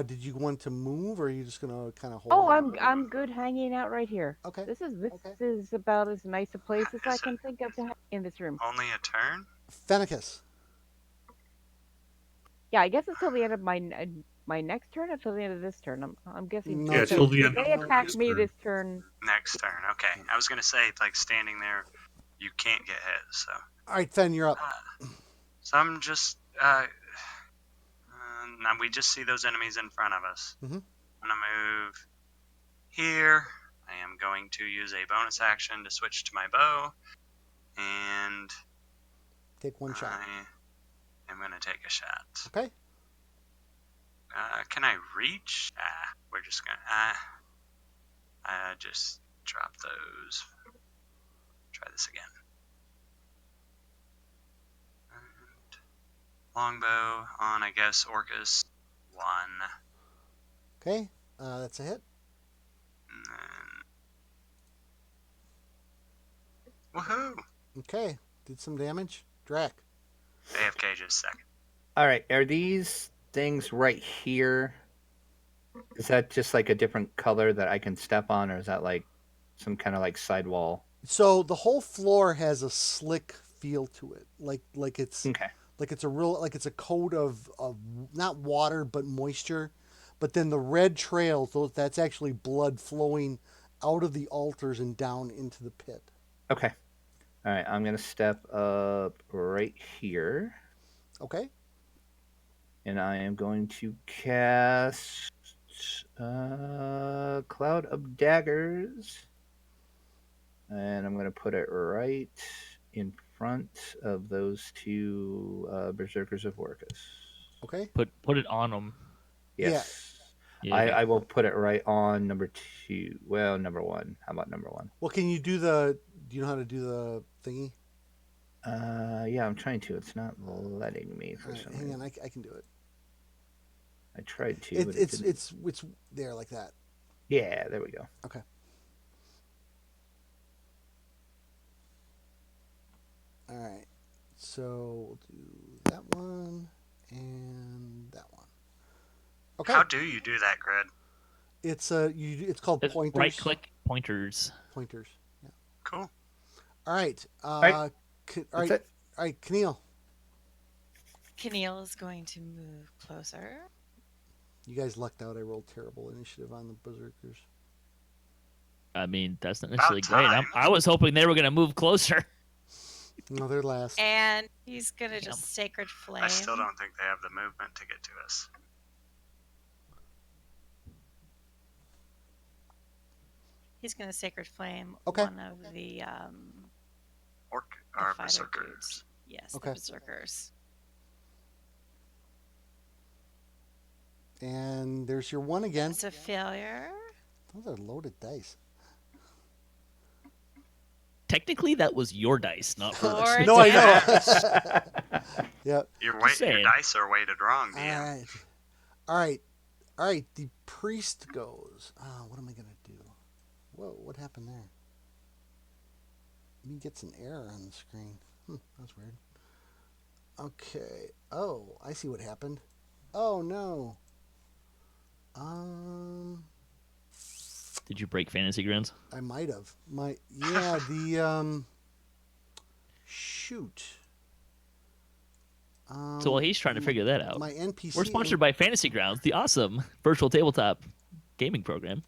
Did you want to move, or are you just gonna kind of hold? Oh, on? I'm good hanging out right here. Okay. This Okay. is about as nice a place as I Is can it- think of to have in this room. Only a turn? Fenicus. Yeah, I guess until the end of my next turn, or until the end of this turn. I'm guessing. No, Yeah, so till the if end they of attack this me turn. this turn. Next turn. Okay. I was going to say, like, standing there, you can't get hit, so. All right, Fen, you're up. So I'm just. Now we just see those enemies in front of us. Mhm. I'm going to move here. I am going to use a bonus action to switch to my bow. And Take one shot. I am going to take a shot. Okay. Can I reach? We're just going to. Just drop those. Try this again. And longbow on, I guess, Orcus 1. Okay. That's a hit. And then. Woohoo! Okay. Did some damage. Drac. AFK just a second. All right, are these things right here? Is that just like a different color that I can step on, or is that like some kind of like sidewall? So the whole floor has a slick feel to it, like it's Okay. like it's a coat of not water but moisture, but then the red trails, that's actually blood flowing out of the altars and down into the pit. Okay. All right, I'm gonna step up right here, Okay. and I am going to cast Cloud of Daggers. And I'm going to put it right in front of those two Berserkers of Orcus. Okay. Put it on them. Yes. Yeah. I will put it right on number 2. Well, number 1. How about number 1? Well, can you do the? Do you know how to do the thingy? Yeah, I'm trying to. It's not letting me for All right, some hang reason. on, I can do it. I tried to. But It's there like that. Yeah, there we go. Okay. All right. So we'll do that one and that one. Okay. How do you do that, Grid? It's called pointers. Right click pointers. Pointers. Yeah. Cool. All right. All right. All right. That's it. All right, Kniel. Kniel is going to move closer. You guys lucked out. I rolled terrible initiative on the Berserkers. I mean, that's not necessarily About great. time. I was hoping they were going to move closer. No, they're last. And he's going to just Sacred Flame. I still don't think they have the movement to get to us. He's going to Sacred Flame Okay. one of the Or fighter Berserkers. dudes. Yes, Okay. the Berserkers. And there's your one again. It's a failure. Those are loaded dice. Technically, that was your dice, not hers. Four No, I damage. know. Yep. Your saying. dice are weighted wrong, All DM. right. All right. All right. The priest goes. What am I going to do? Whoa, what happened there? He gets an error on the screen. That's weird. Okay. Oh, I see what happened. Oh, no. Did you break Fantasy Grounds? I might have. Shoot. So while he's trying to figure that out, My NPC. we're sponsored by Fantasy Grounds, the awesome virtual tabletop gaming program,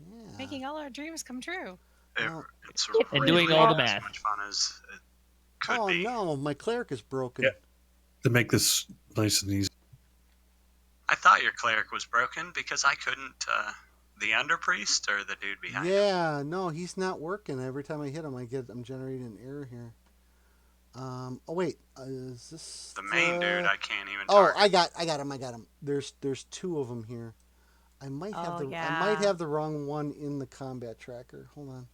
Yeah. Making all our dreams come true. Well, It's and doing all the as math. much fun as it could Oh be. no, my cleric is broken. Yeah. To make this nice and easy. I thought your cleric was broken because I couldn't. The underpriest or the dude behind him? Yeah, no, he's not working. Every time I hit him, I'm generating an error here. Oh wait, is this The main dude I can't even Oh, target. I got him. There's two of them here. I might have Oh, I yeah. might have the wrong one in the combat tracker. Hold on.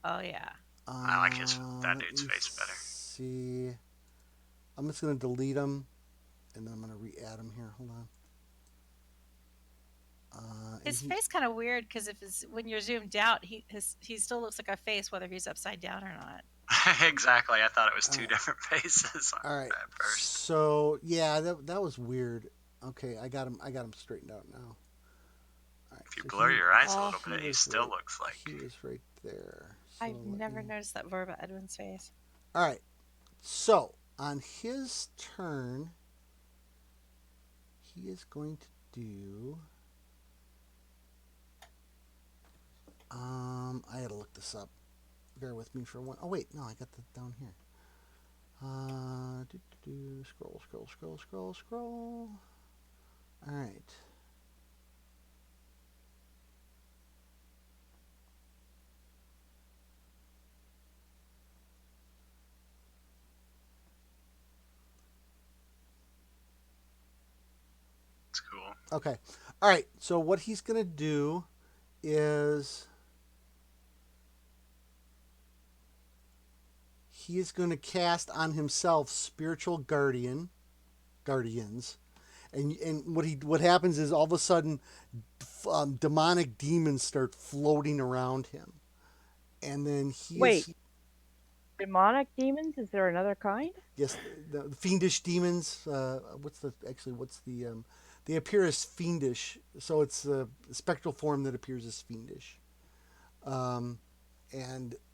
Oh, yeah. I like that dude's let me face better. See, I'm just gonna delete him, and then I'm gonna re-add him here. Hold on. And His face kind of weird because when you're zoomed out, he still looks like a face whether he's upside down or not. Exactly. I thought it was two Alright. different faces All right. at first. So yeah, that was weird. Okay, I got him straightened out now. All right, If you so blur your eyes a Oh, little bit, he was still right- looks like. he is right there. So I've let never me- noticed that before about Edwin's face. All right. So on his turn, he is going to do. I had to look this up. Bear with me for one. Oh wait, no, I got that down here. Scroll. All right. It's cool. Okay. All right. So what he's going to do is he is going to cast on himself spiritual guardians. And what happens is all of a sudden demonic demons start floating around him. And then he Wait. Demonic demons? Is there another kind? Yes, the fiendish demons. They appear as fiendish, so it's the spectral form that appears as fiendish. And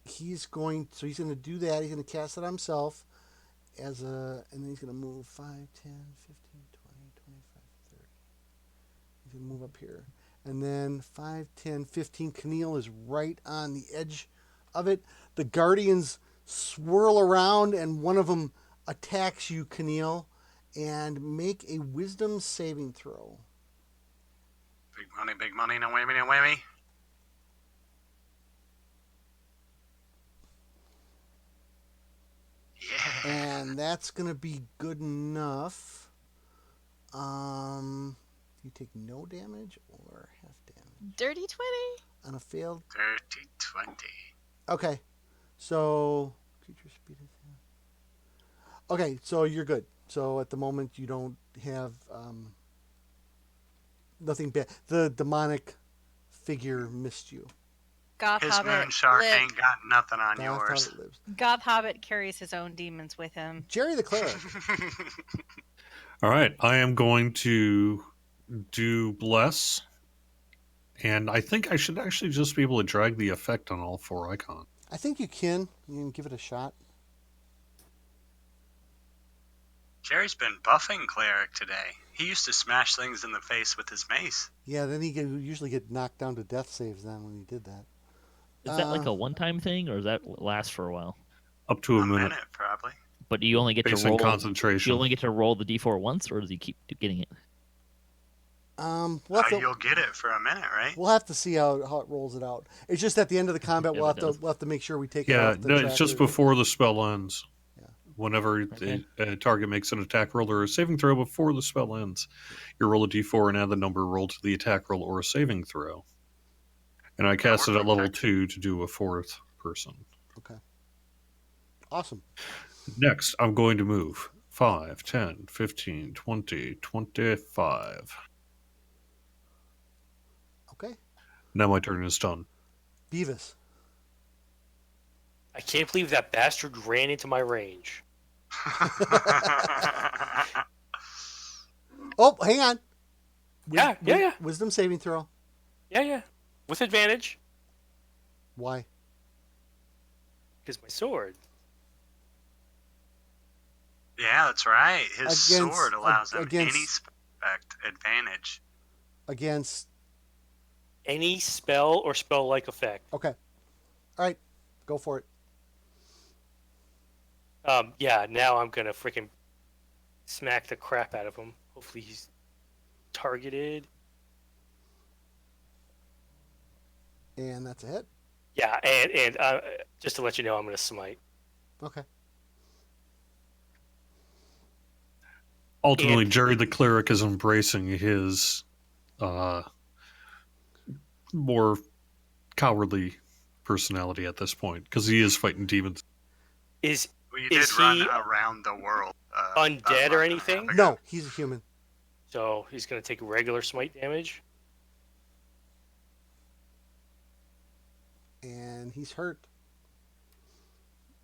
he's going to do that. He's going to cast it on himself and then he's going to move 5, 10, 15, 20, 25, 30. He's going to move up here. And then 5, 10, 15. Kniel is right on the edge of it. The guardians swirl around, and one of them attacks you, Kniel, and make a wisdom saving throw. Big money, no whammy, no whammy. Yeah. And that's going to be good enough. You take no damage or half damage Dirty 20. on a failed. Dirty 20. Okay, so creature speed is. Okay, so you're good. So at the moment you don't have nothing bad. The demonic figure missed you. Goth His Hobbit moonshark live- ain't got nothing on Goth yours. Hobbit lives. Goth Hobbit carries his own demons with him. Jerry the Cleric. All right, I am going to do Bless. And I think I should actually just be able to drag the effect on all 4 icons. I think you can. You can give it a shot. Jerry's been buffing Cleric today. He used to smash things in the face with his mace. Yeah, then he usually get knocked down to death saves then when he did that. Is that like a one-time thing, or does that last for a while? Up to a A minute. minute, probably. But do you only get Based to on roll? concentration. You only get to roll the d4 once, or does he keep getting it? We'll have, to, You'll get it for a minute, right? we'll have to see how it rolls it out. It's just at the end of the combat Yeah, we'll it have to make sure we take it Yeah, off the no, it's just tracker. before the spell ends. Yeah. Whenever Okay. a target makes an attack roll or a saving throw before the spell ends, you roll a d4 and add the number rolled to the attack roll or a saving throw. And I cast it at level 2 to do a 4th person. Okay. Awesome. Next, I'm going to move 5, 10, 15, 20, 25. Okay. Now my turn is done. Beavis. I can't believe that bastard ran into my range. Oh, hang on. Yeah. Wisdom saving throw. Yeah. With advantage, Why? because my sword. Yeah, that's right. His Against- sword allows him against- any spec advantage. Against. Any spell or spell-like effect. Okay. All right. Go for it. Yeah, now I'm gonna freaking smack the crap out of him. Hopefully he's targeted. And that's a hit. Yeah, and just to let you know, I'm gonna smite. Okay. Ultimately, And- Jerry the Cleric is embracing his more cowardly personality at this point because he is fighting demons. Is Well, you Is did run he around the world. undead or anything? No, he's a human. so he's gonna take regular smite damage. And he's hurt.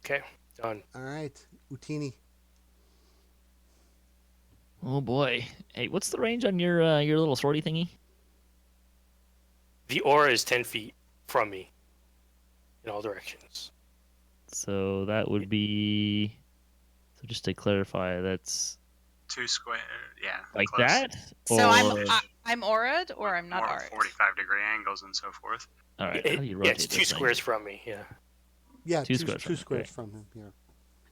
Okay, done. All right. Utini. Oh boy! Hey, what's the range on your little swordy thingy? The aura is 10 feet from me, in all directions. So that would be. So just to clarify, that's 2 square. Yeah. like close. that. So I'm aura'd or I'm not More aura'd. 45-degree angles and so forth. All right. How do you Yeah, rotate it's 2 this thing? squares from me. Yeah. Yeah, Two squares two from him, squares great. from him. Yeah.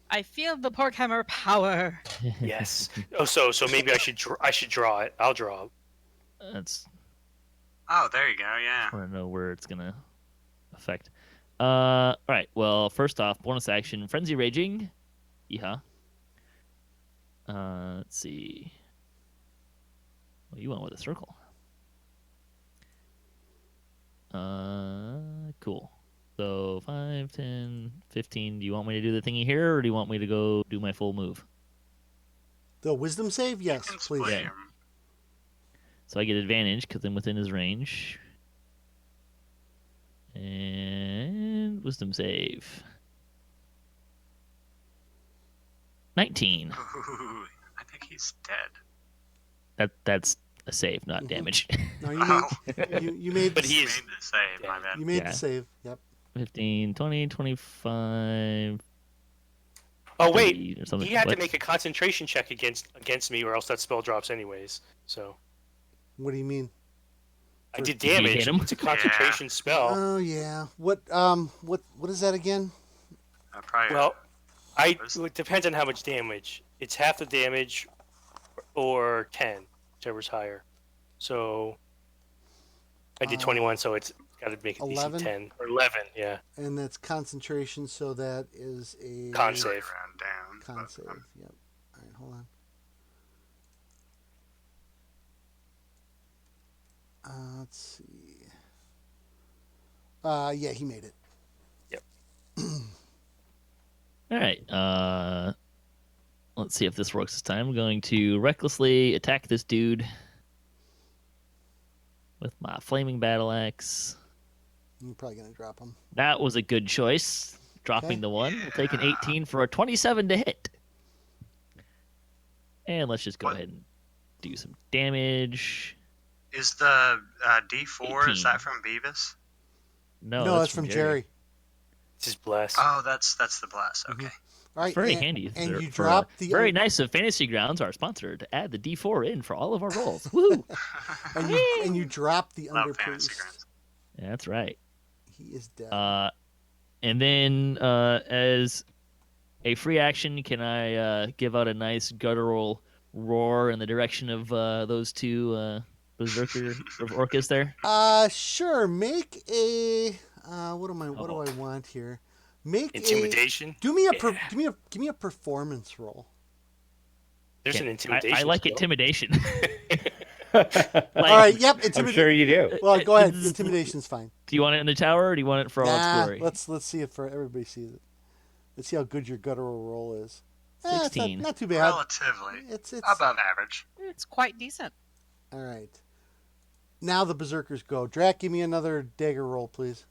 I feel the Porkhammer power. Yes. Oh, so maybe I should draw it. I'll draw. That's. Oh, there you go. Yeah. I want to know where it's gonna affect. All right. Well, first off, bonus action, frenzy raging. Yeah. Let's see. Well, you went with a circle. Cool. So 5, 10, 15. Do you want me to do the thingy here, or do you want me to go do my full move? The wisdom save? Yes, You can please. split Yeah. him. So I get advantage because I'm within his range. And wisdom save. 19. Ooh, I think he's dead. That's a save, not damage. No, Oh, you made But the, he made is the save. My bad. you made Yeah. the save. Yep. 15, 20, 25. Oh wait, 30 or something. he had What? to make a concentration check against me, or else that spell drops anyways. So What do you mean? I did Did you hit damage. him? It's a concentration spell. Oh yeah. What is that again? Probably. Well, it depends on how much damage. It's half the damage, or 10, whichever's higher. So I did 21, so it's Got to make it 11? DC 10 or 11. Yeah. And that's concentration, so that is a Con Right save. around down. Con but, save. Yep. All right, hold on. Let's see. Yeah, he made it. Yep. All right. Let's see if this works this time. I'm going to recklessly attack this dude with my flaming battle axe. You're probably gonna drop him. That was a good choice. Dropping Okay. the 1. We'll take an 18 for a 27 to hit. And let's just go ahead and do some damage. Is the D4, is 18. that from Beavis? No, that's from Jerry. It's just bless. Oh, that's the bless. Okay. All right. Very and, handy. And you for, drop the very nice of Fantasy Grounds, our sponsor, to add the D4 in for all of our rolls. Woo! and you drop the Love under Fantasy priest. Grounds. Yeah, that's right. He is dead. And then as a free action, can I give out a nice guttural roar in the direction of those two berserker orcas there? Sure. Make a what do I want here? Make Intimidation. Do me a give me a performance roll. There's an intimidation. I like skill. intimidation. All right. Yep. I'm sure you do. Well, go ahead. Intimidation's fine. Do you want it in the tower, or do you want it for all its glory? Let's see if everybody sees it. Let's see how good your guttural roll is. It's 16. not too bad. Relatively. It's above average. It's quite decent. All right. Now the berserkers go. Drac, give me another dagger roll, please.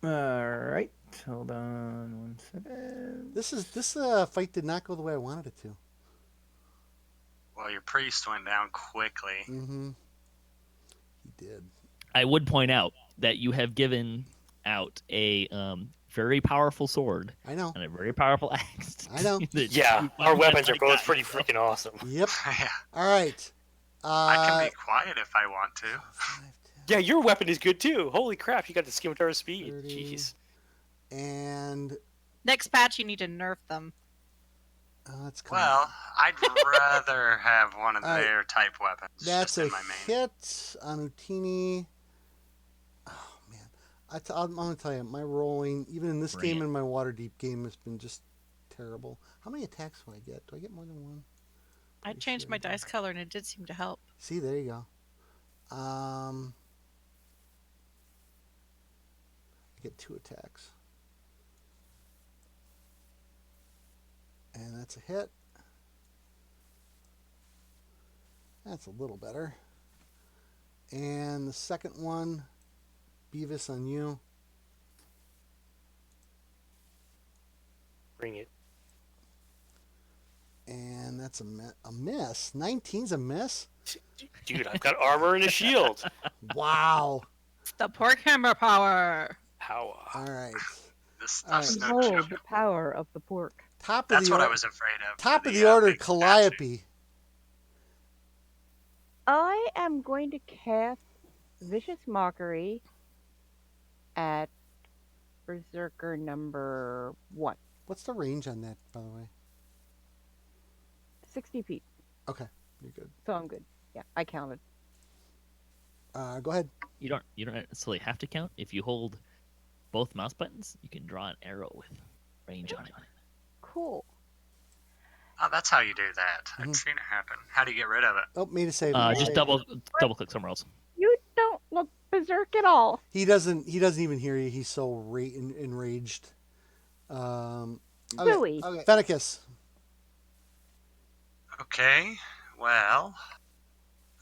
All right. Hold on 1 second. This fight did not go the way I wanted it to. Well, your priest went down quickly. Mm-hmm. He did. I would point out that you have given out a very powerful sword. I know. And a very powerful axe. I know. Yeah, our weapons are both pretty freaking awesome. Yep. Yeah. All right. I can be quiet if I want to. 5, 10, Yeah, your weapon is good too. Holy crap, you got the scimitar speed. 30. Jeez. And Next patch, you need to nerf them. that's coming. Well, I'd rather have one of All right. their type weapons. That's just a in my main. hit on Utini. Oh man, I'm gonna tell you, my rolling, even in this Bring game it. and my Waterdeep game, has been just terrible. How many attacks do I get? Do I get more than one? I Pretty changed sure my I do. dice color, and it did seem to help. See, there you go. I get 2 attacks. And that's a hit. That's a little better. And the second one, Beavis on you. Bring it. And that's a miss. 19's a miss? Dude, I've got armor and a shield. Wow. The Porkhammer power. Power. All right. This stuff's no Behold joke. the power of the pork. Top of That's the what I order. was afraid of. Top for of the order, big statue. Calliope. I am going to cast Vicious Mockery at Berserker number 1. What's the range on that, by the way? 60 feet. Okay, you're good. So I'm good. Yeah, I counted. Go ahead. You don't necessarily have to count. If you hold both mouse buttons, you can draw an arrow with range on it. Cool. Oh, that's how you do that. Mhm. I've seen it happen. How do you get rid of it? Oh, made a save. Just double click somewhere else. You don't look berserk at all. He doesn't even hear you. He's so enraged. Silly. Okay. Fenicus. Okay, well,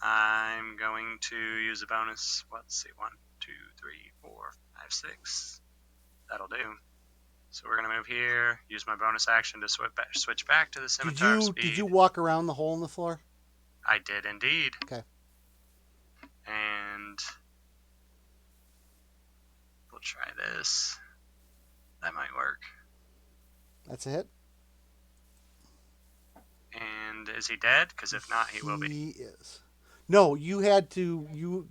I'm going to use a bonus. Let's see, 1, 2, 3, 4, 5, 6. That'll do. So we're gonna move here. Use my bonus action to switch back to the scimitar speed. Did you walk around the hole in the floor? I did indeed. Okay. And we'll try this. That might work. That's a hit. And is he dead? Because if not, he will be. He is. No, you had to.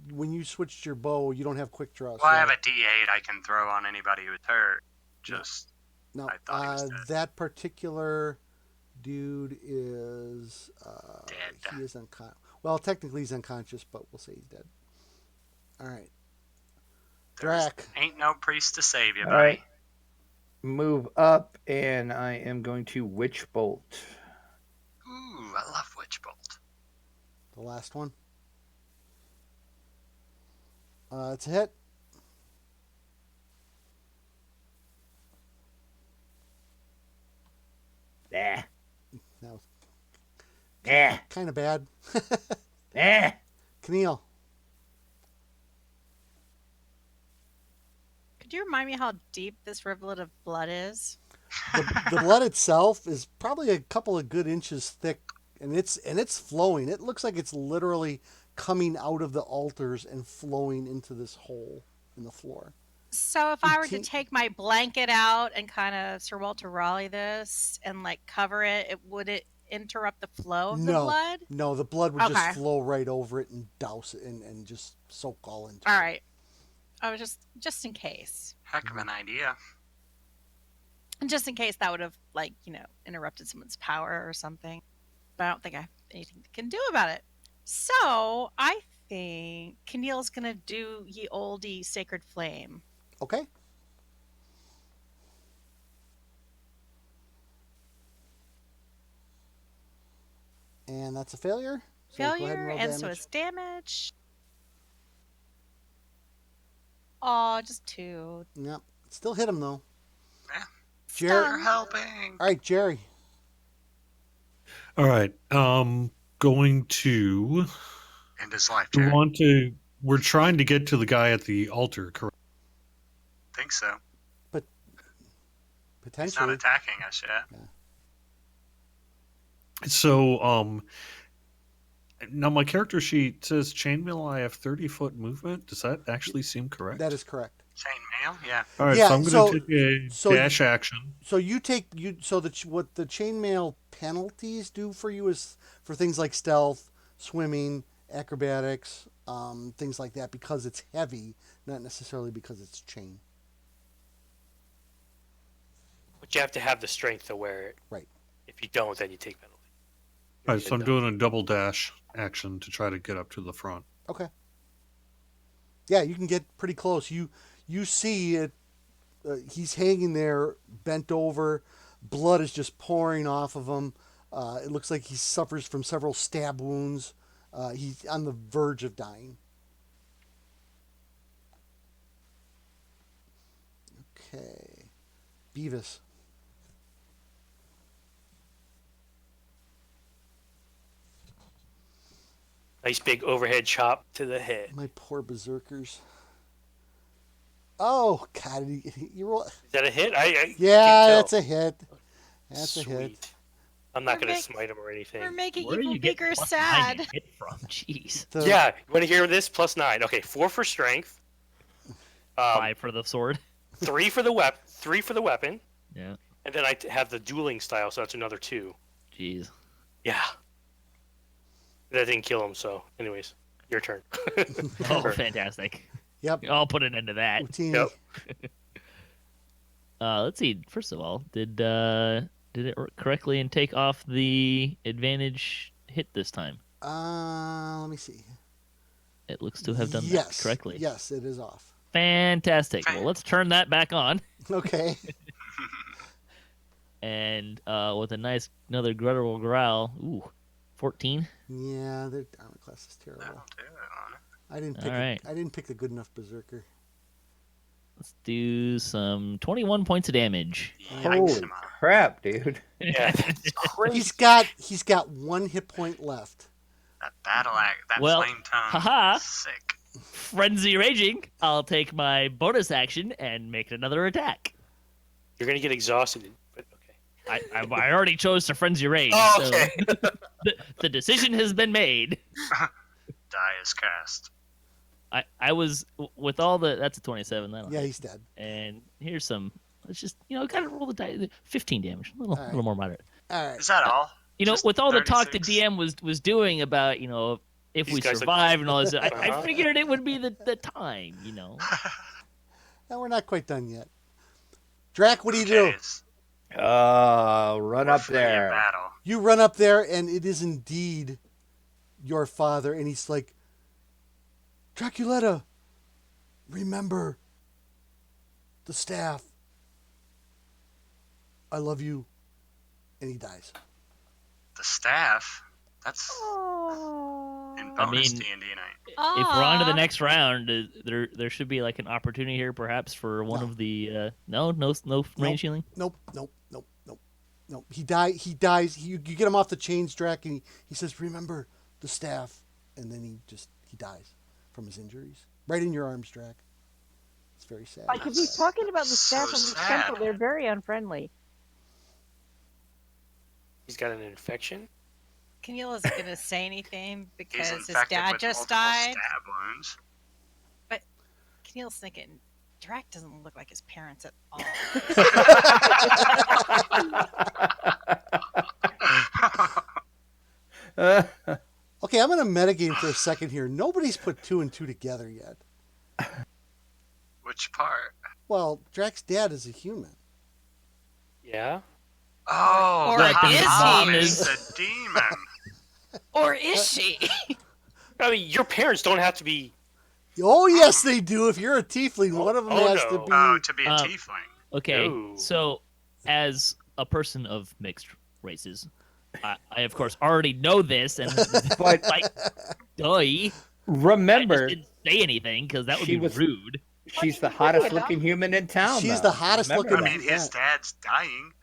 When you switched your bow, you don't have quick draw. Well, I have a D8 I can throw on anybody who's hurt. Just No, I thought he was dead. that particular dude is Dead. He is unconscious. Well, technically he's unconscious, but we'll say he's dead. All right. Drac. Ain't no priest to save you, All buddy. right. Move up, and I am going to Witch Bolt. Ooh, I love Witch Bolt. The last one. It's a hit. Nah. That was Nah. kind of bad. Nah. Kniel. Could you remind me how deep this rivulet of blood is? The blood itself is probably a couple of good inches thick, and it's flowing. It looks like it's literally coming out of the altars and flowing into this hole in the floor. So if I were to take my blanket out and kind of Sir Walter Raleigh this and like cover it, would it interrupt the flow of the blood? No, the blood would just flow right over it and douse it and just soak all into it. All right. I was just in case. Heck of an idea. And just in case that would have, like, interrupted someone's power or something. But I don't think I have anything that can do about it. So I think Kniel's going to do ye oldie Sacred Flame. Okay. And that's a failure. So go ahead Failure, roll and damage. so it's damage. Oh, just 2. Yep. Still hit him, though. Yeah. Jerry. You're helping. All right, Jerry. All right. Going to. End his life, We Jerry. want to. We're trying to get to the guy at the altar, correct? Think so. But He's potentially. not attacking us yet. So, now my character sheet says chainmail. I have 30-foot movement. Does that actually seem correct? That is correct. Chainmail, yeah. All right, Yeah, so I'm going to take a dash action. So what the chainmail penalties do for you is for things like stealth, swimming, acrobatics, things like that, because it's heavy, not necessarily because it's chain. But you have to have the strength to wear it. Right. If you don't, then you take penalty. All right, so I'm doing a double dash action to try to get up to the front. Okay. Yeah, you can get pretty close. You see it. He's hanging there, bent over. Blood is just pouring off of him. It looks like he suffers from several stab wounds. He's on the verge of dying. Okay. Beavis. Nice big overhead chop to the head. My poor berserkers. Oh, God. You roll. Is that a hit? I Yeah, can't tell. that's a hit. That's a hit. Sweet. I'm not We're going to make- smite him or anything. We're making Where do you get Evilbeeker +9 sad. to hit from? Jeez. Yeah, you want to hear this? +9. Okay, 4 for strength. 5 for the sword. 3 for the weapon. Yeah. And then I have the dueling style, so that's another 2. Jeez. Yeah. That didn't kill him, so anyways, your turn. Oh, fantastic. Yep. I'll put an end to that. Utini. Yep. Let's see. First of all, did it correctly and take off the advantage hit this time? Let me see. It looks to have done Yes. that correctly. Yes, it is off. Fantastic. Well, let's turn that back on. Okay. And with another guttural growl. Ooh, 14. Yeah, their armor class is terrible. That'll do it on it. I didn't pick. All right. I didn't pick the good enough berserker. Let's do some 21 points of damage. Yikes, Holy man. crap, dude. Yeah, that's crazy. He's got 1 hit point left. That battle act, that Well, flame tongue, haha. is sick. Frenzy raging. I'll take my bonus action and make another attack. You're going to get exhausted, but okay. I already chose to frenzy rage. Oh, so okay. the decision has been made. Die is cast. I was with all the. That's a 27. That'll Yeah, hit. he's dead. And here's some. Let's just gotta roll the die. 15 damage. A All right. little more moderate. All right. Is that all? Just With all the talk the 36? DM was doing about if These we guys are- survive and all this, I Uh-huh. figured it would be the time. Now we're not quite done yet. Drac, what do you do? Jeez. Run up Hopefully in there. Battle. You run up there, and it is indeed your father, and he's like, Draculetta, remember the staff. I love you. And he dies. The staff? That's Oh. in I bonus mean, D&D night. If we're on to the Aw. next round, there should be like an opportunity here, perhaps for one No. of the no range healing. Nope. He dies. You get him off the chains, Drac, and he says, "Remember the staff," and then he dies from his injuries. Right in your arms, Drac. It's very sad. Like if he's talking about the staff So of the sad. temple, they're very unfriendly. He's got an infection. Kniel isn't going to say anything He's because his infected dad with just multiple died. stab wounds. Kniel's thinking, Drac doesn't look like his parents at all. Okay, I'm going to metagame for a second here. Nobody's put 2 and 2 together yet. Which part? Well, Drac's dad is a human. Yeah. Oh, Or the is hot mom he? is the demon. Or is she? I mean, your parents don't have to be. Oh, yes, they do. If you're a tiefling, one of them Oh, has no. to be. Oh, to be a Uh, tiefling. Okay, No. so as a person of mixed races, I of course already know this, and But like, duh, I remember, just didn't say anything because that would She be was- rude. she's the hottest looking human in town. She's though. the hottest Remember looking- I mean, his dad's dying.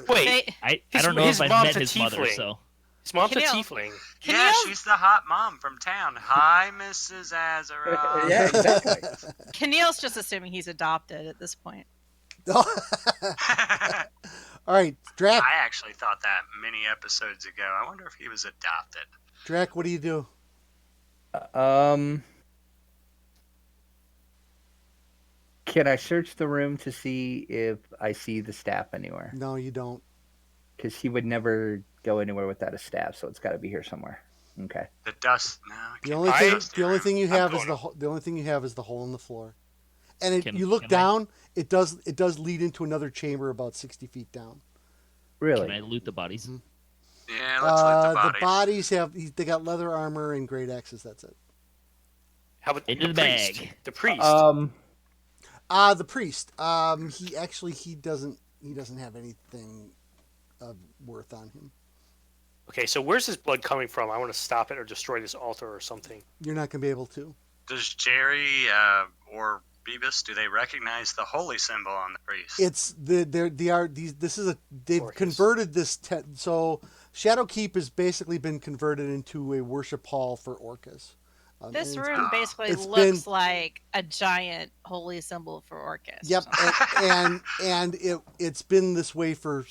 Wait, They- I His- don't know his if I've mom's met a his mother, tiefling. so his mom's a Kniel. tiefling. Yeah, Kniel- she's the hot mom from town. Hi, Mrs. Azeroth. Yeah, exactly. Kniel's just assuming he's adopted at this point. All right, Drac. I actually thought that many episodes ago. I wonder if he was adopted. Drac, what do you do? Can I search the room to see if I see the staff anywhere? No, you don't. Because he would never go anywhere without a staff, so it's got to be here somewhere. Okay. The dust. No, it The can't only be thing, dusty the only room. thing you I'm have is going the only thing you have is the hole in the floor. And Can- you look can I- down. It does lead into another chamber about 60 feet down. Really? can I loot the bodies? Yeah, let's loot the The bodies. bodies they got leather armor and great axes. That's it. How about Into the the priest? bag. The priest. The priest. He doesn't have anything of worth on him. Okay, so where's his blood coming from? I want to stop it or destroy this altar or something. You're not gonna be able to. Does Jerry or Beavis, do they recognize the holy symbol on the priest? It's they've Orcus. converted this so Shadowkeep has basically been converted into a worship hall for Orcus. This and room basically it's looks been- like a giant holy symbol for Orcus. Yep, and it's been this way for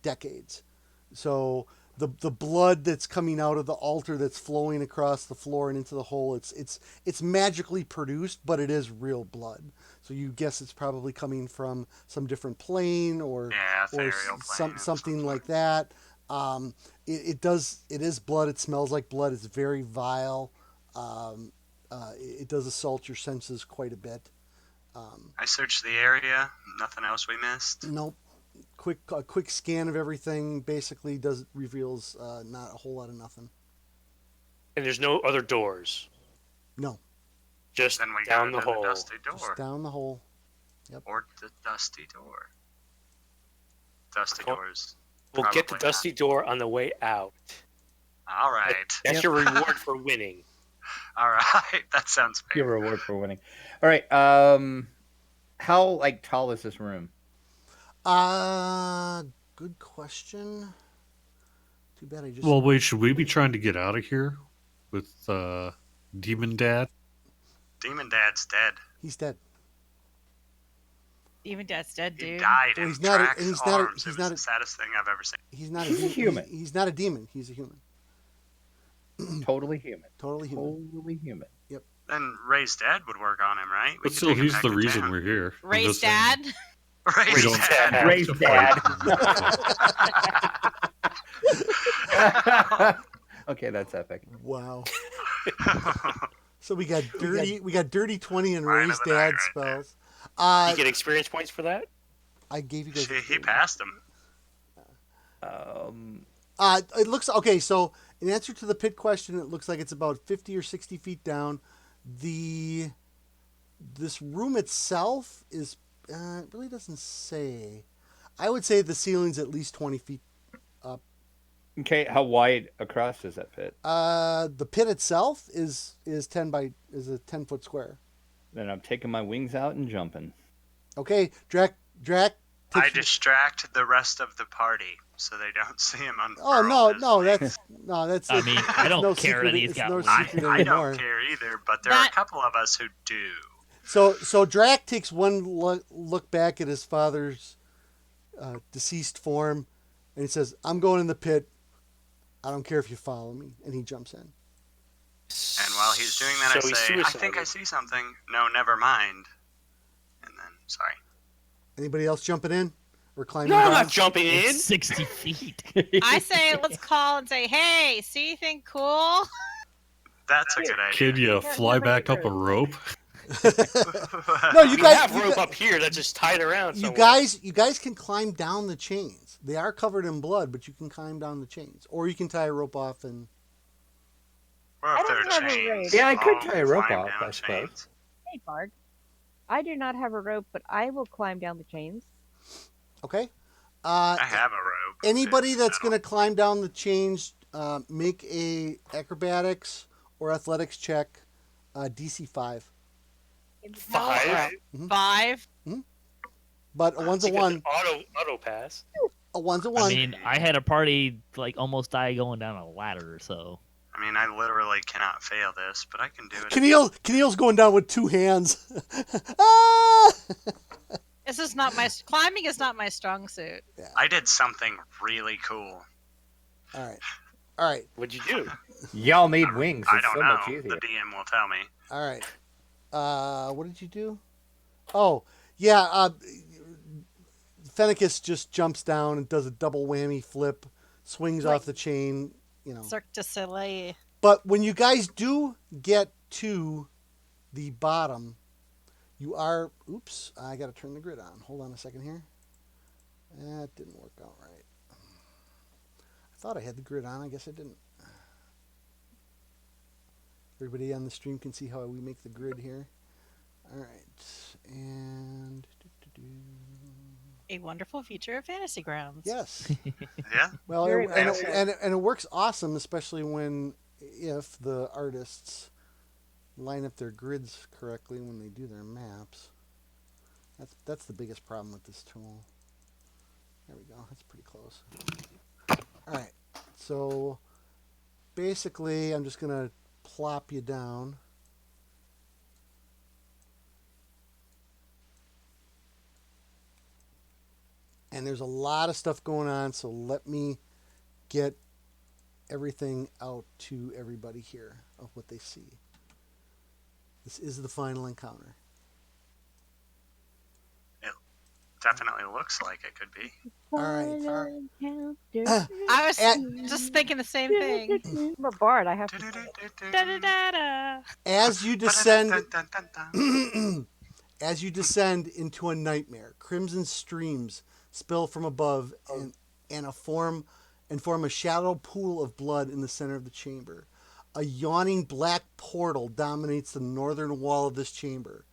decades. So the blood that's coming out of the altar that's flowing across the floor and into the hole, it's magically produced, but it is real blood. So you guess it's probably coming from some different plane or Yeah, or ethereal plane of something some like sort. that. It is blood. It smells like blood. It's very vile. It does assault your senses quite a bit. I searched the area. Nothing else we missed. Nope. A quick scan of everything basically reveals not a whole lot of nothing. And there's no other doors. No, Just Then we down go the to hole. the dusty door. just down the hole. Or the dusty door. Dusty Cool. doors. We'll get the Probably not. dusty door on the way out. All right. That's your reward for winning. All right. That sounds Give a fair. reward for winning. All right. How tall is this room? Good question. Too bad I just. Well, wait, should we be trying to get out of here with Demon Dad? Demon Dad's dead. He's dead. Even Dad's dead, He dude. died Well, in he's not a- Drax's he's not a- arms. he's It not was a- the saddest thing I've ever seen. He's not He's a human. He's not a demon. He's a human. Totally human. Totally human. Totally human. Then Ray's dad would work on him, right? We But could still, take him he's back the to reason town. we're here. I'm Ray's just saying. dad. Ray's don't dad. have Ray's dad. Okay, that's epic. Wow. So we got dirty 20 and Line Ray's of the night dad right there. spells. You get experience points for that? I gave you guys. He passed him. It looks okay. So, in answer to the pit question, it looks like it's about 50 or 60 feet down. This room itself is it really doesn't say. I would say the ceiling's at least 20 feet up. Okay, how wide across is that pit? The pit itself is a 10-foot square. Then I'm taking my wings out and jumping. Okay, Drac. I distract the rest of the party so they don't see him on. Oh that's. I mean, I don't no care secret, that he's it's got no wings. secret I anymore. don't care either, but there are a couple of us who do. So Drac takes one look back at his father's deceased form, and he says, "I'm going in the pit. I don't care if you follow me." And he jumps in. And while he's doing that, So I he's say, "I suicidal. think I see something." No, never mind. And then, sorry. Anybody else jumping in or climbing No, I'm down? not jumping in. It's 60 feet. I say let's call and say, hey, see anything cool? That's a good idea. Can you fly back up a rope? No, you We guys. have rope up here that's just tied around You somewhere. guys can climb down the chains. They are covered in blood, but you can climb down the chains, or you can tie a rope off and. Well, if I don't there are have a chains, raid. Yeah, I could I'll tie a rope climb off, down I suppose. chains. Hey, Bard. I do not have a rope, but I will climb down the chains. Okay. I have a rope. Anybody It's that's metal. going to climb down the chains, make a acrobatics or athletics check, DC 5. In the tower. 5. 5. But a one's a It's like one. an auto pass. A one's a I one. mean, I had a party like almost die going down a ladder, so. I mean, I literally cannot fail this, but I can do it. Kniel's going down with 2 hands. Ah! This is not climbing is not my strong suit. I did something really cool. All right. What'd you do? Y'all made wings. I It's don't so know. much easier. The DM will tell me. All right. What did you do? Oh, yeah. Fenicus just jumps down and does a double whammy flip, swings off the chain, Cirque du Soleil. But when you guys do get to the bottom, you are... Oops, I got to turn the grid on. Hold on a second here. That didn't work out right. I thought I had the grid on. I guess I didn't. Everybody on the stream can see how we make the grid here. All right. And... A wonderful feature of Fantasy Grounds. Yes. Yeah. Well, Very and well. it works awesome, especially if the artists line up their grids correctly when they do their maps. That's the biggest problem with this tool. There we go. That's pretty close. All right. So basically, I'm just gonna plop you down. And there's a lot of stuff going on, so let me get everything out to everybody here of what they see. This is the final encounter. It definitely looks like it could be. All right. I was And- just thinking the same thing. I'm a bard. I have to. Da-da-da-da. As you descend, Dun-dun-dun-dun-dun. as you descend into a nightmare, crimson streams spill from above and form a shallow pool of blood in the center of the chamber. A yawning black portal dominates the northern wall of this chamber.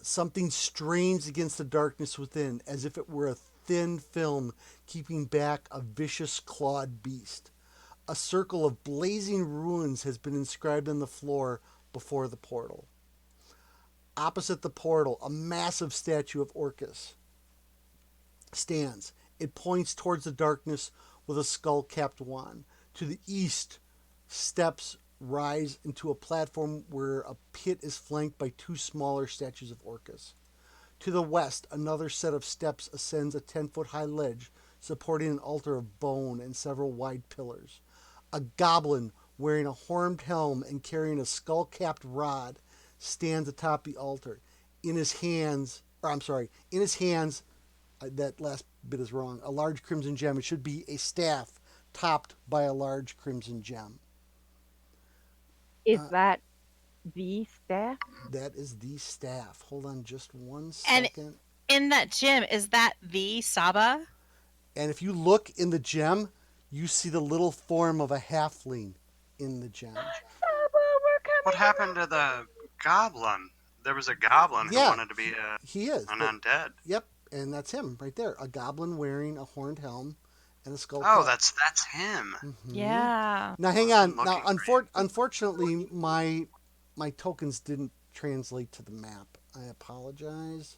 Something strains against the darkness within, as if it were a thin film keeping back a vicious clawed beast. A circle of blazing ruins has been inscribed on the floor before the portal. Opposite the portal, a massive statue of Orcus stands. It points towards the darkness with a skull-capped wand. To the east, steps rise into a platform where a pit is flanked by 2 smaller statues of Orcus. To the west, another set of steps ascends a 10-foot-high ledge supporting an altar of bone and several wide pillars. A goblin wearing a horned helm and carrying a skull-capped rod stands atop the altar. In his hands, that last bit is wrong, a large crimson gem. It should be a staff topped by a large crimson gem. Is that the staff? That is the staff. Hold on just one And- second. In that gym, is that the Sahba? And if you look in the gem, you see the little form of a halfling in the gem. What happened to the goblin? there was a goblin Yeah. who wanted to be He is. an undead. Yep, and that's him right there. A goblin wearing a horned helm and a skull Oh, cap. that's him. Mhm. Yeah. Now hang on. Looking Now, for you. unfortunately, my tokens didn't translate to the map. I apologize,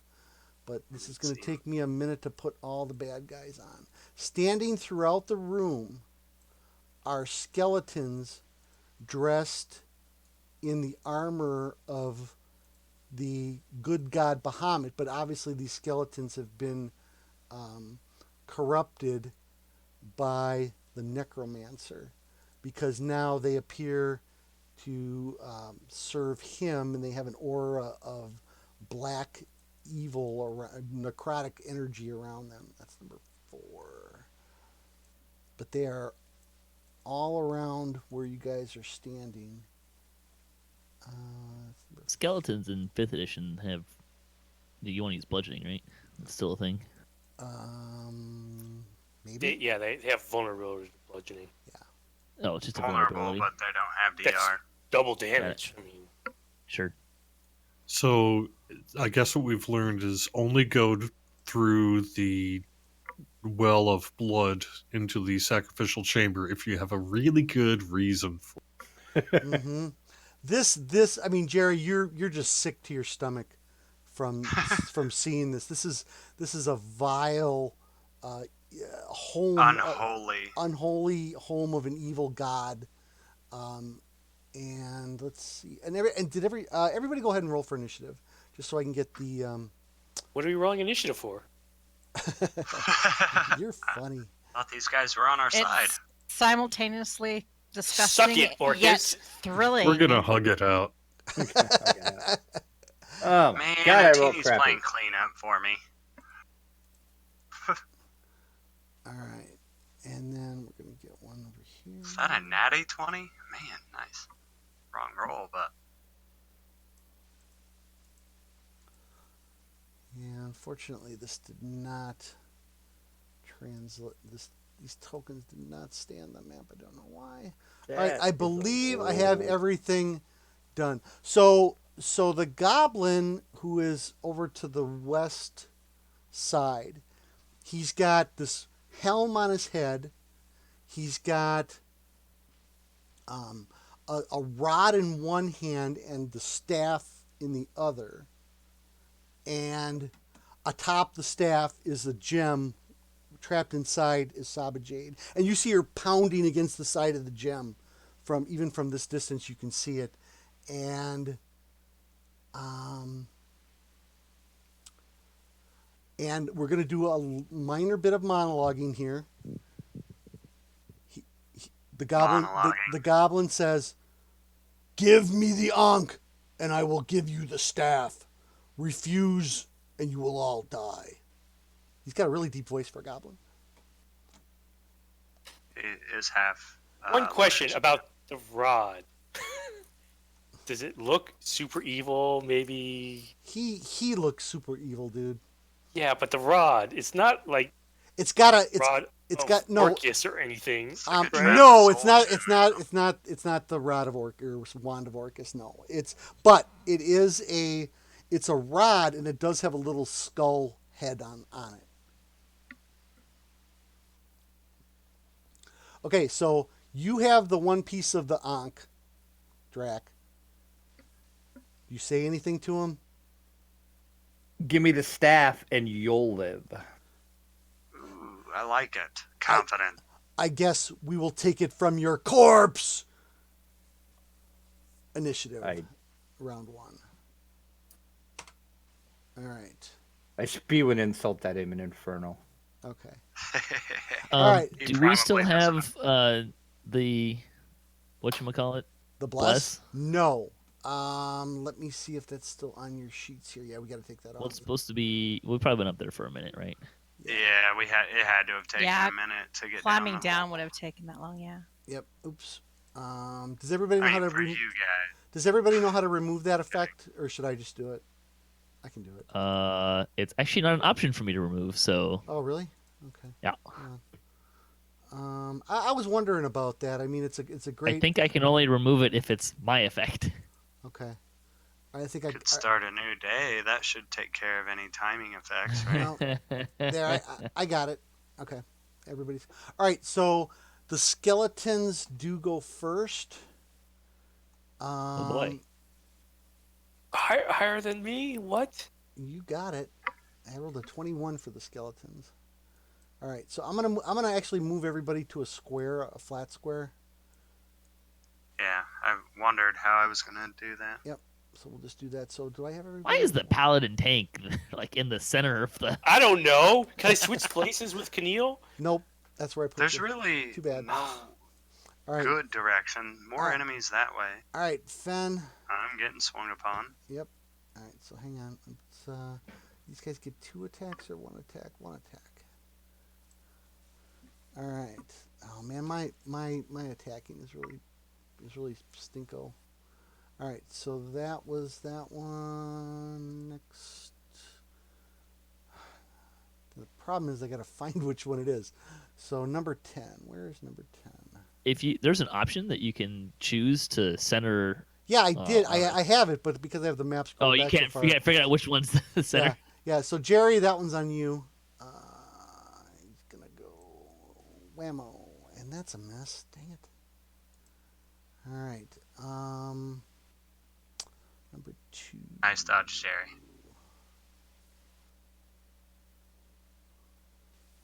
but this is going to take me a minute to put all the bad guys on. Standing throughout the room are skeletons dressed in the armor of the good god Bahamut, but obviously these skeletons have been corrupted by the necromancer, because now they appear to serve him, and they have an aura of black evil or necrotic energy around them. That's number 4. But they are all around where you guys are standing. Skeletons in 5th edition have. You want to use bludgeoning, right? It's still a thing. Maybe. They have vulnerability to bludgeoning. Oh, it's just a Vulnerable, vulnerability. but they don't have DR. That's double damage. I mean, Sure. So I guess what we've learned is only go through the well of blood into the sacrificial chamber if you have a really good reason for it. Mm-hmm. This. I mean, Jerry, you're just sick to your stomach from seeing this. This is a vile home, unholy home of an evil god. And let's see. And did everybody go ahead and roll for initiative, just so I can get the. what are we rolling initiative for? You're funny. Thought these guys were on our side. It's simultaneously disgusting Suck it, Orcus. yet thrilling. We're gonna hug it out. Oh, Man, God, I rolled Utini's crappy. playing cleanup for me. All right, and then we're gonna get one over here. Is that a natty 20? Man, nice. Wrong roll, but Yeah, unfortunately, this did not translate. These tokens did not stay on the map. I don't know why. All right, I believe I have everything done. So the goblin who is over to the west side, he's got this helm on his head. He's got a rod in one hand and the staff in the other. And atop the staff is a gem. Trapped inside is Sahba Jade. And you see her pounding against the side of the gem. Even from this distance, you can see it. And we're going to do a minor bit of monologuing here. The goblin says, "Give me the Ankh, and I will give you the staff. Refuse, and you will all die." He's got a really deep voice for a goblin. it is half. One question about the rod. Does it look super evil? Maybe. He looks super evil, dude. Yeah, but the rod, it's not like It's got a rod. it's of got no Orcus or anything. like a right? no, soldier. it's not the rod of Orcus or wand of Orcus. No, but it is it's a rod, and it does have a little skull head on it. Okay, so you have the one piece of the Ankh, Drac. You say anything to him? Give me the staff and you'll live. Ooh, I like it. Confident. I guess we will take it from your corpse. Initiative. Round 1. All right. I spew an insult at him in Infernal. Okay. All right. He Do we still probably have the whatchamacallit? The bless? No. Let me see if that's still on your sheets here. Yeah, we got to take that Well, off. it's supposed to be. We've probably been up there for a minute, right? Yeah, it had to have taken Yeah, a minute to get Climbing down. down would have taken that long, yeah. Yep. Oops. Does everybody know how to For you guys. Does everybody know how to remove that effect, or should I just do it? I can do it. It's actually not an option for me to remove. So Oh, really? Okay. yeah, I was wondering about that. I mean, it's a great. I think I can only remove it if it's my effect. Okay. I think Could start a new day. That should take care of any timing effects, right? No. There, I got it. Okay, everybody's all right. So the skeletons do go first. Oh boy. Higher than me? What? You got it. I rolled a 21 for the skeletons. All right, so I'm gonna actually move everybody to a square, a flat square. Yeah, I wondered how I was gonna do that. Yep. So we'll just do that. So do I have everybody? Why is the paladin tank like in the center of the? I don't know. Can I switch places with Kniel? Nope. That's where I put There's you. really Too bad. no All right. good direction. More All right. enemies that way. All right, Fen. I'm getting swung upon. Yep. All right. So hang on. Let's, these guys get 2 attacks or 1 attack? 1 attack. All right. Oh man, my attacking is really stinko. All right. So that was that one. Next. The problem is I got to find which one it is. So number 10. Where is number 10? There's an option that you can choose to center. Yeah, I did. I have it, but because I have the map scrolled you back can't. so far. You gotta figure out which one's the center. Yeah. So Jerry, that one's on you. He's gonna go whammo, and that's a miss. Dang it. All right. Number 2. Nice dodge, Jerry.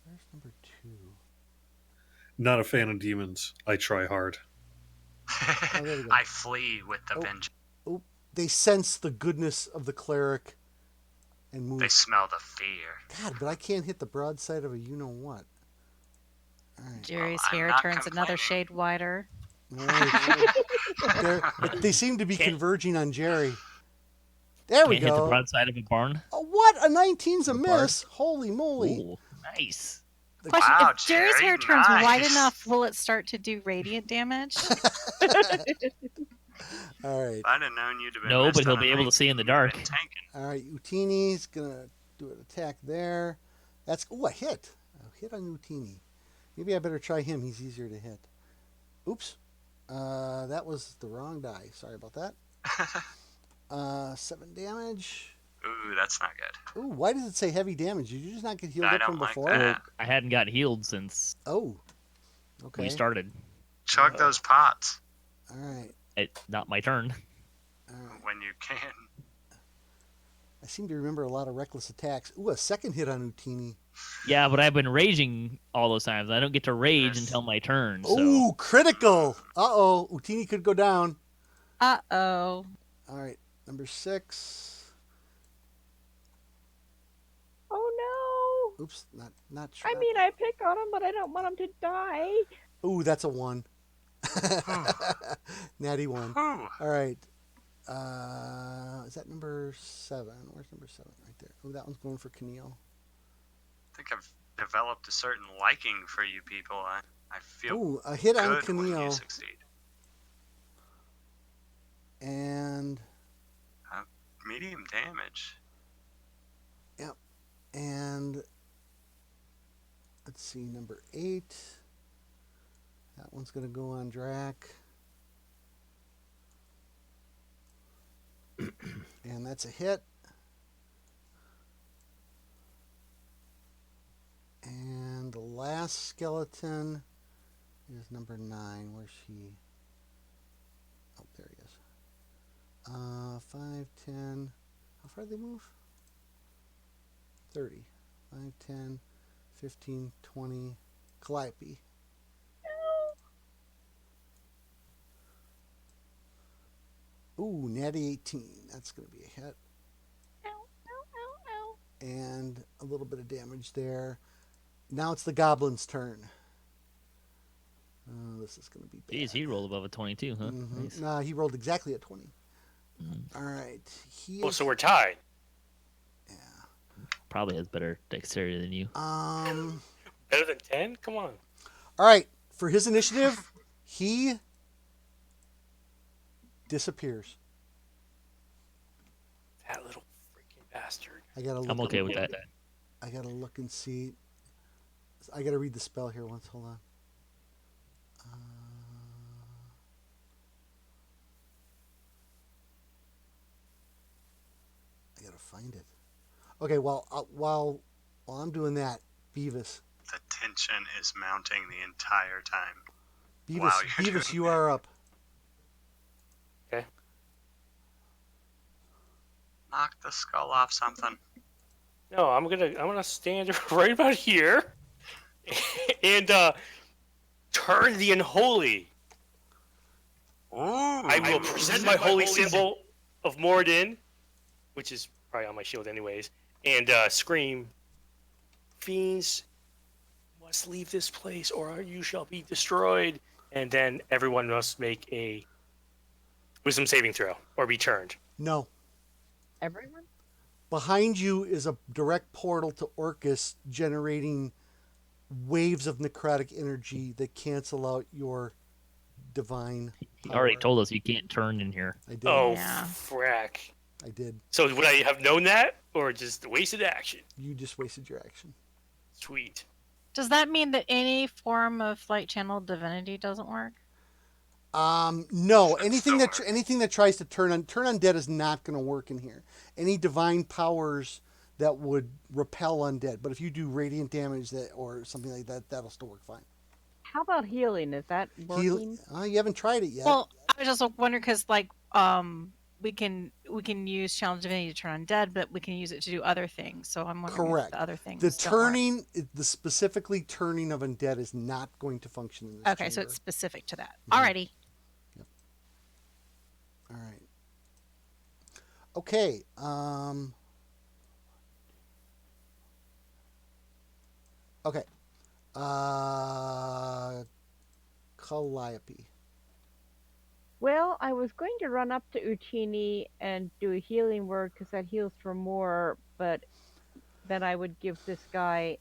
Where's number 2? Not a fan of demons. I try hard. Oh, there we go. I flee with the vengeance. Oh, they sense the goodness of the cleric and move. They smell the fear. God, but I can't hit the broadside of a you-know-what. All right. Jerry's I'm hair not turns another complaining. shade wider. All right. They seem to be converging on Jerry. There we Can't hit the go. broadside of a barn. Oh, what? A 19's a Barn. miss. Holy moly. Ooh, nice. Question: Wow, if Jerry's Jerry, hair turns nice. white enough, will it start to do radiant damage? All right. If I'd have known you'd have been No, missed but he'll on a be able to night, see in the you'd have dark. been tanking. All right. Utini's going to do an attack there. That's, a hit. A hit on Utini. Maybe I better try him. He's easier to hit. Oops. That was the wrong die. Sorry about that. 7 damage. Ooh, that's not good. Ooh, why does it say heavy damage? Did you just not get healed I up don't from like before? that. I hadn't got healed since Oh. Okay. we started. Chug those pots All right. Not my turn. All right. when you can. I seem to remember a lot of reckless attacks. Ooh, a second hit on Utini. Yeah, but I've been raging all those times. I don't get to rage Yes. until my turn. So. Ooh, critical. Uh-oh. Utini could go down. Uh-oh. All right. Number 6. Oh Oops, not no! I mean, I pick on him, but I don't want him to die. Ooh, that's a 1. Natty 1. Ooh, All right. Is that number 7? Where's number 7? Right there. Oh, that one's going for Kniel. I think I've developed a certain liking for you people. I feel Ooh, a hit on good when you Kniel. succeed. And Medium damage. And let's see, number 8. That one's going to go on Drac. And that's a hit. And the last skeleton is number 9. Where's he? Oh, there he is. 5, 10. How far do they move? 30. 5, 10, 15, 20. Calliope. Ooh, natty 18. That's going to be a hit. Ow, ow, ow, ow. And a little bit of damage there. Now it's the goblin's turn. Oh, this is going to be bad. Geez, he rolled above a 22, huh? Mhm. Nice. Nah, he rolled exactly a 20. Mm. All right. He Oh, is, so we're tied. yeah. Probably has better dexterity than you. Better than 10? Come on. All right. For his initiative, he disappears. That little freaking bastard. I gotta look. I'm okay with that. I gotta look and see. I gotta read the spell here once. Hold on. gotta find it. Okay, while I'm doing that, Beavis. The tension is mounting the entire time. Beavis, you are up. Okay. Knock the skull off something. No, I'm gonna stand right about here, and turn the unholy. Ooh. I will present my holy symbol of Morden, which is probably on my shield anyways, and scream, "Fiends must leave this place, or you shall be destroyed." And then everyone must make a wisdom saving throw or be turned. No. Everyone? Behind you is a direct portal to Orcus, generating waves of necrotic energy that cancel out your divine He already power. told us you can't turn in here. I did. Oh, Yeah. frack. I did. So would I have known that, or just wasted action? You just wasted your action. Sweet. Does that mean that any form of light channel divinity doesn't work? No. Should Anything still that work. anything that tries to turn undead is not going to work in here. Any divine powers that would repel undead, but if you do radiant damage or something like that, that'll still work fine. How about healing? Is that working? You haven't tried it yet. Well, I was just wondering because we can use challenge divinity to turn undead, but we can use it to do other things. So I'm wondering Correct. if the other things. The don't work. turning, the specifically turning of undead is not going to function in this Okay, so chamber. it's specific to that. Mhm. Alrighty. All right. Okay. Okay. Calliope. Well, I was going to run up to Utini and do a healing word because that heals for more, but then I would give this guy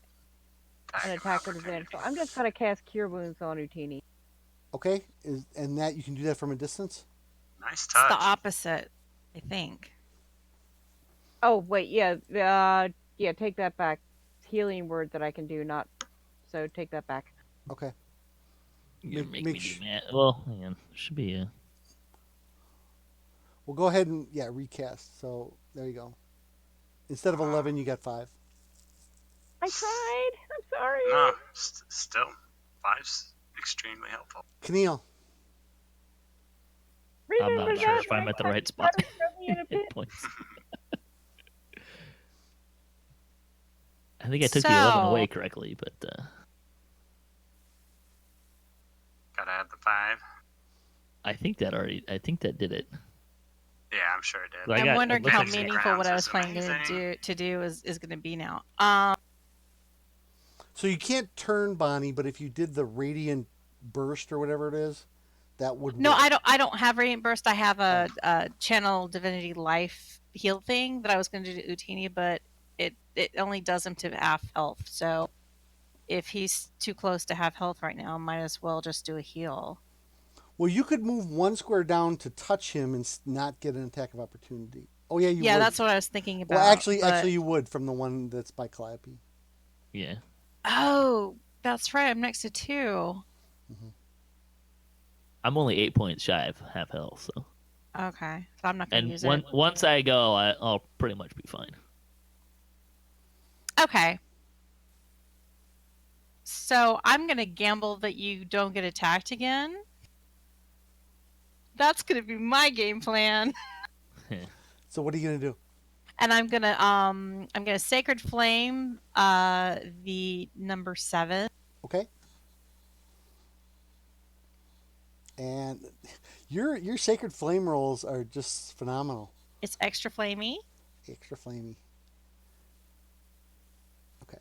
an attack with advantage. So I'm just going to cast Cure Wounds on Utini. Okay. And that you can do that from a distance? Nice It's touch. the opposite, I think. Oh, wait, yeah, take that back. Healing word that I can do, not... So take that back. Okay. You're Make- making make me sh- do math. Well, hang on. Should be a. Well, go ahead and, recast. So, there you go. Instead of 11, you got 5. I tried. I'm sorry. No, still. 5's extremely helpful. Kniel. I'm Remember not sure that if I'm when at the I right spot. started throwing in a pit? Hit points. I think I took the 11 So- away correctly, but Gotta add the 5. I think that did it. Yeah, I'm sure it did. Like, I'm wondering it looks how like- meaningful what I was Grounds planning is to do is going to be now. So you can't turn Bonnie, but if you did the radiant burst or whatever it is, that would No, work. I don't have Radiant Burst. I have a Channel Divinity Life heal thing that I was going to do to Utini, but it only does him to half health. So if he's too close to half health right now, I might as well just do a heal. Well, you could move 1 square down to touch him and not get an attack of opportunity. Oh, yeah, you would. Yeah, that's what I was thinking about. Well, actually, but- you would from the one that's by Calliope. Yeah. Oh, that's right. I'm next to 2. I'm only 8 points shy of half health, so. Okay, so I'm not going to And use it. once I go, I'll pretty much be fine. Okay. So I'm going to gamble that you don't get attacked again. That's going to be my game plan. So what are you going to do? And I'm going to Sacred Flame the number 7. Okay. And your Sacred Flame rolls are just phenomenal. It's extra flamey Extra flamey. Okay.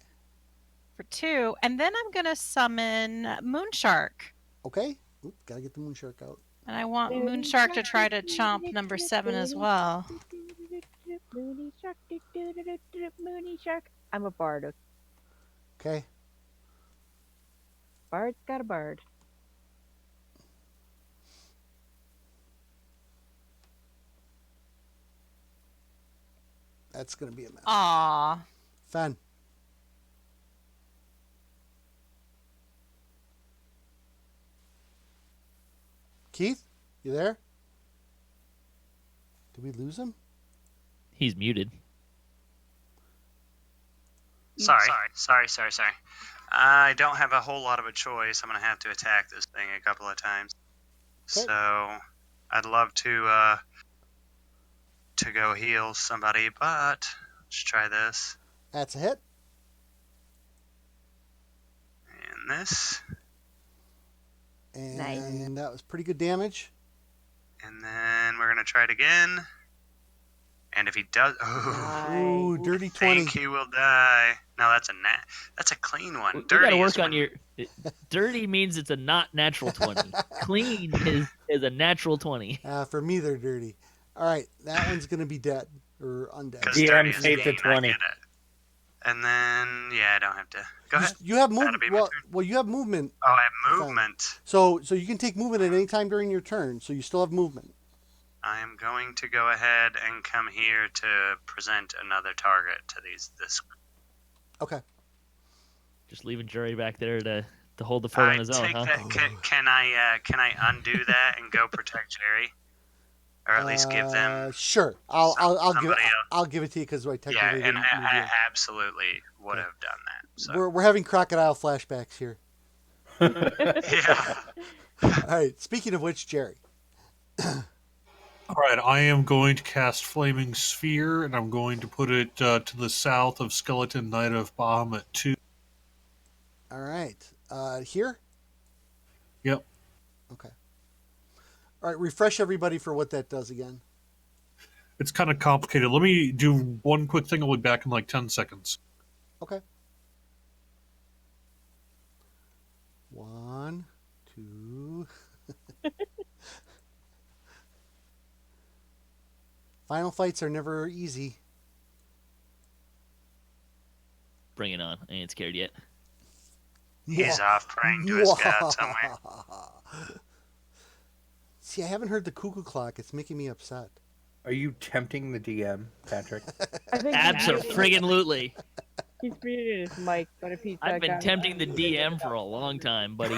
for 2, and then I'm going to summon Moonshark. Okay. Oop, gotta get the Moonshark out. And I want Moonshark to try to chomp number 7 as well. Moony shark, Moony shark. I'm a bard. Okay. Bard's got a bard. That's gonna be a mess. Aww. Fen. Keith, you there? Did we lose him? He's muted. Sorry. I don't have a whole lot of a choice. I'm going to have to attack this thing a couple of times. Okay. So I'd love to go heal somebody, but let's try this. That's a hit. And this. And Nice. that was pretty good damage. And then we're going to try it again. And if he does... Ooh, dirty 20. think he will die. No, that's a clean one. We Dirty gotta work is on when- your. Dirty means it's a not natural 20. Clean is a natural 20. For me, they're dirty. All right, that one's going to be dead or undead. 'cause DM dirty is saved clean, to I 20. get it. And then, yeah, I don't have to. Go ahead. You have That'll movement. be my turn. Well, you have movement. Oh, I have movement. So you can take movement at any time during your turn. So you still have movement. I am going to go ahead and come here to present another target to this. Okay. Just leaving Jerry back there to hold the fort on his own, take huh? that. Can I undo that and go protect Jerry, or at least give them? Sure. I'll give it. somebody else. I'll give it to you because I Yeah, technically and didn't move I you. absolutely would have done that. So We're having crocodile flashbacks here. yeah. All right. Speaking of which, Jerry. All right, I am going to cast Flaming Sphere, and I'm going to put it to the south of Skeleton Knight of Bahamut 2. All right. Here. Yep. Okay. All right. Refresh everybody for what that does again. It's kind of complicated. Let me do one quick thing. I'll be back in like 10 seconds. Okay. 1, 2. Final fights are never easy. Bring it on. I ain't scared yet. He's off praying to his god somewhere. See, I haven't heard the cuckoo clock. It's making me upset. Are you tempting the DM, Patrick? I think Absolutely. he's muted his mic, but if he's I've been tempting the DM for a long time, buddy.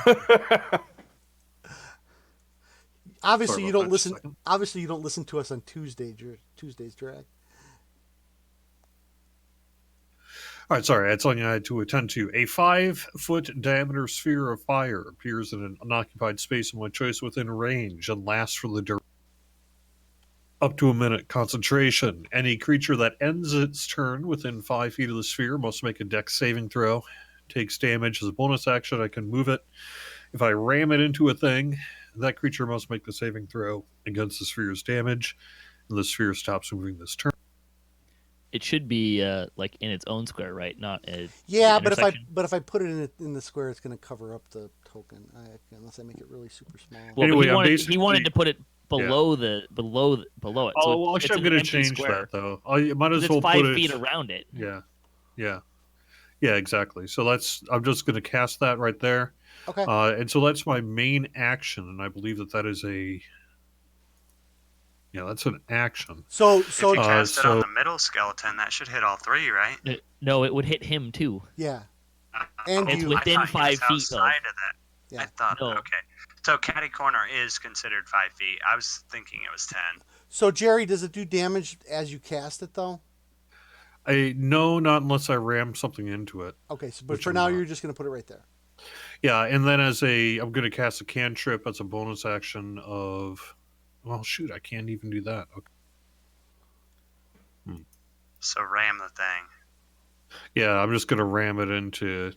Obviously, Sorry you about don't that, listen. just a second. Obviously, you don't listen to us on Tuesday's drag. All right, sorry, that's something I had to attend to. A 5-foot diameter sphere of fire appears in an unoccupied space of my choice within range and lasts for the duration. Up to a minute. Concentration. Any creature that ends its turn within 5 feet of the sphere must make a dex saving throw. Takes damage as a bonus action. I can move it. If I ram it into a thing, that creature must make the saving throw against the sphere's damage, and the sphere stops moving this turn. It should be like in its own square, right? Not a Yeah, the intersection. but if I put it in the square, it's going to cover up the token. Unless I make it really super small. Well, Anyway, but I'm he wanted to put it below below it. So Oh, well, it's actually, I'm an going to empty change square. that, though. I might as It's well 5 put it... feet around it. Yeah, exactly. So I'm just going to cast that right there. Okay. And so that's my main action, and I believe that is a... Yeah, that's an action. So If you cast it so- on the middle skeleton, that should hit all three, right? No, it would hit him too. yeah, and It's you. within I thought he 5 was feet, though. outside of that. Yeah. I thought, No. okay. So Catty Corner is considered 5 feet. I was thinking it was 10. So Jerry, does it do damage as you cast it though? No, not unless I ram something into it. Okay, so but Which for I'm now not. you're just going to put it right there. Yeah, and then I'm going to cast a cantrip as a bonus action of... Well, shoot, I can't even do that. Okay. So ram the thing. Yeah, I'm just going to ram it into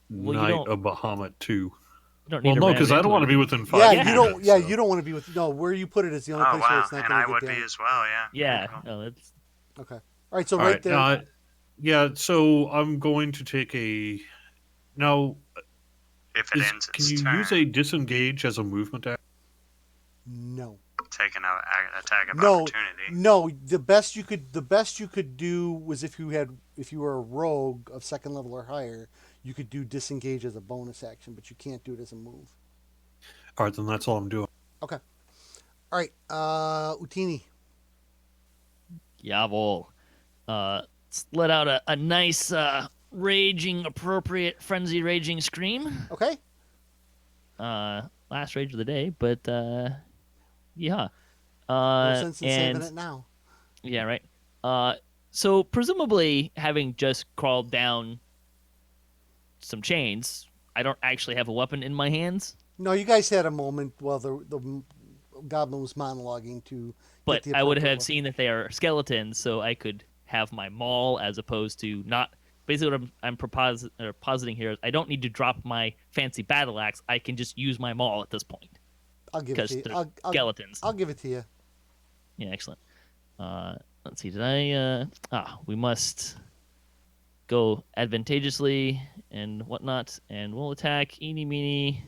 Well, you Knight don't- of Bahamut 2. You don't need Well, to no, ram because I into don't want to it. be within 5 Yeah, feet. you don't. of it, Yeah, so- you don't want to be with. No, where you put it is the only Oh, place where wow. it's not And going I to would get be damage. as well, yeah. Yeah, Cool. no, that's Okay. All right. So All right there. Yeah, so I'm going to take a... Now, If it ends can its you turn, use a disengage as a movement action? No. take an attack of No. opportunity. No. The best you could do was if you were a rogue of second level or higher, you could do disengage as a bonus action, but you can't do it as a move. All right, then that's all I'm doing. Okay. All right. Utini. Jawohl. Let out a nice raging, appropriate, frenzy raging scream. Okay. Last rage of the day, but yeah. No sense in saving and it now. yeah, right. So presumably, having just crawled down some chains, I don't actually have a weapon in my hands. No, you guys had a moment while the goblin was monologuing to But get the I would appropriate have weapon. seen that they are skeletons, so I could have my maul as opposed to not. Basically, what I'm positing here is I don't need to drop my fancy battle axe. I can just use my maul at this point I'll give it because to you. they're skeletons. I'll give it to you. Yeah, excellent. Let's see. Did I? We must go advantageously and whatnot, and we'll attack. Eeny, meeny.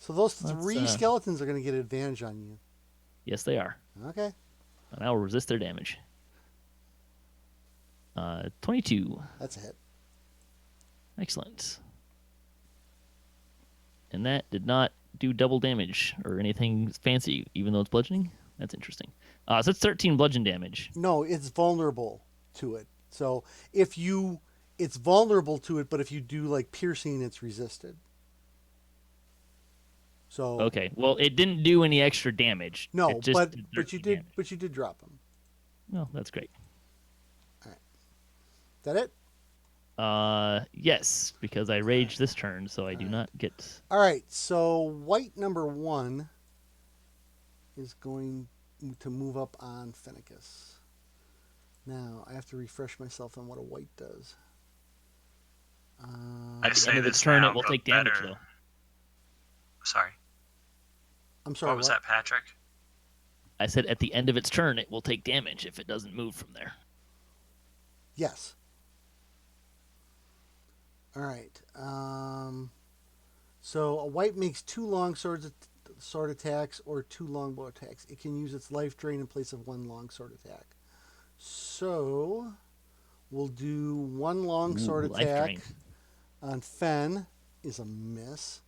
So those Let's, three skeletons are going to get advantage on you. Yes, they are. Okay. And I will resist their damage. 22. That's a hit. Excellent. And that did not do double damage or anything fancy, even though it's bludgeoning. That's interesting. So it's 13 bludgeon damage. No, it's vulnerable to it. So it's vulnerable to it, but if you do like piercing, it's resisted. So Okay. Well, it didn't do any extra damage. no, It just but did you 13 did damage. drop them. Well, that's great. Is that it? Yes, because I raged this turn, so I do not get. All right. So white number 1 is going to move up on Fenicus. Now I have to refresh myself on what a white does. I At the say end of this its turn, now, it will but take damage, better. though. Sorry. I'm sorry. What was that, Patrick? I said at the end of its turn, it will take damage if it doesn't move from there. Yes. All right. So a white makes 2 long sword attacks or 2 longbow attacks. It can use its life drain in place of 1 long sword attack. So we'll do 1 long sword life attack drain. on Fen is a miss.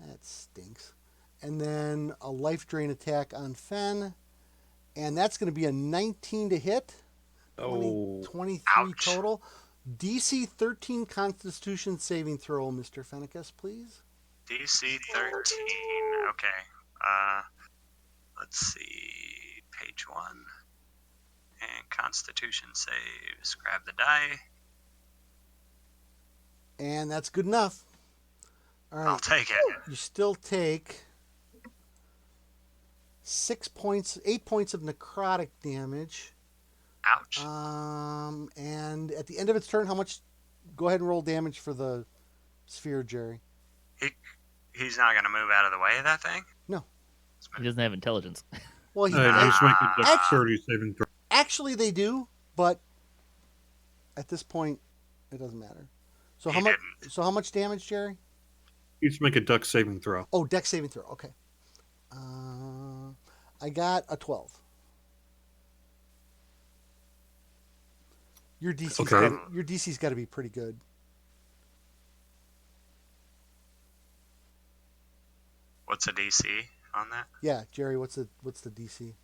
That stinks. And then a life drain attack on Fen, and that's going to be a 19 to hit. 23 Ouch. total. DC 13 Constitution saving throw, Mr. Fenicus, please. DC 13. Okay. Let's see. Page 1. And Constitution saves. Grab the die. And that's good enough. All right. I'll take it. You still take 8 points of necrotic damage. Ouch. And at the end of its turn, how much? Go ahead and roll damage for the sphere, Jerry. He's not going to move out of the way of that thing? No. He doesn't have intelligence. Well, he He's making the Actually- 30 saving throw. actually they do, but at this point, it doesn't matter. So how He much? didn't. So how much damage, Jerry? He's make a duck saving throw. Oh, dex saving throw. Okay. I got a 12. Your DC's Okay. your DC's got to be pretty good. What's a DC on that? Yeah, Jerry, what's the DC?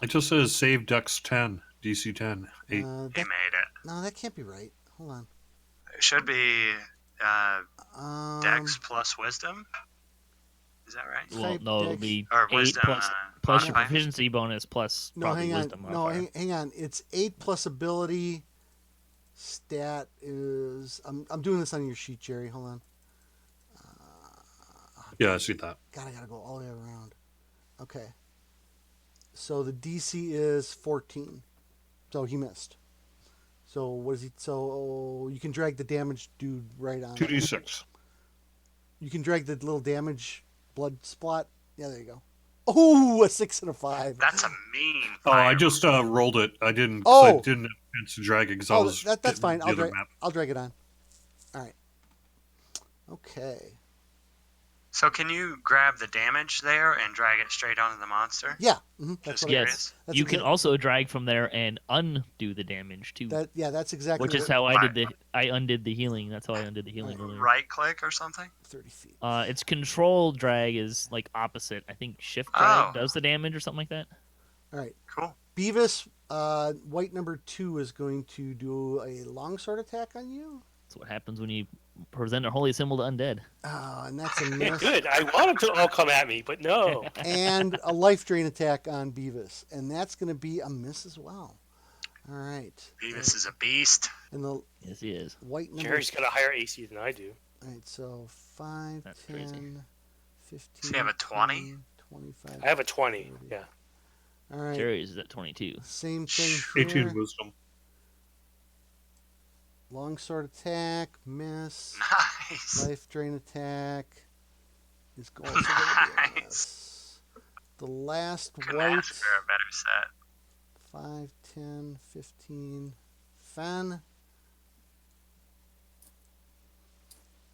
It just says save Dex 10, DC 10, 8. He made it. No, that can't be right. Hold on. It should be Um, Dex plus Wisdom. Is that right? Well, Type no, it'll dex- be Or 8 wisdom, plus your modifier? proficiency bonus plus No, probably hang on. wisdom No, modifier. hang on. It's 8 plus ability. Stat is. I'm doing this on your sheet, Jerry. Hold on. Yeah, I see that. God, I gotta go all the way around. Okay. So the DC is 14. So he missed. So what is he? So you can drag the damage dude right on. 2d6. You can drag the little damage blood splat. Yeah, there you go. Oh, a 6 and a 5. That's a mean Oh, I fire. just rolled it. I didn't. Oh. I didn't have a chance to drag it because I Oh, was. that's getting fine. the I'll other drag. map. I'll drag it on. All right. Okay. So can you grab the damage there and drag it straight onto the monster? Yeah. Just That's what Yes, That's you can exact- also drag from there and undo the damage too, That's exactly. which is what- how I Right. did I undid the healing. That's how I undid the healing earlier. Right click or something? 30 feet. Its control drag is like opposite. I think shift drag Oh. does the damage or something like that. All right. Cool. Beavis, white number 2 is going to do a longsword attack on you. That's what happens when you present a holy symbol to undead. And that's a miss. Good. I want them to all come at me, but no. And a life drain attack on Beavis. And that's going to be a miss as well. All right. Beavis is a beast. And the Yes, he is. white number. Jerry's got a higher AC than I do. All right, so 5, That's 10, crazy. 15. Does he have a 20? 25. I have a 20. 30. Yeah. All right. Jerry's is at 22. Same thing 18 here. wisdom. Longsword attack, miss. Nice. Life drain attack is also going to be a Nice. miss. The last Couldn't white. ask for a better set. 5, 10, 15. Fen.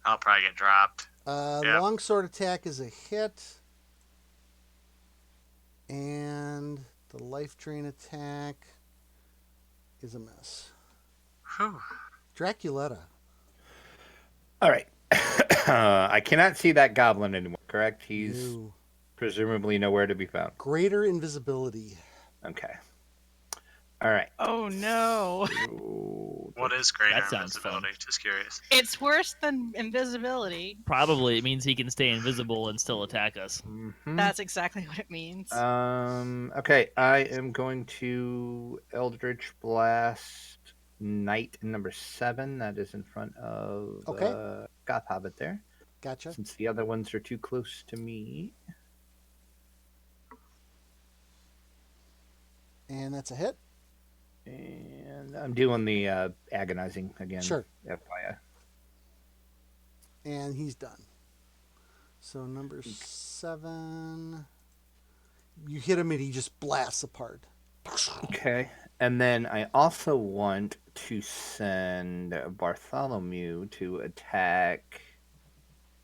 I'll probably get dropped. Yeah. Longsword attack is a hit. And the life drain attack is a miss. Whew. Draculetta. All right. I cannot see that goblin anymore, correct? He's No. presumably nowhere to be found. Greater invisibility. Okay. All right. Oh no. What is greater That sounds invisibility? Just curious. It's worse than invisibility. Probably it means he can stay invisible and still attack us. Mhm. That's exactly what it means. Okay, I am going to Eldritch Blast Knight number 7. That is in front of Okay. Goth Hobbit there. Gotcha. Since the other ones are too close to me. And that's a hit. And I'm doing the agonizing again. Sure. FYI. And he's done. So number 7. You hit him and he just blasts apart. Okay. And then I also want to send Bartholomew to attack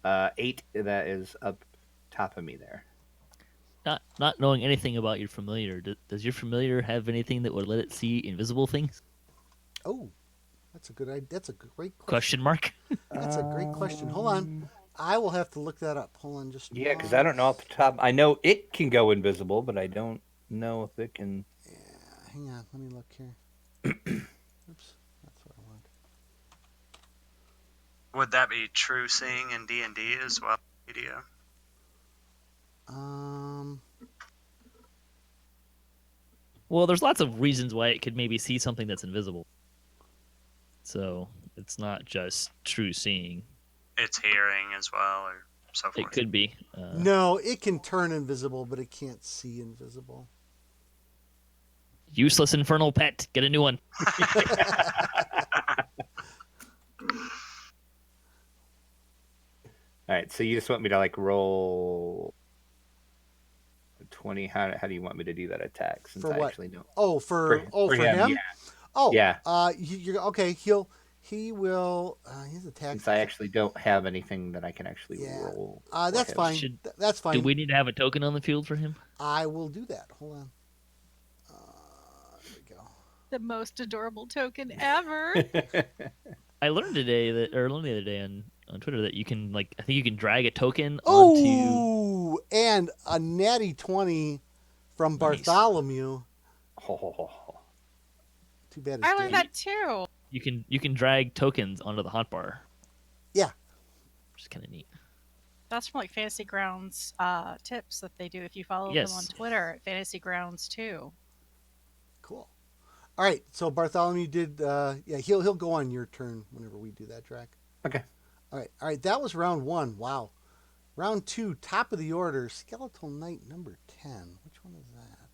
8 that is up top of me there. Not knowing anything about your familiar, does your familiar have anything that would let it see invisible things? Oh, that's a great question. Question mark. That's a great question. Hold on. I will have to look that up. Hold on just Yeah, because I don't know off the top. I know it can go invisible, but I don't know if it can. Yeah, hang on. Let me look here. Oops. That's what I want. Would that be true seeing in D&D as well? Video. Well, there's lots of reasons why it could maybe see something that's invisible. So it's not just true seeing. It's hearing as well, or so forth. It could be. No, it can turn invisible, but it can't see invisible. Useless infernal pet. Get a new one. All right, so you just want me to like roll 20? How do you want me to do that attack? Since For I what? actually don't. Oh, for him? Yeah. Oh, Yeah. You're okay. He will. His attack. Since I actually don't have anything that I can actually Yeah. roll. That's for him. fine. That's fine. Do we need to have a token on the field for him? I will do that. Hold on. There we go. The most adorable token ever. I learned today that, or learned the other day on Twitter that you can I think you can drag a token onto. Oh, and a natty 20 from Nice. Bartholomew. Too bad it's I learned dead. that too. You can drag tokens onto the hotbar. Yeah. Which is kind of neat. That's from like Fantasy Grounds tips that they do if you follow Yes. them on Twitter at Fantasy Grounds too. Cool. All right, so Bartholomew did. He'll go on your turn whenever we do that, Drac. Okay. All right. That was round 1. Wow. Round 2, top of the order, Skeletal Knight number 10. Which one is that?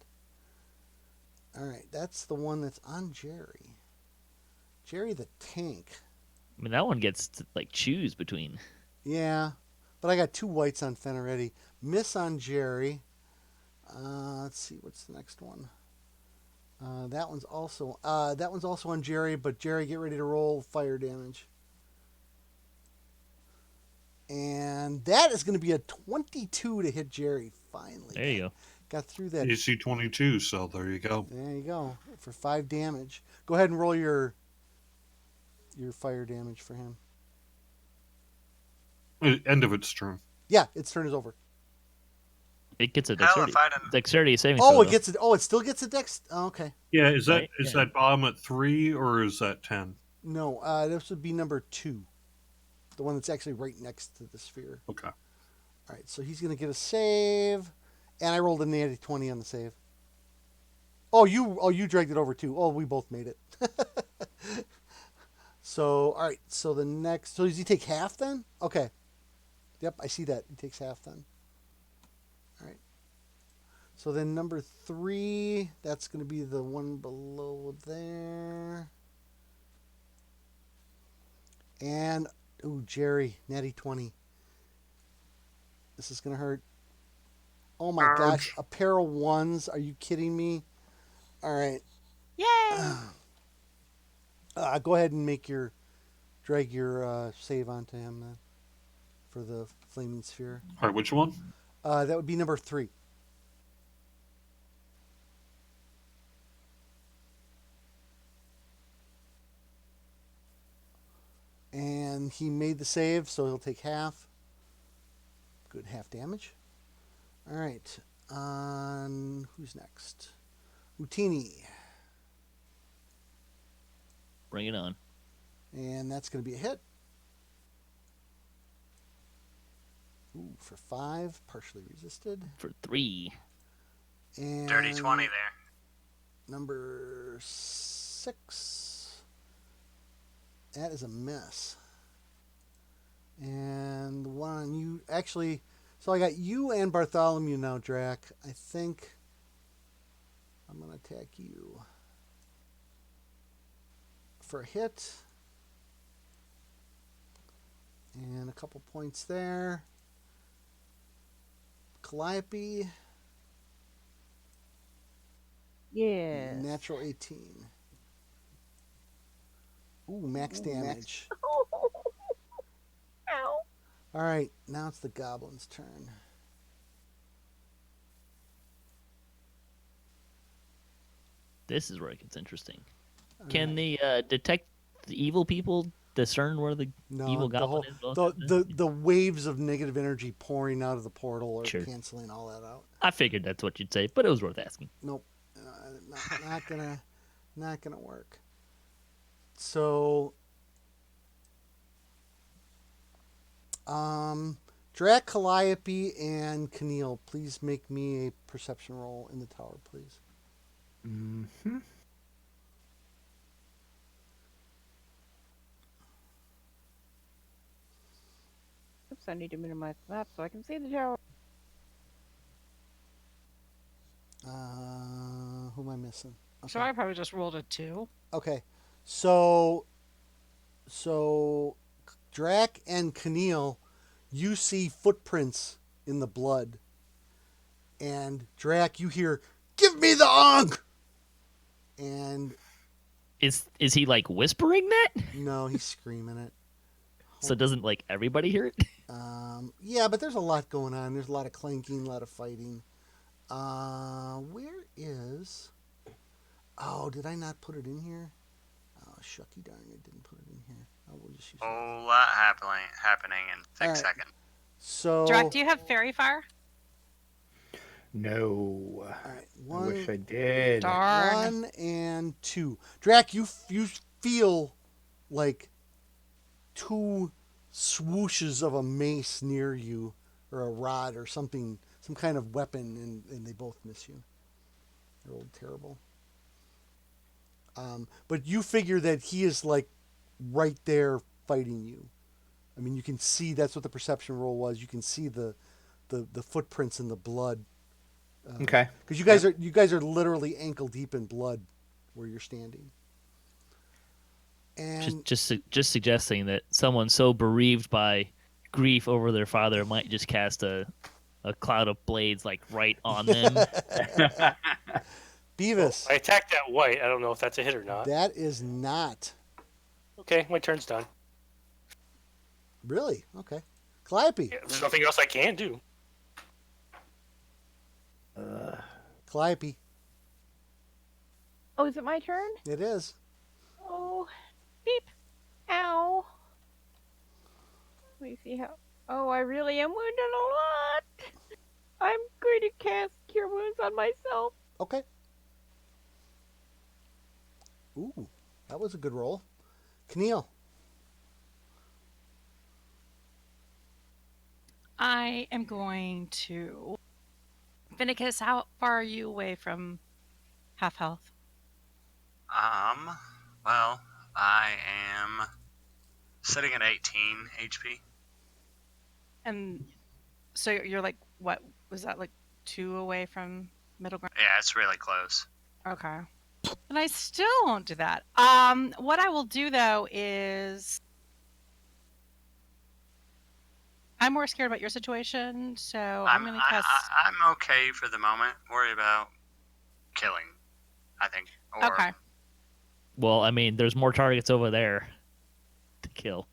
All right, that's the one that's on Jerry. Jerry the tank. I mean, that one gets to choose between. Yeah, but I got 2 whites on Fen already. Miss on Jerry. Let's see, what's the next one? That one's also on Jerry, but Jerry, get ready to roll fire damage. And that is going to be a 22 to hit Jerry. Finally, There you go. got through that. AC 22, so there you go. There you go for 5 damage. Go ahead and roll your fire damage for him. End of its turn. Yeah, its turn is over. It gets a Hell, dexterity, if I didn't... dexterity saving Oh, throw. it gets it. Oh, it still gets a dex. Oh, okay. Yeah, is that Right, is yeah. that bomb at 3 or is that 10? No, this would be number 2, the one that's actually right next to the sphere. Okay. All right, so he's going to get a save, and I rolled a natty 20 on the save. you dragged it over too. Oh, we both made it. So, all right. So the next. So does he take half then? Okay. Yep, I see that. He takes half then. All right. So then number 3, that's going to be the one below there. And, ooh, Jerry, natty 20. This is going to hurt. Oh my gosh, a pair of 1s. Are you kidding me? All right. Yay! Go ahead and drag your save onto him then for the flaming sphere. All right, which one? That would be number 3. And he made the save, so he'll take half. Good half damage. All right. Who's next? Utini. Bring it on. And that's going to be a hit. Ooh, for 5, partially resisted. For 3. And Dirty 20 there. number 6. That is a miss. And the one on you, actually, so I got you and Bartholomew now, Drac. I think I'm going to attack you for a hit. And a couple points there. Calliope. Yeah. Natural 18. Ooh, max damage. Ow. All right, now it's the goblin's turn. This is where it gets interesting. All Can right. the detect the evil people discern where the evil goblin is? The waves of negative energy pouring out of the portal are Sure. canceling all that out. I figured that's what you'd say, but it was worth asking. Nope, not gonna work. So, Drac, Calliope, and Kniel, please make me a perception roll in the tower, please. Mm-hmm. Oops, I need to minimize the map so I can see the tower. Who am I missing? Okay. So I probably just rolled a 2. Okay, so Drac and Kniel, you see footprints in the blood, and Drac, you hear, "Give me the Ankh!" And Is he like whispering that? no, he's screaming it. So doesn't like everybody hear it? Yeah, but there's a lot going on. There's a lot of clanking, a lot of fighting. Where is? Oh, did I not put it in here? Oh, shucky darn! I didn't put it in here. Oh, we'll just use it. Whole lot happening in 6 All right. seconds. So, Drac, do you have fairy fire? No. all right, I wish I did. Darn. 1 and 2. Drac, you feel like 2 swooshes of a mace near you, or a rod, or something, some kind of weapon, and they both miss you. They rolled terrible. But you figure that he is like right there fighting you. I mean, you can see, that's what the perception roll was. You can see the footprints in the blood. Okay. Because you guys are literally ankle deep in blood where you're standing. And Just suggesting that someone so bereaved by grief over their father might just cast a cloud of blades like right on them. Beavis, I attacked that white. I don't know if that's a hit or not. that is not Okay, my turn's done. really okay. Calliope, Yeah, there's nothing else I can do. Calliope, Oh, is it my turn? it is. Oh, beep. Ow. Let me see how. Oh, I really am wounded a lot. I'm going to cast Cure Wounds on myself. Okay. Ooh, that was a good roll. Kniel, I am going to. Fenicus, how far are you away from half health. Well, I am sitting at 18 HP. And so you're like, what was that, like 2 away from middle ground? Yeah, it's really close. Okay. And I still won't do that. What I will do though is I'm more scared about your situation, so I'm going to cast. I'm okay for the moment. Worry about killing, I think. Or, Okay. Well, I mean, there's more targets over there to kill.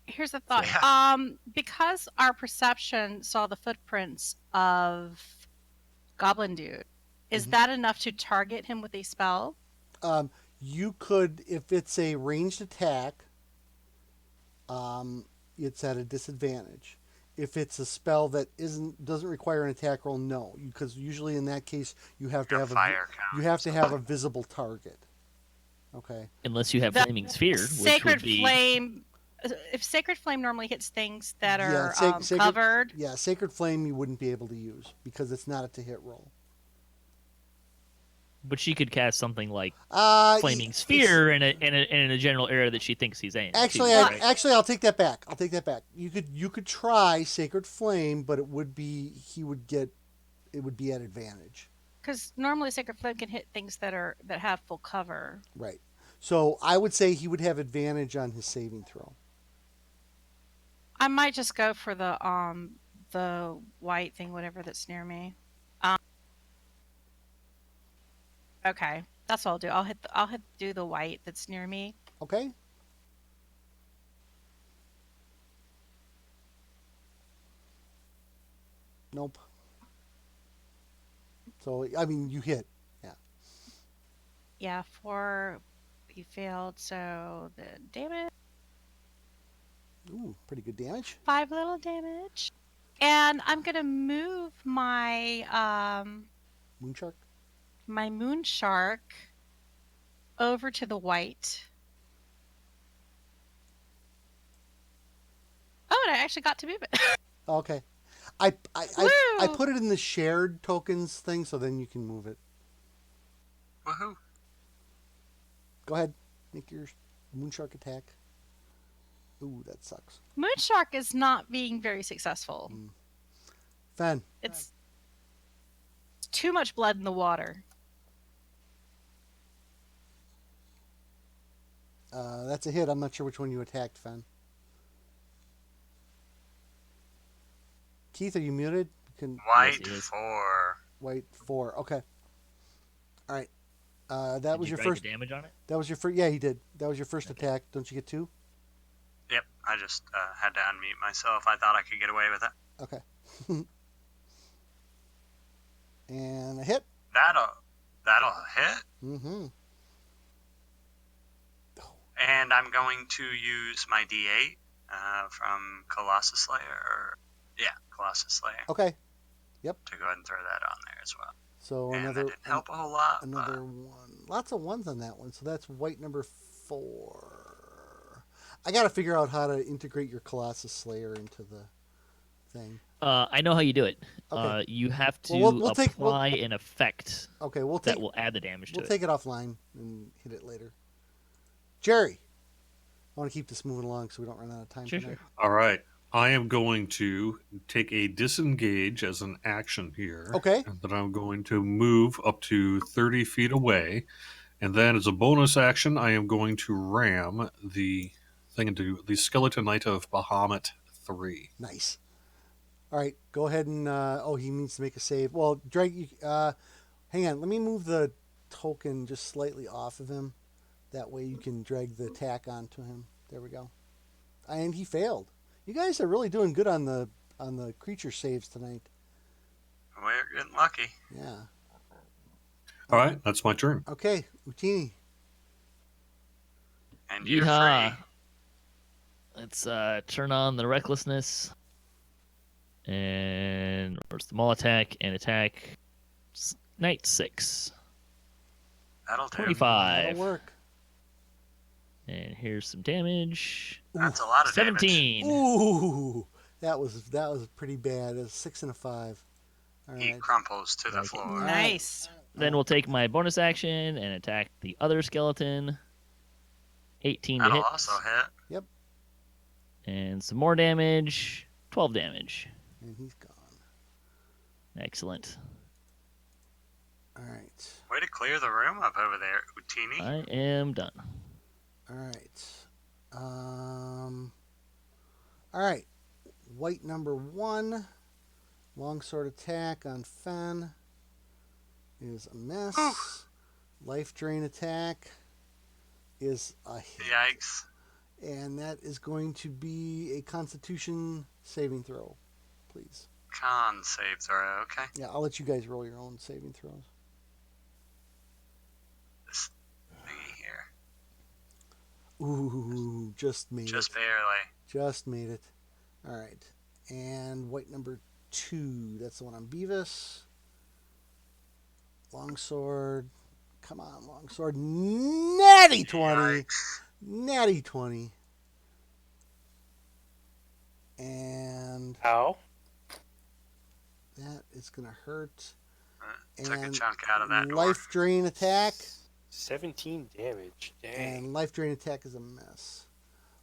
Here's the thought. Yeah. Because our perception saw the footprints of Goblin Dude, is that enough to target him with a spell? You could, if it's a ranged attack, it's at a disadvantage. If it's a spell that doesn't require an attack roll, no, because usually in that case you have to have a visible target. Okay. Unless you have The Flaming Sphere, which Sacred would be... Flame. If Sacred Flame normally hits things that are Sacred, covered. Yeah, Sacred Flame you wouldn't be able to use because it's not a to-hit roll. But she could cast something like Flaming It's- Sphere in a general area that she thinks he's in. Actually, too, right? I'll take that back. You could try Sacred Flame, but it would be at advantage. Because normally Sacred Flame can hit things that have full cover. Right. So I would say he would have advantage on his saving throw. I might just go for the white thing, whatever that's near me. Okay, that's what I'll do. I'll do the white that's near me. Okay. Nope. So I mean, you hit. Yeah. Yeah, 4. You failed, so the damage. Ooh, pretty good damage. 5 little damage. And I'm gonna move my Moonshark. my moon shark over to the white. Oh, and I actually got to move it. Okay. I put it in the shared tokens thing, so then you can move it. Woohoo! Go ahead, make your Moonshark attack. Ooh, that sucks. Moonshark is not being very successful. Fen. It's too much blood in the water. That's a hit. I'm not sure which one you attacked, Fen. Keith, are you muted? You can... White Yes, 4. White 4. Okay. All right. That Did was you your write first. the damage on it? That was your first. Yeah, he did. That was your first attack. Don't you get 2? Yep, I just had to unmute myself. I thought I could get away with it. Okay. And a hit. That'll hit. Mm-hmm. And I'm going to use my D8 from Colossus Slayer. Colossus Slayer. Okay. To go ahead and throw that on there as well. So And another that didn't help a whole lot. another one. Lots of ones on that one. So that's white number 4. I got to figure out how to integrate your Colossus Slayer into the thing. I know how you do it. Okay. You have to Well, we'll take- apply an effect Okay, we'll that take will add the damage to we'll it. take it offline and hit it later. Jerry, I want to keep this moving along so we don't run out of time Sure, tonight. All right. I am going to take a disengage as an action here. Okay. And then I'm going to move up to 30 feet away. And then as a bonus action, I am going to ram the thing into the Skeleton Knight of Bahamut 3. Nice. All right, go ahead and he needs to make a save. Well, Drake, hang on. Let me move the token just slightly off of him. That way you can drag the attack onto him. There we go. And he failed. You guys are really doing good on the creature saves tonight. We're getting lucky. Yeah. All right, that's my turn. Okay, Utini. And you're Yeehaw. free. Let's turn on the recklessness. And where's the maul attack and attack? Knight 6. That'll do. 25. That'll work. And here's some damage. That's a lot of damage. 17. Ooh, that was pretty bad. It was 6 and a 5. All He right. crumples to the Like it. floor. Nice. Then we'll take my bonus action and attack the other skeleton. 18 to That'll hit. also hit. Yep. And some more damage. 12 damage. And he's gone. Excellent. All right. Way to clear the room up over there, Utini. I am done. All right. All right. White number 1. Longsword attack on Fen is a miss. Life drain attack is a hit. Yikes. And that is going to be a Constitution saving throw, please. Con save throw, okay. Yeah, I'll let you guys roll your own saving throws. This thingy here. Ooh, just made Just it. barely. Just made it. All right. And white number 2. That's the one on Beavis. Longsword. Come on, Longsword. Natty 20. Yikes. Natty 20. And Ow. that is going to hurt. Took a And chunk out of that door. life drain attack. 17 damage. Dang. And life drain attack is a miss.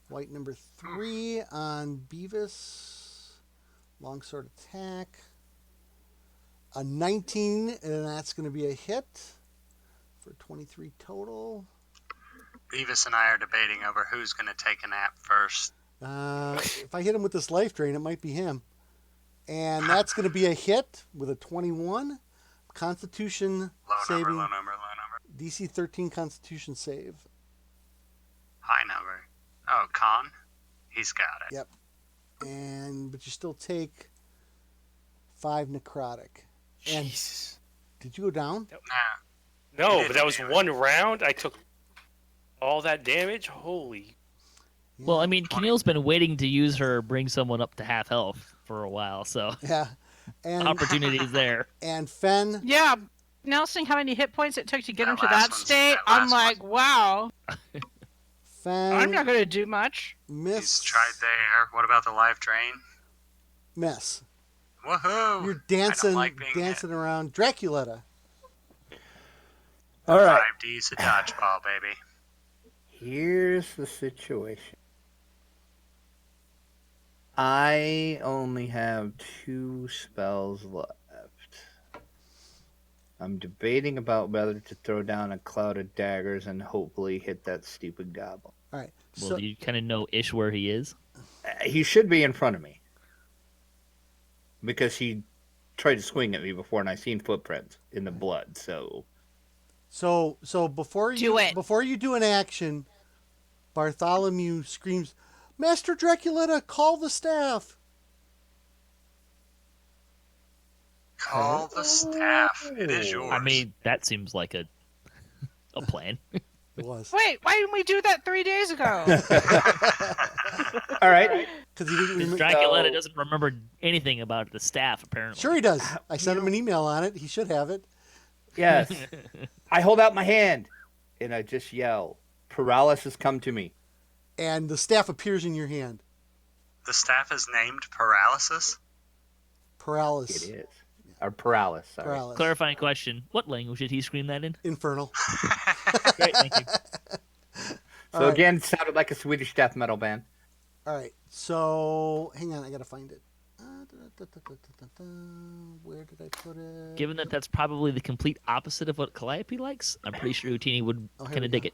White number 3 on Beavis. Longsword attack. A 19, and that's going to be a hit for 23 total. Beavis and I are debating over who's going to take a nap first. If I hit him with this life drain, it might be him. And that's going to be a hit with a 21. Constitution Low saving. number, low number, low number. DC 13 Constitution save. High number. Oh, con? He's got it. Yep. But you still take 5 necrotic. And Jesus. did you go down? Nah. No, but that was one round. I took all that damage. Holy. Well, I mean, Kniel's been waiting to use her bring someone up to half health for a while, so Yeah. And opportunity's there. and Fen. Yeah, now seeing how many hit points it took to get That him to last that one's- state, that I'm last like, wow, Fen. I'm not going to do much. Miss. He's tried there. What about the life drain? Miss. Woohoo! You're I dancing, don't like being dancing around Draculetta. All right. 5D's a dodgeball, baby. Here's the situation. I only have 2 spells left. I'm debating about whether to throw down a cloud of daggers and hopefully hit that stupid goblin. All right. Well, So do you kind of know ish where he is? He should be in front of me. Because he tried to swing at me before and I seen footprints in the blood, so... So before you do an action, Bartholomew screams, "Master Draculetta, call the staff!" Call the staff. It is yours. I mean, that seems like a plan. It was Wait, why didn't we do that 3 days ago? All right. because he didn't remember. Draculetta doesn't remember anything about the staff, apparently. Sure, he does. I sent him an email on it. He should have it. Yes. I hold out my hand and I just yell, "Paralysis, come to me." And the staff appears in your hand. The staff is named Paralysis? Paralysis. It is. Or paralysis, sorry. Paralysis. Clarifying question: what language did he scream that in? Infernal. Great, thank you. So All right. again, sounded like a Swedish death metal band. All right. So hang on, I gotta find it. Where did I put it? Given that that's probably the complete opposite of what Calliope likes, I'm pretty sure Utini would Oh, here kind we of dig go.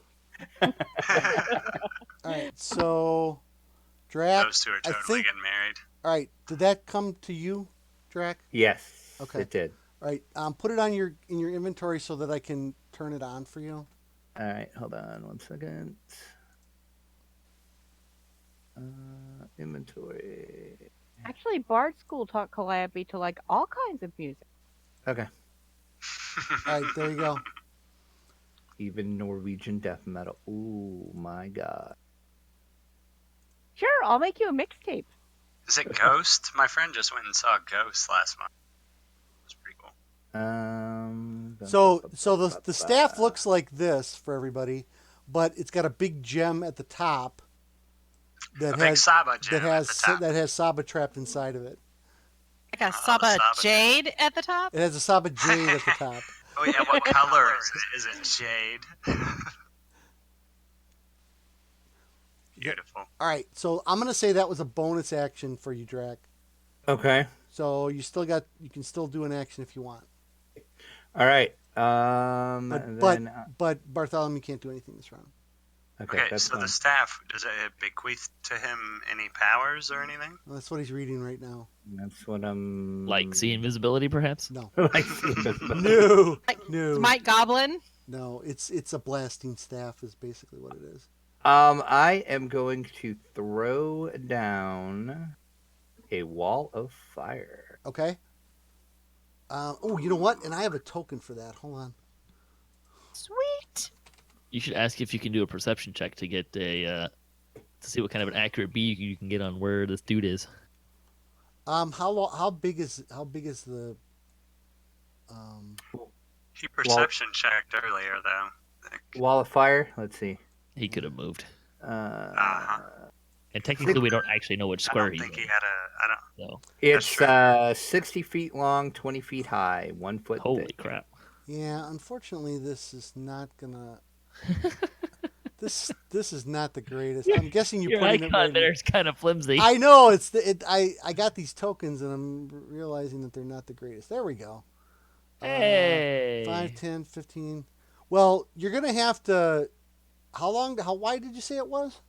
it. All right. So, Drac. Those two are I totally think- getting married. All right. Did that come to you, Drac? Yes, Okay. it did. All right. Put it on in your inventory so that I can turn it on for you. All right, hold on 1 second. Inventory. Actually, Bard School taught Calliope to like all kinds of music. Okay. All right. There you go. Even Norwegian death metal. Ooh, my God. Sure, I'll make you a mixtape. Is it Ghost? My friend just went and saw Ghost last month. It was pretty cool. So the staff looks like this for everybody, but it's got a big gem at the top that A big has Sahba Jade at the top. that has Sahba trapped inside of it. Like a Oh, Sahba Sahba Jade at the top? It has a Sahba Jade at the top. Oh yeah, what color is it? Is it jade? Beautiful. All right, so I'm gonna say that was a bonus action for you, Drac. Okay. So you can still do an action if you want. All right. But Bartholomew can't do anything this round. Okay, that's so fine. the staff, does it bequeath to him any powers or anything? Well, that's what he's reading right now. That's what I'm Like see invisibility, perhaps? No. like see invisibility. No. Like, No. Smite Goblin. No, it's a blasting staff is basically what it is. I am going to throw down a wall of fire. Okay. Oh, you know what? And I have a token for that. Hold on. Sweet. You should ask if you can do a perception check to get a to see what kind of an accurate bead you can get on where this dude is. How big is the He perception checked earlier, though. Wall of fire. Let's see. He could have moved. Uh-huh. And technically, we don't actually know which I square don't he's think in. he had a. I don't. So, It's 60 feet long, 20 feet high, 1 foot holy thick. crap! Yeah, unfortunately, this is not gonna. this is not the greatest. I'm guessing you're Your putting it icon right. there is kind of flimsy. I know I got these tokens and I'm realizing that they're not the greatest. There we go. Hey. 5, 10, 15. Well, you're gonna have to. How wide did you say it was?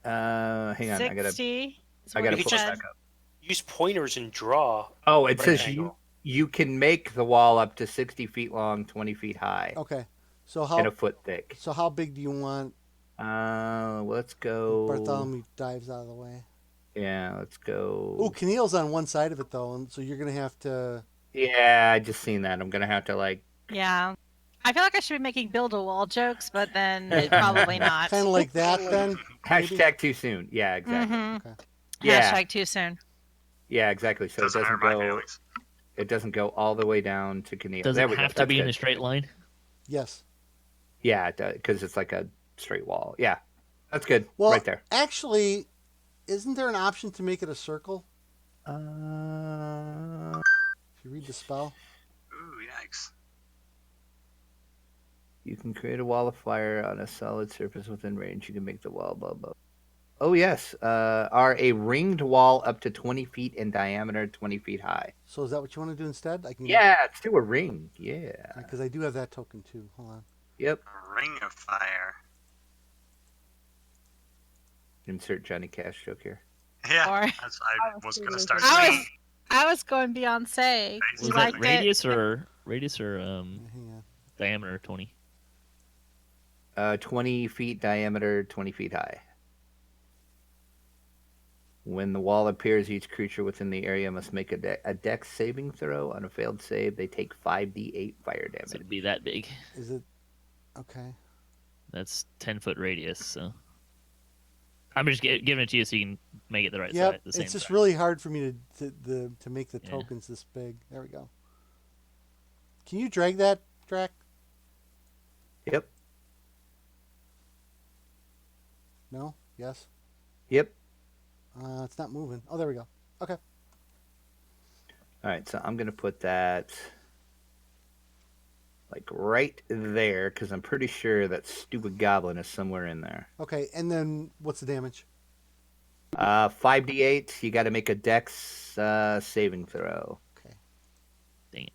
Hang on, 60. I gotta You pull could it just- back up. Use pointers and draw. Oh, it says rectangle. you can make the wall up to 60 feet long, 20 feet high, Okay. So and a how foot thick. big do you want? Let's go. Bartholomew dives out of the way. Yeah, let's go. Oh, Kniel's on one side of it though, and so you're gonna have to. Yeah, I just seen that. I'm gonna have to Yeah. I feel like I should be making build-a-wall jokes, but then probably not. Kind of like that then. maybe? hashtag too soon. Yeah, exactly. Mhm. Okay. Yeah, Hashtag too soon. yeah, exactly. So Doesn't it hurt doesn't my go. feelings. It doesn't go all the way down to Kniel. Does There it we go. have to That's be in good. a straight line? Yes. Yeah, because it's like a straight wall. Yeah, that's good. Well, right there. actually, isn't there an option to make it a circle if you read the spell? Ooh, yikes. You can create a wall of fire on a solid surface within range. You can make the wall, blah, blah. Oh, yes. Are a ringed wall up to 20 feet in diameter, 20 feet high. So is that what you want to do instead? I can. Yeah, let's do a ring. Yeah. Because I do have that token too. Hold on. Yep. A ring of fire. Insert Johnny Cash joke here. Yeah, Or- I was going to start I singing. was going Beyonce. Was You that liked it? radius or Hang on. diameter 20? 20 feet diameter, 20 feet high. When the wall appears, each creature within the area must make a dex saving throw. On a failed save, they take 5d8 fire So damage. it'd be that big. Is it okay? That's 10-foot radius. So I'm just giving it to you so you can make it the right Yep. size. The same It's just size. really hard for me to make the Yeah. tokens this big. There we go. Can you drag that, Drac? Yep. No. Yes. Yep. It's not moving. Oh, there we go. Okay. All right, so I'm going to put that like right there because I'm pretty sure that stupid goblin is somewhere in there. Okay. And then what's the damage? 5d8. You got to make a dex saving throw. Okay. Dang it.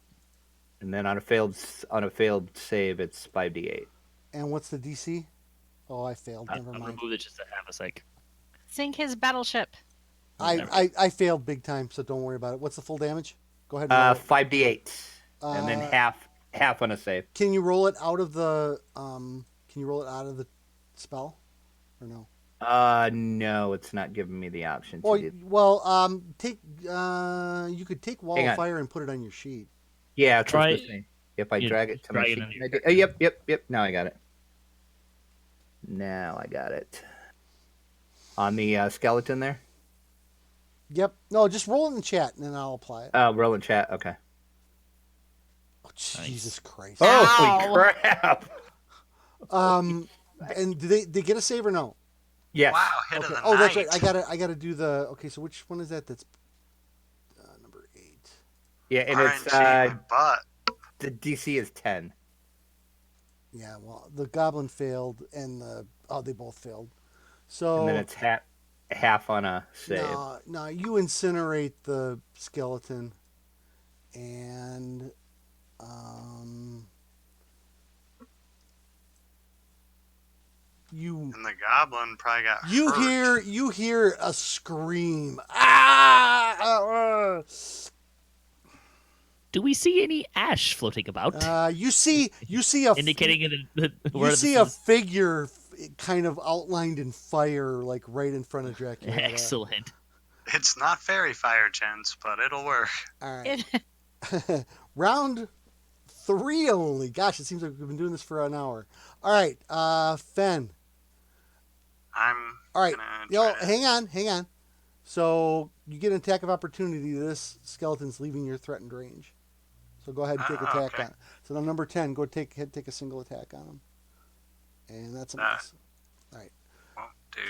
And then on a failed save, it's 5d8. And what's the DC? Oh, I failed. Never I'm mind. remove it just to have a sec. Sink his battleship. I failed big time, so don't worry about it. What's the full damage? Go ahead. And roll it. 5d8, and then half on a save. Can you roll it out of the spell, or no? No, it's not giving me the option. Oh, To do... well, take you could take wall Hang of on. fire and put it on your sheet. Yeah, it's Try- the same. If I you drag it to my drag it sheet. on your I do- Yep. Now I got it. On the skeleton there. Yep. No, just roll it in the chat and then I'll apply it. Roll in chat. Okay. Oh, Jesus Christ. Holy Ow. crap! And do they get a save or no? Yes. Wow, hit Okay. of the Oh, that's night. right. I gotta do the. Okay, so which one is that? That's number 8. Yeah, and RNG it's my butt. The DC is 10. Yeah, well, the goblin failed, and they both failed. So And then it's half on a save. no, you incinerate the skeleton, and And the goblin probably got you hurt. hear a scream. Ah! Do we see any ash floating about? You see a Indicating where you see this a is. figure kind of outlined in fire, like right in front of Draculetta. Excellent. It's not fairy fire, gents, but it'll work. All right. Round 3 only. Gosh, it seems like we've been doing this for an hour. All right, Fen. All right. Hang on. So you get an attack of opportunity. This skeleton's leaving your threatened range. So go ahead and take attack on it. So now number 10, go take a single attack on him. And that's a miss. All right.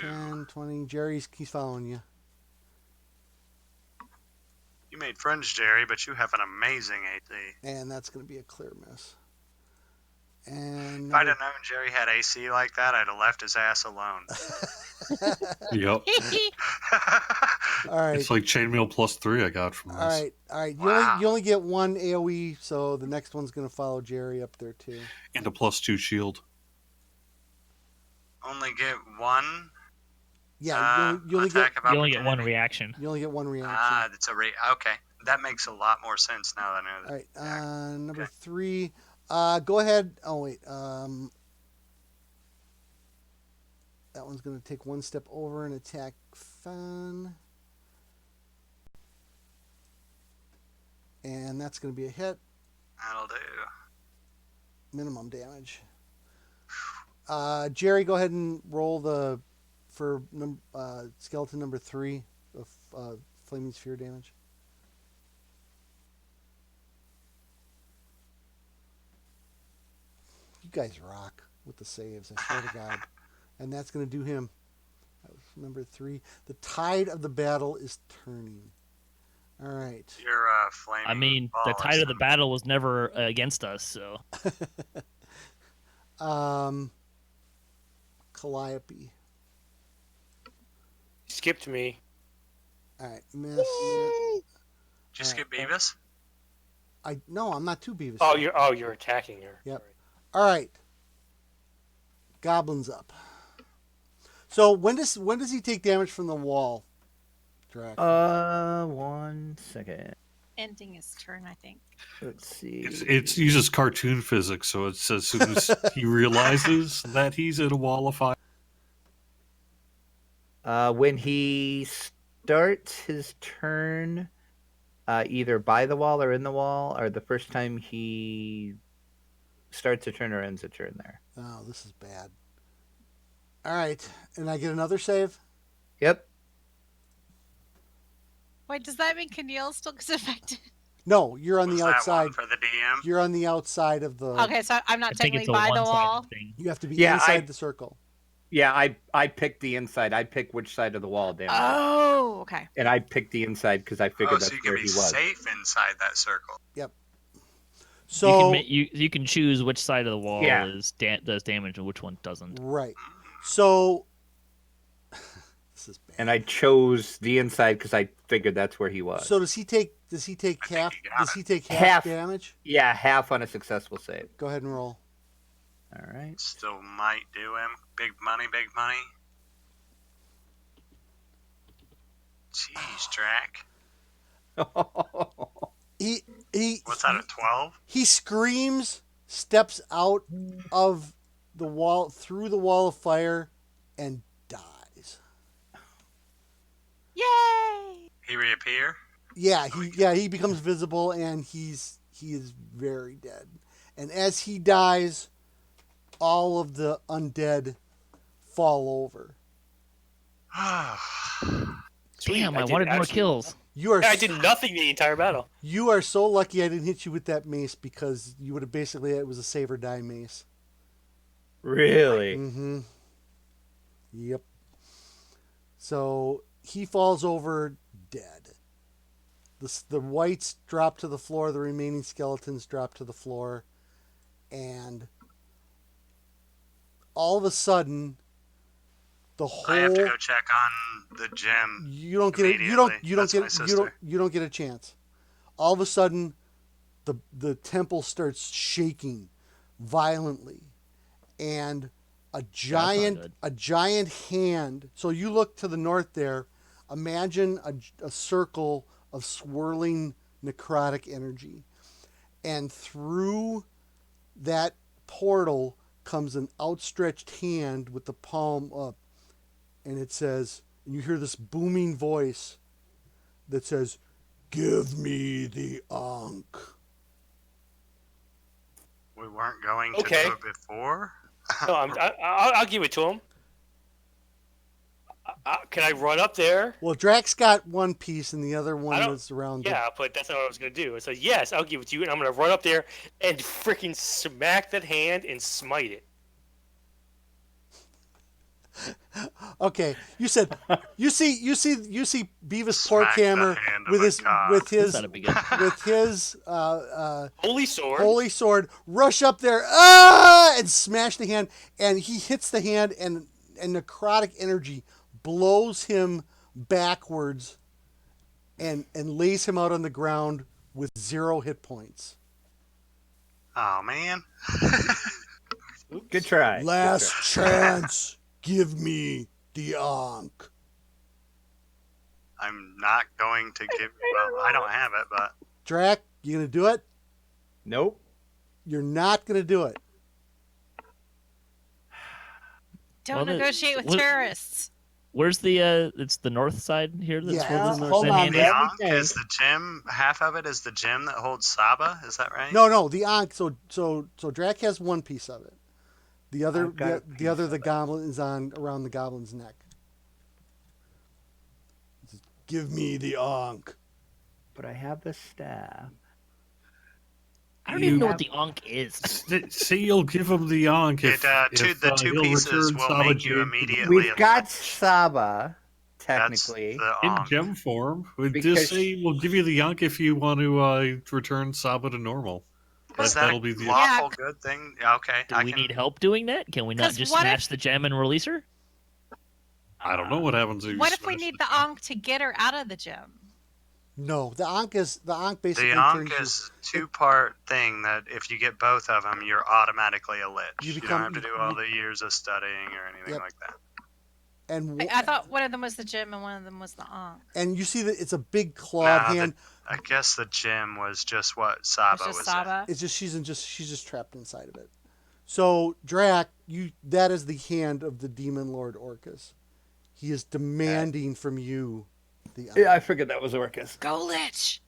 10, 20. He's following you. You made friends, Jerry, but you have an amazing AC. And that's going to be a clear miss. And if I'd have known Jerry had AC like that, I'd have left his ass alone. Yep. All right. It's like chainmail +3 I got from this. All right. Wow. You only get one AoE, so the next one's going to follow Jerry up there too. And a +2 shield. Only get one. Yeah, you only get one reaction. You only get one reaction. That's okay. That makes a lot more sense now that I know that. All right. Number 3. Go ahead. Oh wait. That one's going to take one step over and attack Fen. And that's going to be a hit. That'll do. Minimum damage. Jerry, go ahead and roll for skeleton number 3 of flaming sphere damage. You guys rock with the saves, I swear to God. And that's going to do him. That was number 3. The tide of the battle is turning. All right. You're flaming. I mean, the tide of the battle was never against us, so. Calliope. Skipped me. All right, miss. Did you skip Beavis? No, I'm not too Beavis. You're attacking her. Yep. Sorry. All right. Goblin's up. So when does he take damage from the wall, Drac? 1 second. Ending his turn, I think. Let's see. It uses cartoon physics, so it says as soon as he realizes that he's in a wall of fire. When he starts his turn, either by the wall or in the wall, or the first time he starts a turn or ends a turn there. Oh, this is bad. All right, and I get another save? Yep. Wait, does that mean Kniel still gets affected? No, you're on the outside. That one for the DM? You're on the outside of the... Okay, so I'm not technically it's a by the wall. thing. You have to be inside the circle. Yeah, I picked the inside. I picked which side of the wall damage. Oh, okay. And I picked the inside because I figured that's where he was. So you can be safe inside that circle. Yep. So you can choose which side of the wall does damage and which one doesn't. Right. So this is bad. And I chose the inside because I figured that's where he was. So does he take half damage? Yeah, half on a successful save. Go ahead and roll. All right. Still might do him. Big money, big money. Jeez, Drac. He What's that, a 12? He screams, steps out of the wall, through the wall of fire, and dies. Yay! He reappear? Yeah, he becomes visible, and he is very dead. And as he dies, all of the undead fall over. Damn, I wanted more kills. I did nothing the entire battle. You are so lucky I didn't hit you with that mace, because you would have basically, it was a save or die mace. Really? Mm-hmm. Yep. So he falls over dead. The whites drop to the floor. The remaining skeletons drop to the floor, and all of a sudden, the whole I have to go check on the gym. you don't get it. That's my sister. You don't get a chance. All of a sudden, the temple starts shaking violently, and a giant hand. So you look to the north there. Imagine a circle of swirling necrotic energy, and through that portal comes an outstretched hand with the palm up, and it says, and you hear this booming voice that says, "Give me the Ankh." We weren't going to Okay. do it before? No, I'll give it to him. Can I run up there? Well, Drax got one piece, and the other I one don't- was around. Yeah, but that's not what I was going to do. So, yes, I'll give it to you, and I'm going to run up there and freaking smack that hand and smite it. Okay, you said you see Beavis Smack the Porkhammer hand of with a his god. with his That'd be good. with his Holy sword. holy sword rush up there and smash the hand, and he hits the hand, and necrotic energy blows him backwards and lays him out on the ground with 0 hit points. Oh, man. Good try. Last chance, give me the Ankh. I'm not going to give... Well, I don't have it, but... Drac, you gonna do it? Nope. You're not gonna do it. Don't negotiate with terrorists. Where's the it's the north side here that's Yeah. holding Hold that on, hand The in? man. Ankh Okay. is the gym. Half of it is the gym that holds Saba. Is that right? No, the Ankh. So Drac has one piece of it. The other, I've got a the other, piece the of it. goblin is on around the goblin's neck. It says, give me the Ankh. But I have the staff. I don't even know what the Ankh is. Say you'll give him the Ankh if, the two he'll pieces return will Sahba make you Jade immediately... We've got Saba, That's technically. the in Ankh. gem form. We Because- just say we'll give you the Ankh if you want to return Saba to normal. Is that That'll a be the lawful good thing? Yeah, okay. Do we need help doing that? Can we not 'Cause just what smash if- the gem and release her? I don't know what happens if you What if we smash need the the gem. Ankh to get her out of the gym? No, the Ankh basically The turns Ankh you. is a two-part thing that if you get both of them, you're automatically a lich. You You, become- don't have to do all the years of studying or anything Yep. like that. And I thought one of them was the gym and one of them was the Ankh. and you see that it's a big clawed Nah, hand. I guess the gym was just what Saba It's just was Saba. It's just she's just trapped inside of it. So Drac, that is the hand of the demon lord Orcus. He is demanding from you the Ankh. Yeah, I figured that was Orcus. Go Lich!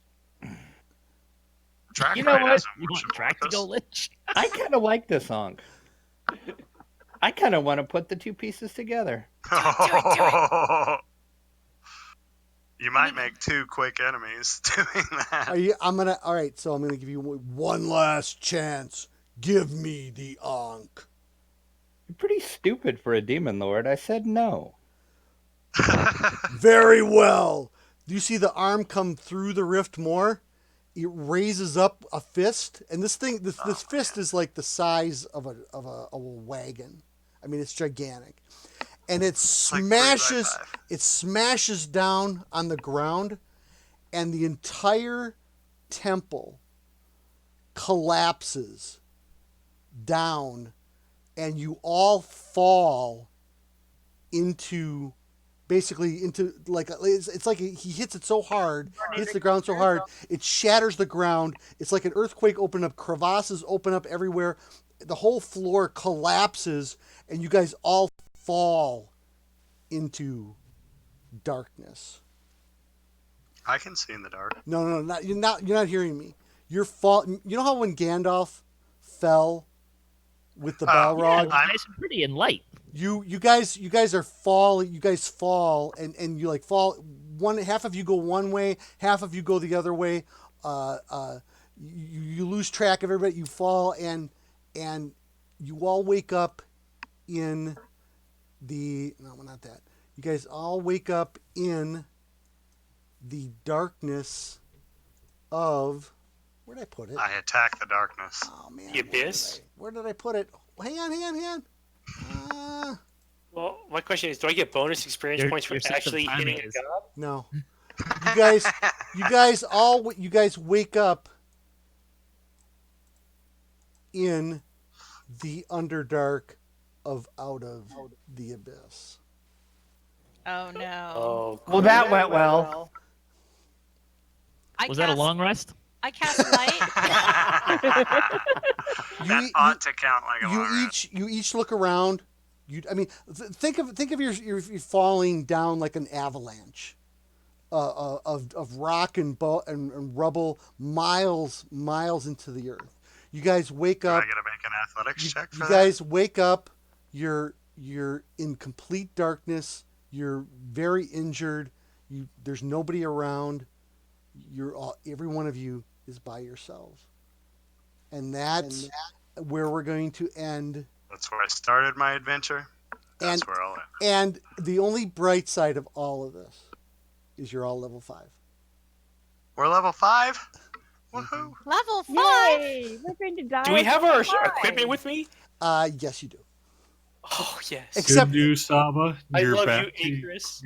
Drac You know probably what? doesn't You worship want Drac to Orcus. go lich? I kind of like this Ankh. I kind of want to put the two pieces together. You might make two quick enemies doing that. All right, so I'm gonna give you one last chance. Give me the Ankh. You're pretty stupid for a demon lord. I said no. Very well. Do you see the arm come through the rift more? It raises up a fist, and this fist is like the size of a wagon. I mean, it's gigantic, and it smashes. Like 3x5. It smashes down on the ground, and the entire temple collapses down, and you all fall into like it's like he hits it so hard, hits the ground so hard, it shatters the ground. It's like an earthquake open up, crevasses open up everywhere. The whole floor collapses, and you guys all fall into darkness. I can see in the dark. No, you're not hearing me. You're fall. You know how when Gandalf fell with the Oh, Balrog? It's nice and pretty and light. You guys are fall. You guys fall, and you like fall. Half of you go one way, half of you go the other way. You lose track of everybody. You fall, and you all wake up in the not that. You guys all wake up in the darkness of... Where'd I put it? I attack the darkness. Oh, man. The abyss? Where did I put it? Hang on. Well, my question is, do I get bonus experience points for your sense of actually timing hitting a is- god? No. You guys wake up in the Underdark of Out of the Abyss. Oh no. Oh, Well, that went well. Was that a long rest? I cast light. That ought to count like a long rest. You each look around. Think of your falling down like an avalanche of rock and rubble miles into the earth. You guys wake up. I gotta make an athletics check for You that? guys wake up. You're in complete darkness. You're very injured. There's nobody around. Every one of you is by yourselves, and that's where we're going to end. That's where I started my adventure. That's where I'll end. And the only bright side of all of this is you're all level 5. We're level 5? Woohoo! Level 5. Yay! We're going to die. do we have our alive. equipment with me? Yes, you do. Oh, yes. Except- Good news, Saba. I You're love back. you, Icarus.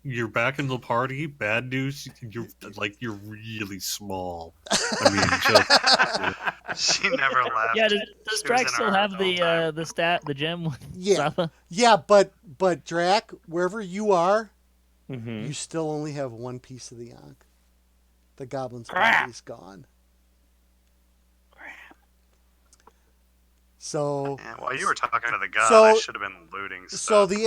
You're back in the party. Bad news. You're really small. I mean, She never left. Yeah, does She was Drac in still our have whole time. the gem with Yeah. Saba? Yeah, but Drac, wherever you are, Mm-hmm. you still only have one piece of the Ankh. The goblin's Crap. body is gone. So Yeah, while you were talking to the god, So- I should have been looting stuff. So the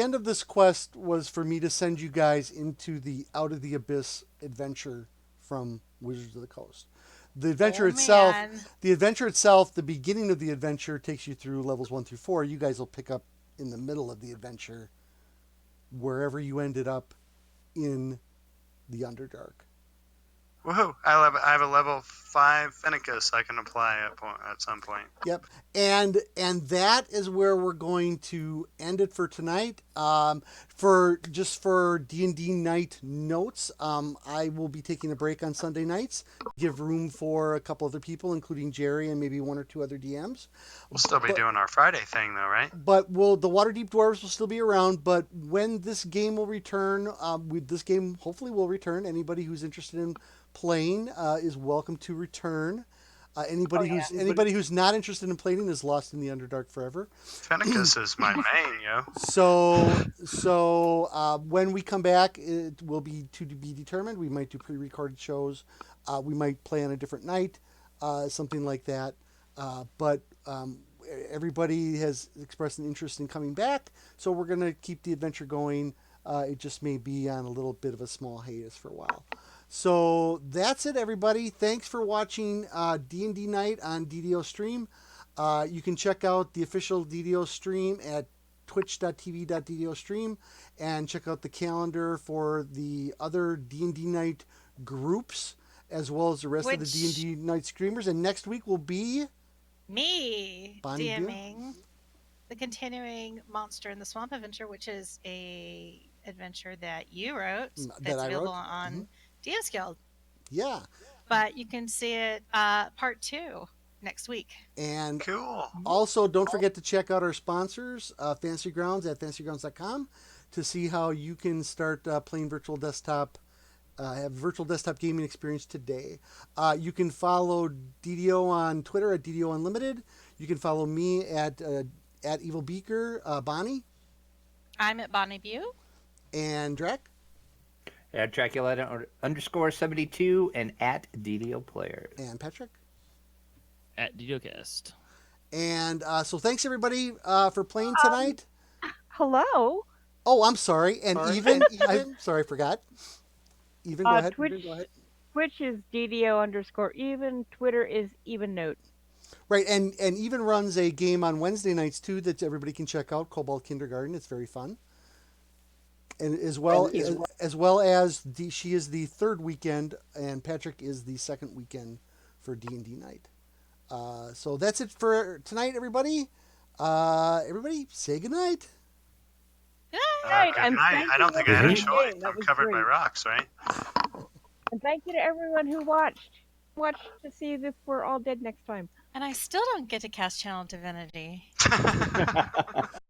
end of this quest was for me to send you guys into the Out of the Abyss adventure from Wizards of the Coast. The adventure itself, Man. the beginning of the adventure takes you through levels 1 through 4. You guys will pick up in the middle of the adventure, wherever you ended up in the Underdark. Woohoo! I have a level 5 Fenicus I can apply at some point. Yep, and that is where we're going to end it for tonight. For D&D night notes, I will be taking a break on Sunday nights, give room for a couple other people, including Jerry and maybe 1 or 2 other DMs. We'll still be doing our Friday thing, though, right? But the Waterdeep Dwarves will still be around. But when this game will return, this game hopefully will return. Anybody who's interested in playing is welcome to return. Anybody who's not interested in playing is lost in the Underdark forever. Fenicus is my main, yo. So when we come back, it will be to be determined. We might do pre-recorded shows. We might play on a different night, something like that. But everybody has expressed an interest in coming back, so we're going to keep the adventure going. It just may be on a little bit of a small hiatus for a while. So that's it, everybody. Thanks for watching D&D Night on DDOstream. You can check out the official DDOstream at twitch.tv/DDOstream and check out the calendar for the other D&D Night groups as well as the rest of the D&D Night streamers. And next week will be Me BonnieBew? DMing the continuing Monster in the Swamp adventure, which is a adventure that you wrote. That's available on DM's Guild. Yeah. But you can see it part 2 next week. And Cool. also, don't forget to check out our sponsors, Fantasy Grounds at fantasygrounds.com, to see how you can start playing virtual desktop, have virtual desktop gaming experience today. You can follow DDO on Twitter at DDO Unlimited. You can follow me at Evilbeeker. Bonnie? I'm at BonnieBew. And Drac? At Draculetta _72 and at DDO Players. And Patrick? At DDOcast. And so thanks, everybody, for playing tonight. Hello. Oh, I'm sorry. And Even, I'm sorry, I forgot. Even, go ahead. Twitch is DDO_even. Twitter is Evennote. Right, and Even runs a game on Wednesday nights, too, that everybody can check out, Cobalt Kindergarten. It's very fun. And as well as she is the third weekend, and Patrick is the second weekend for D&D night. So that's it for tonight, everybody. Everybody, say goodnight. Good night. Good night. I don't think I had a choice. I'm covered by rocks, right? And thank you to everyone who watched. Watch to see if we're all dead next time. And I still don't get to cast Channel Divinity.